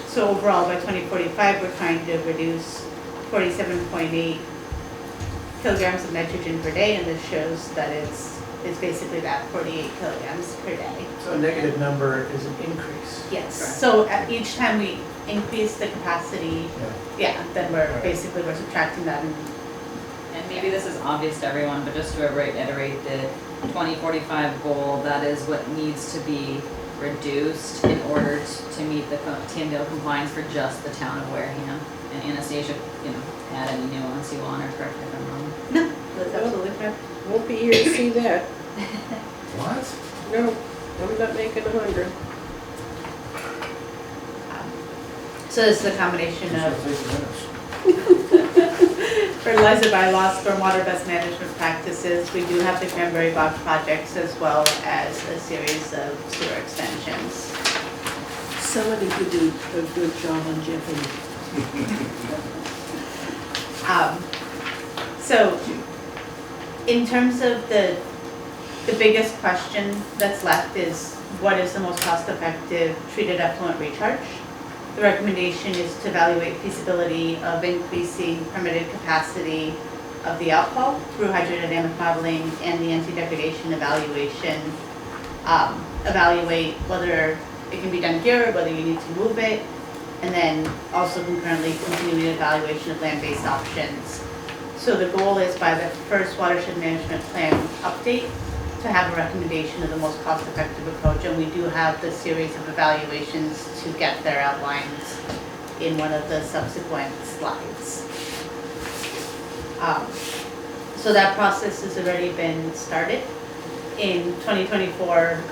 So overall, by 2045, we're trying to reduce 47.8 kilograms of nitrogen per day, and this shows that it's basically that 48 kilograms per day. So a negative number is an increase. Yes, so at each time we increase the capacity, Yeah. then we're subtracting that. And maybe this is obvious to everyone, but just to reiterate the 2045 goal, that is what needs to be reduced in order to meet the TMDL compliance for just the town of Wareham. And Anastasia, add any nuance you want or correct me if I'm wrong. No, that's absolutely correct. Won't be here to see that. What? No, I'm not making 100. So this is a combination of fertilizer bylaws, stormwater best management practices. We do have the cranberry bog projects as well as a series of sewer extensions. Somebody could do a good job on Jeopardy. So in terms of the biggest question that's left is what is the most cost-effective treated effluent recharge? The recommendation is to evaluate feasibility of increasing permitted capacity of the outfall through hydrodynamic modeling and the anti-degradation evaluation. Evaluate whether it can be done here or whether you need to move it, and then also concurrently continuing evaluation of land-based options. So the goal is by the first watershed management plan update to have a recommendation of the most cost-effective approach, and we do have the series of evaluations to get there outlined in one of the subsequent slides. So that process has already been started. In 2024,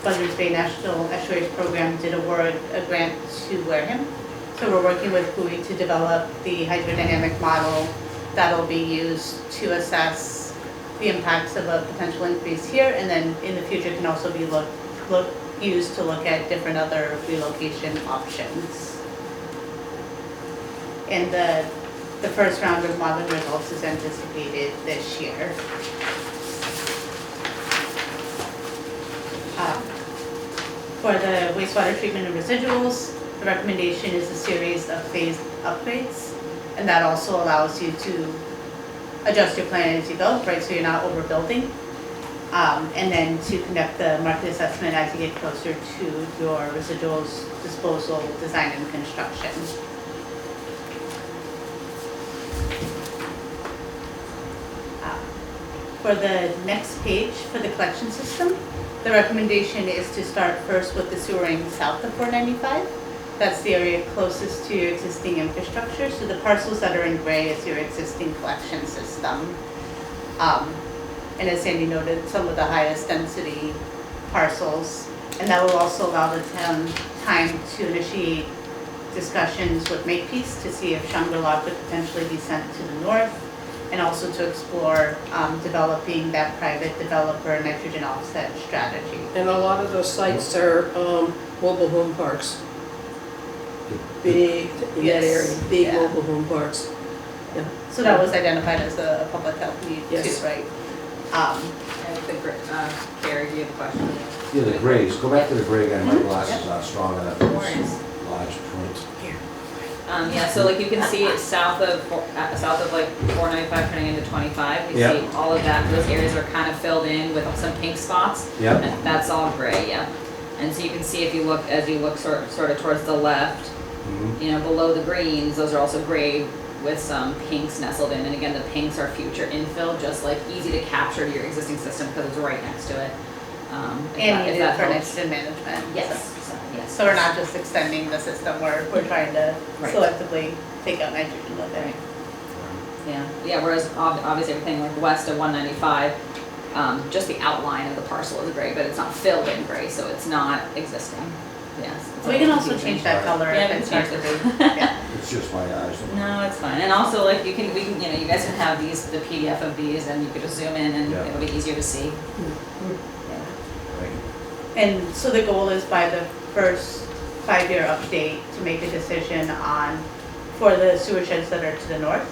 Buzzards Bay National Estuaries Program did award a grant to Wareham. So we're working with BUI to develop the hydrodynamic model that'll be used to assess the impacts of a potential increase here, and then in the future can also be used to look at different other relocation options. And the first round of modeling results is anticipated this year. For the wastewater treatment and residuals, the recommendation is a series of phased upgrades. And that also allows you to adjust your plan as you go, right, so you're not overbuilding. And then to conduct the market assessment as you get closer to your residuals disposal, design and construction. For the next page, for the collection system, the recommendation is to start first with the sewering south of 495. That's the area closest to your existing infrastructure. So the parcels that are in gray is your existing collection system. And as Sandy noted, some of the highest density parcels. And that will also allow the town time to initiate discussions with Makepeace to see if Shangri-La could potentially be sent to the north. And also to explore developing that private developer nitrogen offset strategy. And a lot of those sites are mobile home parks. Big, in that Yes. area, big Yeah. mobile home parks. Yeah. So that was identified as a public health need Yes. too, right? And the, Carrie, do you have a question? Yeah, the grays, go back to the gray again, my glasses aren't strong enough for No worries. this large print. Yeah, so like you can see it's south of like 495 turning into 25. You Yeah. see all of that, those areas are kind of filled in with some pink spots. Yep. And that's all gray, yeah. And so you can see if you look, as you look sort of towards the left, Mhm. you know, below the greens, those are also gray with some pinks nestled in. And again, the pinks are future infill, just like easy to capture to your existing system because it's right next to it. And if needed that for helps. nitrogen management. Yes, So- yes. So we're not just extending the system, we're trying to Right. selectively take out nitrogen with it. Right. Yeah, whereas obviously everything like west of 195, just the outline of the parcel is gray, but it's not filled in gray, so it's not existing. Yes. it's So we a can little also confusing. change that color Yeah, if we it's can hard change to it. read. Yeah. It's just my eyes. No, it's fine, and also like you know, you guys can have the PDF of these, and you could just zoom in, and Yeah. it'll be easier to see. Thank you. And so the goal is by the first 5-year update to make a decision on, for the sewer sheds that are to the north,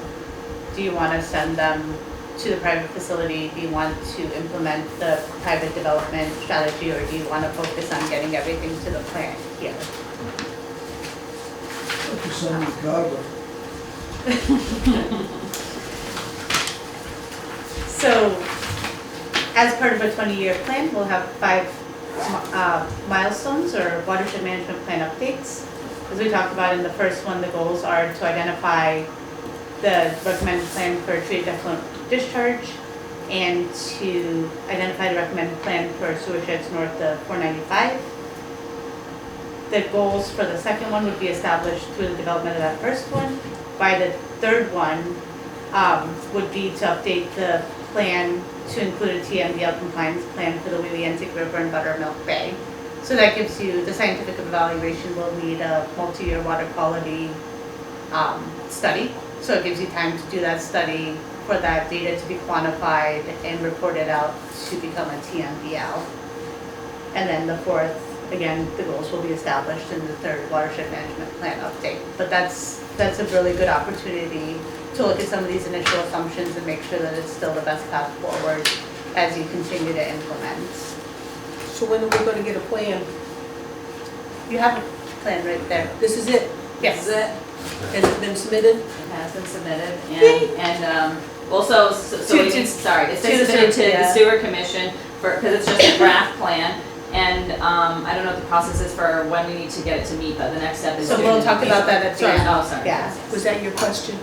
do you want to send them to the private facility? Do you want to implement the private development strategy, or do you want to focus on getting everything to the plant here? Like you send me Chicago. So, as part of a 20-year plan, we'll have 5 milestones or watershed management plan updates. As we talked about in the first one, the goals are to identify the recommended plan for treated effluent discharge and to identify the recommended plan for sewer sheds north of 495. The goals for the second one would be established through the development of that first one. By the third one, would be to update the plan to include a TMDL compliance plan for the Williantic River and Buttermilk Bay. So that gives you, the scientific evaluation will need a multi-year water quality study. So it gives you time to do that study, for that data to be quantified and reported out to become a TMDL. And then the fourth, again, the goals will be established in the third watershed management plan update. But that's a really good opportunity to look at some of these initial assumptions and make sure that it's still the best path forward as you continue to implement. So when are we gonna get a plan? You have a plan right there. This is it? Yes. This is it. Has it been submitted? It has been submitted, Yay. and also, so we can, sorry, it's been to the submitted to sewer, the yeah. sewer commission because it's just a draft plan. And, I don't know what the process is for when we need to get it to meet, but the next step is. So doing we'll the talk about that at the Sorry, end. oh, sorry. Yeah. Was that your question?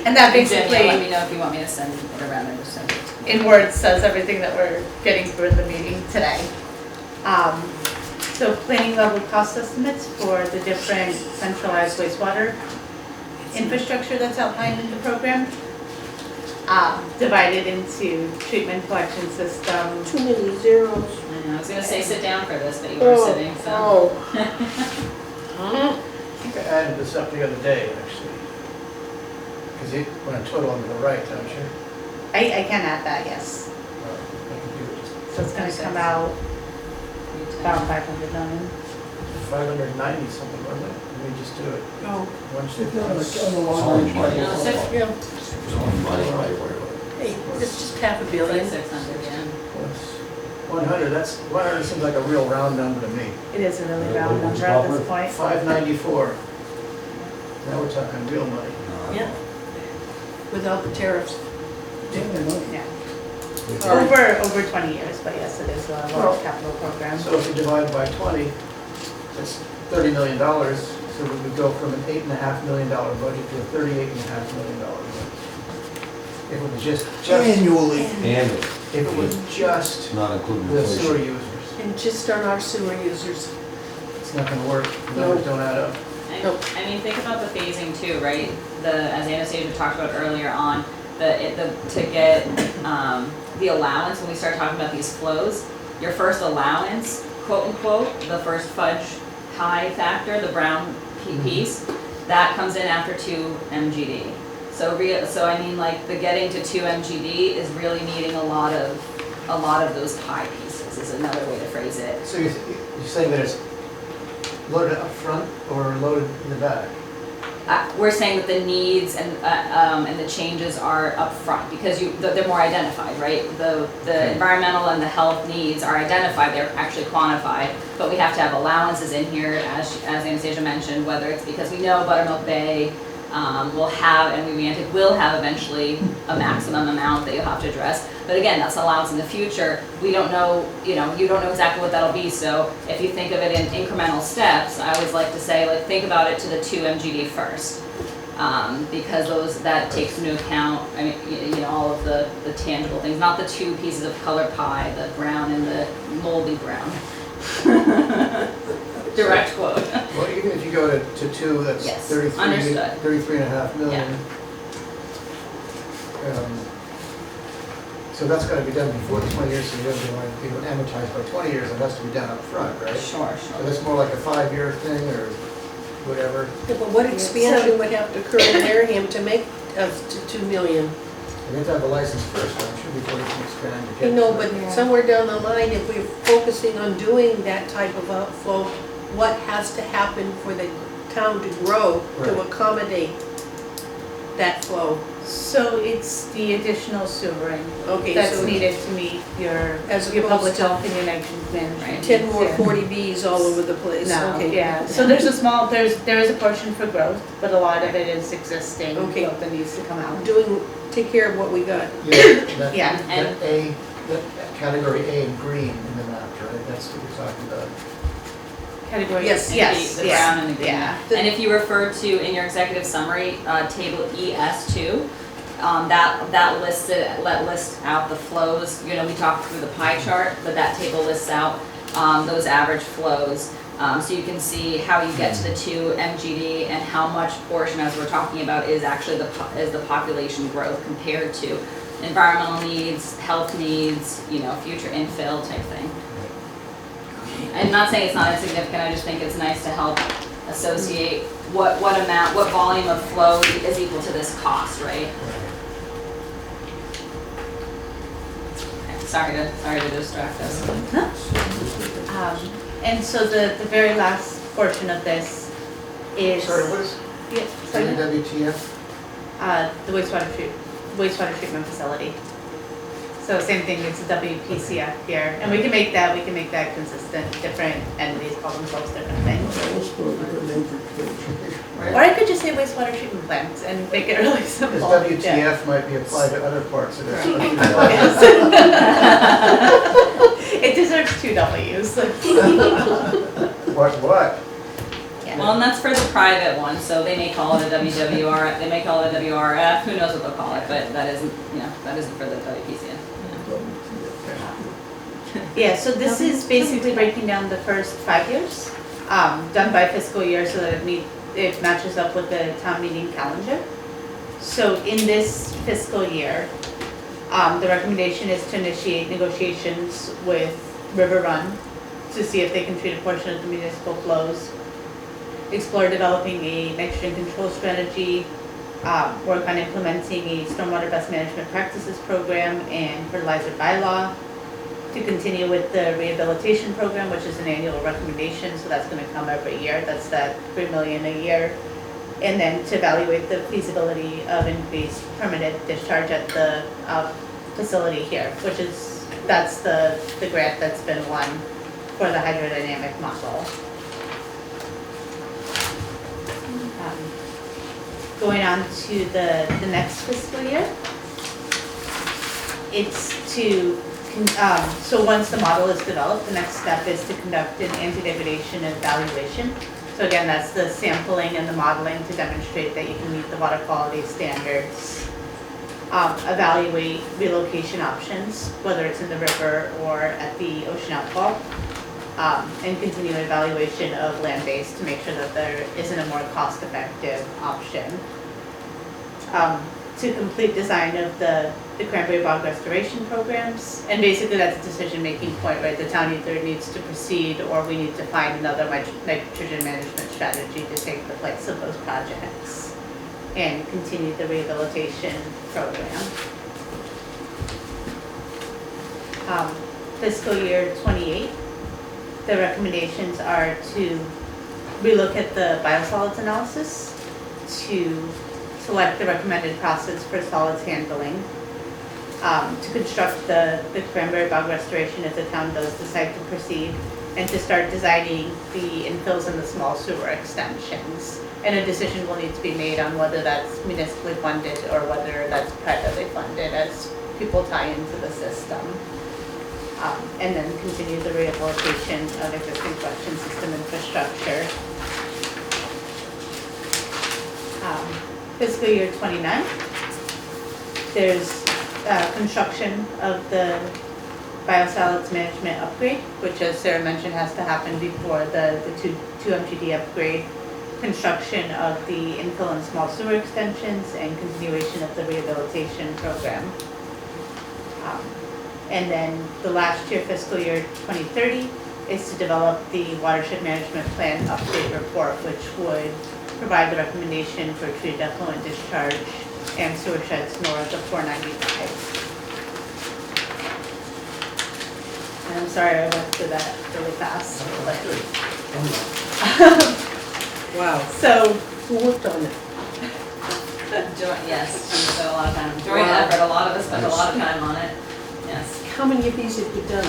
And that Jim, yeah, let basically, me know if you want me to send it around or just send it. in words, says everything that we're getting through in the meeting today. So planning level cost estimates for the different centralized wastewater infrastructure that's outlined in the program. Divided into treatment collection system. Too many zeros. I know, I was gonna say sit down for this, but you were sitting, so. I think I added this up the other day, actually. Because you want a total on the right, don't you? I can add that, yes. Well, I can do it just So it's gonna come out about 500 million. 590 something, wasn't it? Let me just do it. Oh, One Stick second. that on the It's all long range. money. No, six- yeah. It's all money, right. Hey, it's just half a billion. 600, yeah. Plus 100, 100 seems like a real round number to me. It is a really What- round what's number at the this point. 594. Now we're talking real money. Yeah. Without the tariffs. Yeah, money. Yeah, Sorry. over 20 years, but yes, it is a Well, large capital program. So if you divide it by 20, that's $30 million. So we would go from an $8.5 million budget to a $38.5 million budget. If it was just, Annually. Annually, if it was just not including the sewer inflation. users, And just on our sewer users. it's not gonna work. The numbers don't add up. Nope. I mean, think about the phasing too, right? As Anastasia talked about earlier on, to get, the allowance, when we start talking about these flows, your first allowance, quote unquote, the first fudge pie factor, the brown piece, that comes in after 2 MGD. So I mean, like, the getting to 2 MGD is really needing a lot of those pie pieces, is another way to phrase it. So you're saying that it's loaded up front or loaded in the back? We're saying that the needs and the changes are upfront because they're more identified, right? The environmental and the health needs are identified, they're actually quantified, but we have to have allowances in here, as Anastasia mentioned, whether it's because we know Buttermilk Bay will have, and will have eventually a maximum amount that you'll have to address. But again, that's an allowance in the future. We don't know, you don't know exactly what that'll be. So if you think of it in incremental steps, I always like to say, like, think about it to the 2 MGD first. Because that takes into account, I mean, all of the tangible things, not the 2 pieces of colored pie, the brown and the moldy brown. Direct quote. Well, even if you go to 2, that's Yes, 33, understood. 33.5 million. So that's gotta be done before the 20 years, so you don't even amortize by 20 years, it has to be done up front, right? Sure. So that's more like a 5-year thing or whatever. Yeah, but what expansion would have to occur in Wareham to make us to 2 million? You have to have a license first, I'm sure, before you can expand to I get. know, to but it. somewhere down the line, if we're focusing on doing that type of outflow, what has to happen for the town to grow to Right. accommodate that flow? So it's the additional sewering Okay, that's so needed to meet your As your public opposed to health and your nitrogen management. 10 more Yeah. 40Bs all over the place. No, Okay. yeah, so there is a portion for growth, but a lot of it is existing Okay. growth that needs to come out. Take care of what we got. Yeah, that, Yeah. that category A in green in the map, right, that's what we're talking about. Category, Yes, yes, The yeah, brown and the green. yeah. And if you refer to, in your executive summary, table ES2, that lists out the flows. We talked through the pie chart, but that table lists out those average flows. So you can see how you get to the 2 MGD and how much portion, as we're talking about, is actually the population growth compared to environmental needs, health needs, future infill type thing. I'm not saying it's not insignificant, I just think it's nice to help associate what volume of flow is equal to this cost, right? Okay, sorry to distract us. And so the very last portion of this is. Sorry, what is Yeah, sorry. WWTF? The wastewater treatment facility. So same thing, it's a WPCF here, and we can make that consistent, different entities call themselves different things. Let's put a good name for the Or I could just say wastewater treatment plants and make it really simple. Because Yeah. WTF might be applied to other parts of this. It deserves 2 W's. What? Yeah. Well, and that's for the private one, so they may call it a WWR, they may call it a WRF, who knows what they'll call it, but that isn't for the WPCN. Yeah, so this is basically breaking down the first 5 years, done by fiscal year so that it matches up with the town meeting calendar. So in this fiscal year, the recommendation is to initiate negotiations with River Run to see if they can treat a portion of the municipal flows, explore developing a nitrogen control strategy, work on implementing a stormwater best management practices program and fertilizer bylaw, to continue with the rehabilitation program, which is an annual recommendation, so that's gonna come every year, that's that $3 million a year. And then to evaluate the feasibility of increased permitted discharge at the facility here, which is that's the grant that's been won for the hydrodynamic model. Going on to the next fiscal year, it's to, so once the model is developed, the next step is to conduct an anti-degradation evaluation. So again, that's the sampling and the modeling to demonstrate that you can meet the water quality standards. Evaluate relocation options, whether it's in the river or at the ocean outfall. And continue evaluation of land-based to make sure that there isn't a more cost-effective option. To complete design of the cranberry bog restoration programs, and basically that's a decision-making point, right? The town either needs to proceed or we need to find another nitrogen management strategy to take the place of those projects and continue the rehabilitation program. Fiscal year 28. The recommendations are to relook at the biosolids analysis, to select the recommended process for solids handling, to construct the cranberry bog restoration if the town does decide to proceed, and to start designing the infills and the small sewer extensions. And a decision will need to be made on whether that's municipally funded or whether that's privately funded as people tie into the system. And then continue the rehabilitation of existing collection system infrastructure. Fiscal year 29, there's construction of the biosolids management upgrade, which as Sarah mentioned has to happen before the 2 MGD upgrade, construction of the infill and small sewer extensions, and continuation of the rehabilitation program. And then the last year, fiscal year 2030, is to develop the watershed management plan update report, which would provide the recommendation for treated effluent discharge and sewer sheds north of 495. And I'm sorry I went through that really fast. Wow. So, Who worked on it? Yes, we spent a lot of time, joint Wow. effort, a lot of us spent a lot of time on it, yes. How many of these have you done?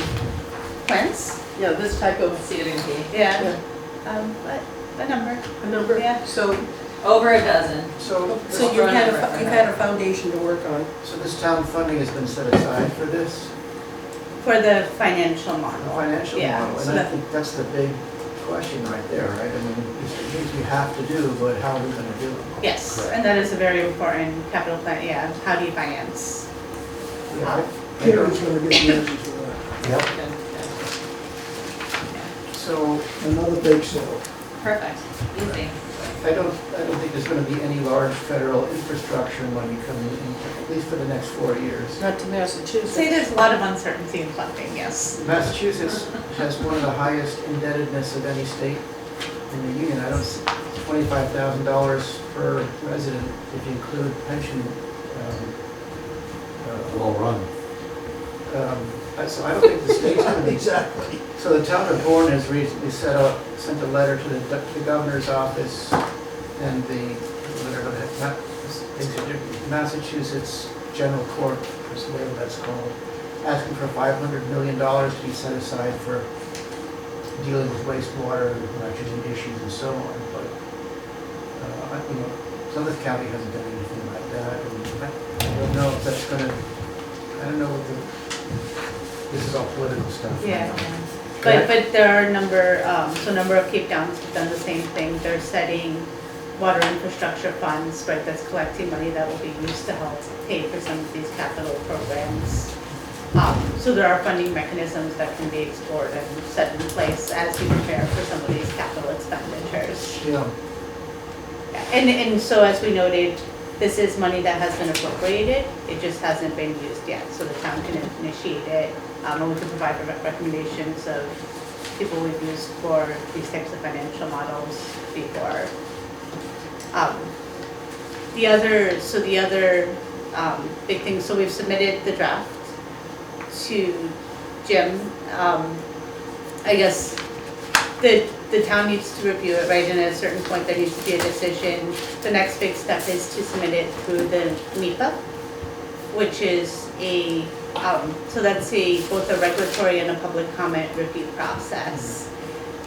plans? Yeah, this type of, CWP, Yeah. A number. a number? Yeah. So, over a dozen. So, so you've had a foundation to work on. so this town funding has been set aside for this For the financial model. financial Yeah, model? so And I that- think that's the big question right there, right? I mean, it's things we have to do, but how are we gonna do them? Yes, Correct. and that is a very important capital plan, yeah, how do you finance? Yeah, Peter's gonna get the answers to that. Yep. So Another big sale. Perfect, easy. I don't think there's gonna be any large federal infrastructure money coming in, at least for the next 4 years. Not to Massachusetts. Say there's a lot of uncertainty in funding, yes. Massachusetts has one of the highest indebtedness of any state in the union. I don't, $25,000 per resident if you include pension. Well run. So I don't think the state's gonna be. Exactly. So the town of Wareham has recently sent a letter to the governor's office and the Massachusetts General Court, or whatever that's called, asking for $500 million to be set aside for dealing with wastewater, nitrogen issues and so on. But, Plymouth County hasn't done anything like that. And I don't know if that's gonna, I don't know what this is all political stuff. Yeah. But there are a number of Cape Downs have done the same thing. They're setting water infrastructure funds, right, that's collecting money that will be used to help pay for some of these capital programs. So there are funding mechanisms that can be explored and set in place as we prepare for some of these capital expenditures. Yeah. And so as we noted, this is money that has been appropriated, it just hasn't been used yet, so the town can initiate it, and we can provide the recommendations of people we've used for these types of financial models before. The other big thing, so we've submitted the draft to Jim. I guess the town needs to review it, right, and at a certain point there needs to be a decision. The next big step is to submit it through the NEPA, which is a So that's both a regulatory and a public comment review process.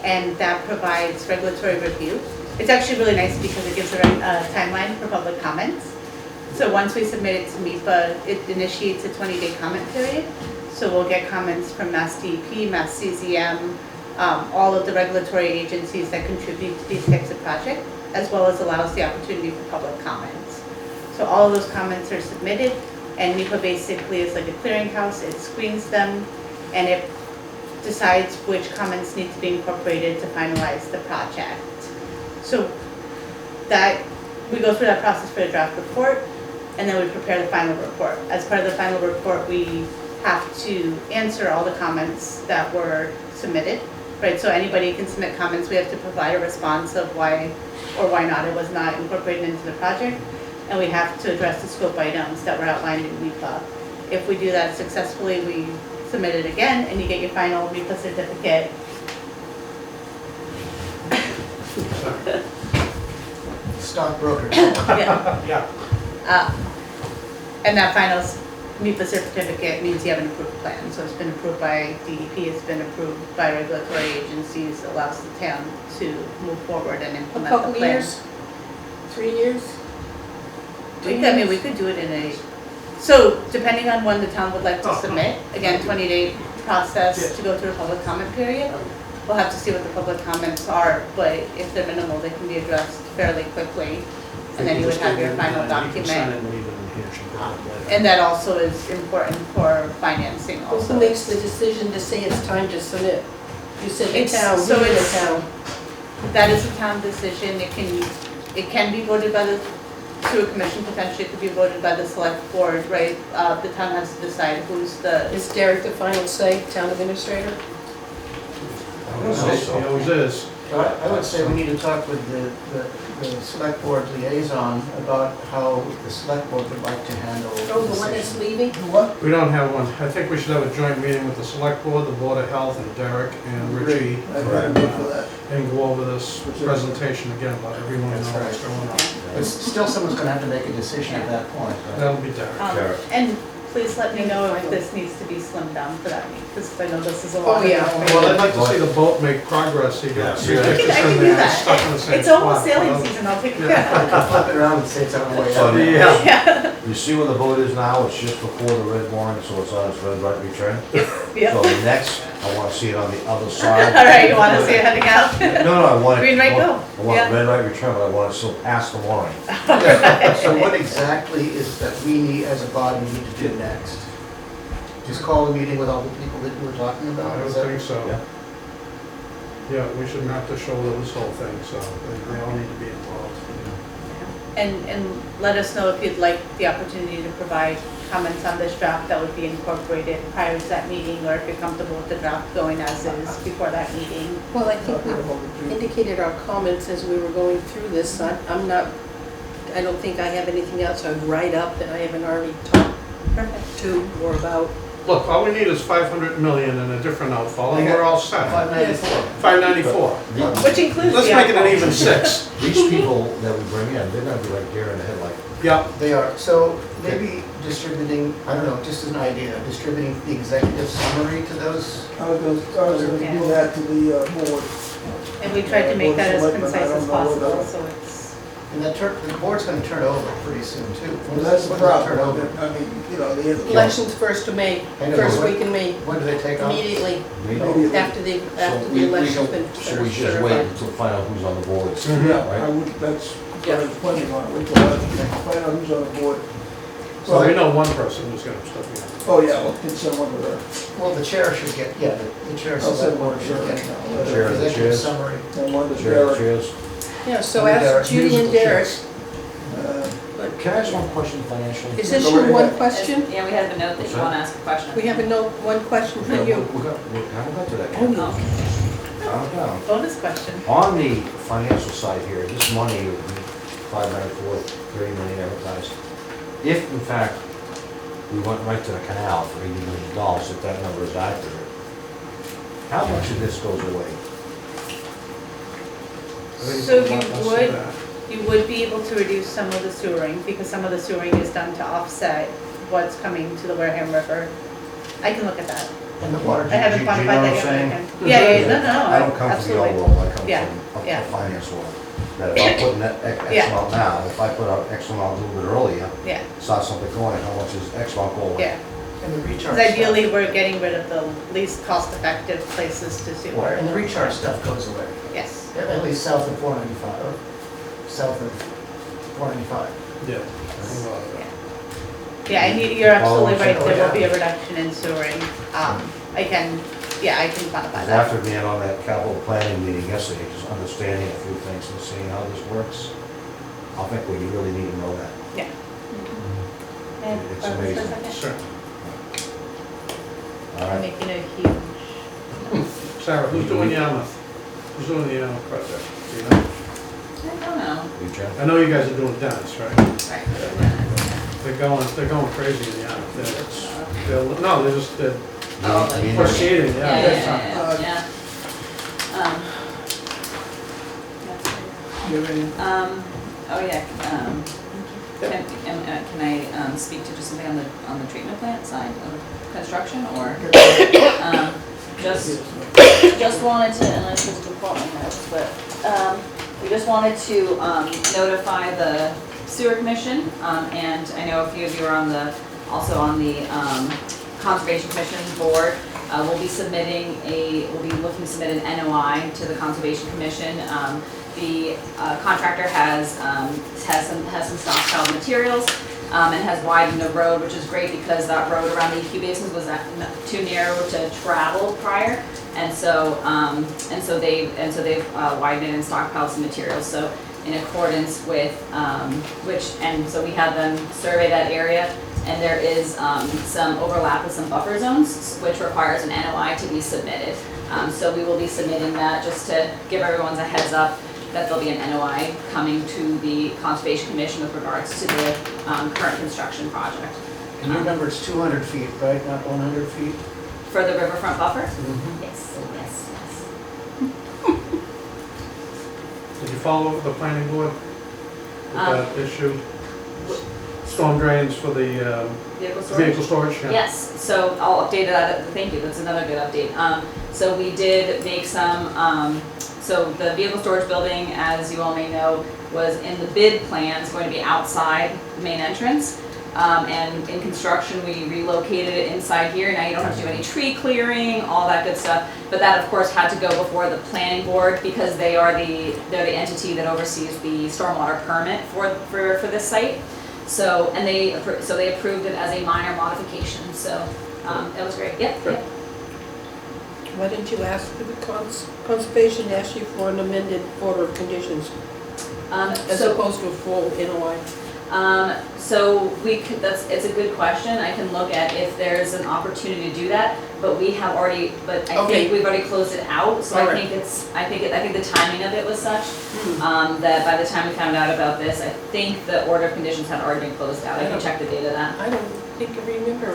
And that provides regulatory review. It's actually really nice because it gives a timeline for public comments. So once we submit it to MIPA, it initiates a 20-day comment period. So we'll get comments from Mass DEP, Mass CZM, all of the regulatory agencies that contribute to these types of projects, as well as allows the opportunity for public comments. So all of those comments are submitted, and MIPA basically is like a clearinghouse. It screens them, and it decides which comments need to be incorporated to finalize the project. So that, we go through that process for the draft report, and then we prepare the final report. As part of the final report, we have to answer all the comments that were submitted, right? So anybody can submit comments. We have to provide a response of why or why not it was not incorporated into the project, and we have to address the scope items that were outlined in MIPA. If we do that successfully, we submit it again, and you get your final MIPA certificate. Stockbroker. Yeah. Yeah. And that final MIPA certificate means you have an approved plan. So it's been approved by DEP, it's been approved by regulatory agencies, allows the town to move forward and A implement the couple plan. years? 3 years? We could do it in so depending on when the town would like to submit, again, 20-day process to go through a public comment period. We'll have to see what the public comments are, but if they're minimal, they can be addressed fairly quickly. And then you would have your final document. And that also is important for financing also. Who makes the decision to say it's time to submit? You said the It's- town, so we the it's- town. That is a town decision. It can be voted by the sewer commission, potentially it could be voted by the select board, right? The town has to decide who's the, Is Derek the final say, town administrator? He always is. I would say we need to talk with the select board liaison about how the select board would like to handle the Oh, the one that's decision. leaving? What? We don't have one. I think we should have a joint meeting with the select board, the board of health, and Derek and Richie, I'd be for that. and go over this presentation again, let everyone know what's going on. But still, someone's gonna have to make a decision at that point, right? That'll be Derek. Derek. and please let me know if this needs to be slimmed down for that meeting, because I know this is a lot. Oh, yeah. Well, I'd like to see the boat make progress. You got three Yeah. I pictures can in do there that. stuck in the same It's spot. almost sailing Well, season, I'll take Yeah. it. Flip it around and say it's on the way So, out. Yeah. Yeah, You see where the boat is now? It's just before the red warning, so it's on its red right return. yeah. So next, I want to see it on the other All side. right, you want to see it heading out? No, I want it. Green, right, go. I want Yeah. red right return, but I want it still past the warning. So what exactly is that we need, as a body, need to do next? Just call a meeting with all the people that you were talking about? I would Is that- think so. Yeah. Yeah, we should map the shoulder this whole thing, so they all need to be involved. And let us know if you'd like the opportunity to provide comments on this draft that would be incorporated prior to that meeting, or if you're comfortable with the draft going as is before that meeting. Well, I think we indicated our comments as we were going through this. I'm not, I don't think I have anything else I'd write up that I haven't already talked Perfect. to or about. Look, all we need is 500 million in a different outfall, and we're all set. 594. 594. Which includes Let's the make it an outfall. even 6. These people that we bring in, they're gonna be like deer in the headlight. Yeah, They are, so maybe distributing, I don't know, just as an idea, distributing the executive summary to those. I was gonna do that to the board. And we tried to make that as Board of Selectmen, concise I as don't know possible, whether- so it's, And the board's gonna turn over pretty soon too. Well, that's the When does it turn problem. over? I mean, you know, the. Elections 1st of May, I know, first but week in May, When do they take off? immediately Maybe- after the So we election's been should we just wait until find out who's on the board? Yeah, I Right? would, that's what I Yeah. was planning on, wait till I find out who's on the board. so we know one person who's gonna step in. Oh, yeah, well, can send one to her. Well, the chair should get, yeah, the chair of I'll the send select one board to should her. get I'll Chair of an the executive chairs. summary. And one to Chair, Derek. cheers. Yeah, so And Derek, ask Judy and musical Derek. chairs. Can I ask one question financially? Is this Go your right one ahead. question? Yeah, we have a note that What's you that? want to ask a question. We have a note, one question for We you. haven't got to that Oh, yet. yeah. Calm down. bonus question. On the financial side here, this money, 594, 30 million advertised, if in fact we went right to the canal for $80 million, if that number is accurate, how much of this goes away? I think So it's a lot you less than would- that. You would be able to reduce some of the sewering, because some of the sewering is done to offset what's coming to the Wareham River I can look at that. And the water. I haven't Do you know quantified what that I'm yet. but I saying? can- Yeah, yeah, no, no, I don't come from the absolutely. old world, I come Yeah, from yeah. the finance world. That if I'm putting that X Yeah. amount now, if I put out X amount a little bit earlier, Yeah, start something going, how much is X amount going? yeah. And the recharge Because stuff. ideally, we're getting rid of the least cost-effective places to see where. And the recharge stuff goes away, Yes. at least south of 495, or south of 495. Yeah. Yeah, and you're absolutely Oh, right, there will be yeah. a reduction in sewering. I can quantify that. After being on that capital planning meeting yesterday, just understanding a few things and seeing how this works, I think we really need to know that. And, It's for a amazing. second, Sure. All I'm right, making a huge, Sarah, who's doing Yarmouth? Who's doing the Yarmouth project? Do you know? I don't know. you, Jen? I know you guys are doing Dennis, right? Right. They're going crazy in Yarmouth. They're Oh, like Me and- proceeding, Yeah, yeah. yeah, that's yeah, not- yeah, yeah. That's Do you have any? oh yeah, can I, speak to just something on the treatment plant side of construction, or? Just wanted to, and I just to quote my notes, but, we just wanted to, notify the sewer commission, and I know a few of you are also on the, Conservation Commission board. We'll be looking to submit an NOI to the Conservation Commission. The contractor has some stockpiled materials, and has widened the road, which is great because that road around the EQ basins was too narrow to travel prior. And so they've widened it and stockpiled some materials. So in accordance with, so we had them survey that area. And there is some overlap with some buffer zones, which requires an NOI to be submitted. So we will be submitting that just to give everyone a heads up that there'll be an NOI coming to the Conservation Commission with regards to the current construction project. And your number is 200 feet, right, not 100 feet? For the riverfront buffer? Mm-hmm. Yes, yes, yes. Did you follow up with the planning board with that issue? Storm drains for the Vehicle storage? vehicle storage? Yeah. Yes, so I'll update that, thank you, that's another good update. So we did make some, so the vehicle storage building, as you all may know, was in the bid plans, going to be outside the main entrance. And in construction, we relocated it inside here. Now you don't have to do any tree clearing, all that good stuff. But that, of course, had to go before the planning board because they're the entity that oversees the stormwater permit for this site. So, and they approved it as a minor modification. So, that was great. Yep, yep. Why didn't you ask for the conservation, ask you for an amended order of conditions, as So, opposed to a full NOI? so it's a good question. I can look at if there's an opportunity to do that, but we have already, but I Okay. think we've already closed it out. So All I right. think I think the timing of it was such, that by the time we found out about this, I think the order of conditions had already been closed out. I can check the date of that. I don't think I remember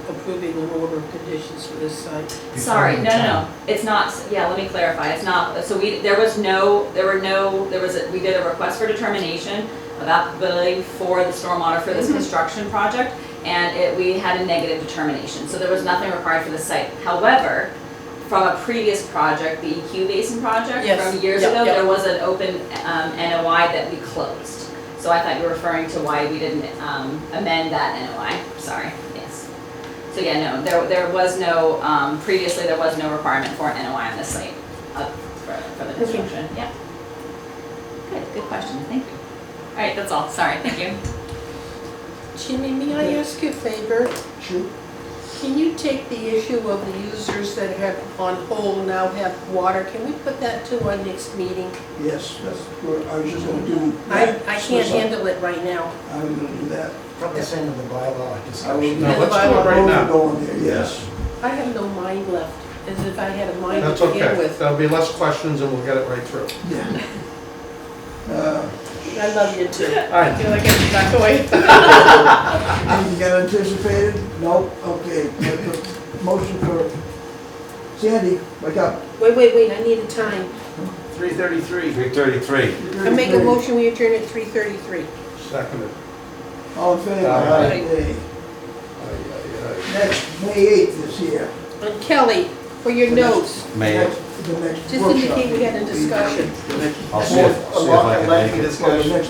approving an order of conditions for this site. Sorry, no. It's not, yeah, let me clarify. It's not, so we did a request for determination of applicability for the stormwater for this construction project, and we had a negative determination. So there was nothing required for the site. However, from a previous project, the EQ basin project Yes. from years Yep, ago, yep. there was an open NOI that we closed. So I thought you were referring to why we didn't amend that NOI. Sorry, yes. So yeah, no, there was no, previously there was no requirement for an NOI on this site for the construction. Yeah. Good question, thank you. All right, that's all, sorry, thank you. Jimmy, may I ask you a favor? Sure. Can you take the issue of the users that have on hold now have water, can we put that to our next meeting? Yes, that's what I was just gonna do. I that. can't handle it right now. I was gonna do that. From the end of the bylaw I will. discussion. No, Yeah, the let's do it bylaw. right now. Going there, yes. I have no mind left, as if I had a mind That's to begin okay. with. There'll be less questions and we'll get it right through. Yeah. I love you too. All right. I feel like I'm back away. Anything got anticipated? Nope, okay. Motion for Sandy, wake up. Wait, I need a time. 333. 3:33. I make a motion, we adjourn at 3:33. Seconded. All in favor? Aye. Aye. Aye, aye, aye. next May 8th is here. And Kelly, for your notes, May, The next just workshop indicate we had a will be discussion. I'll see if I can make it. Well, the next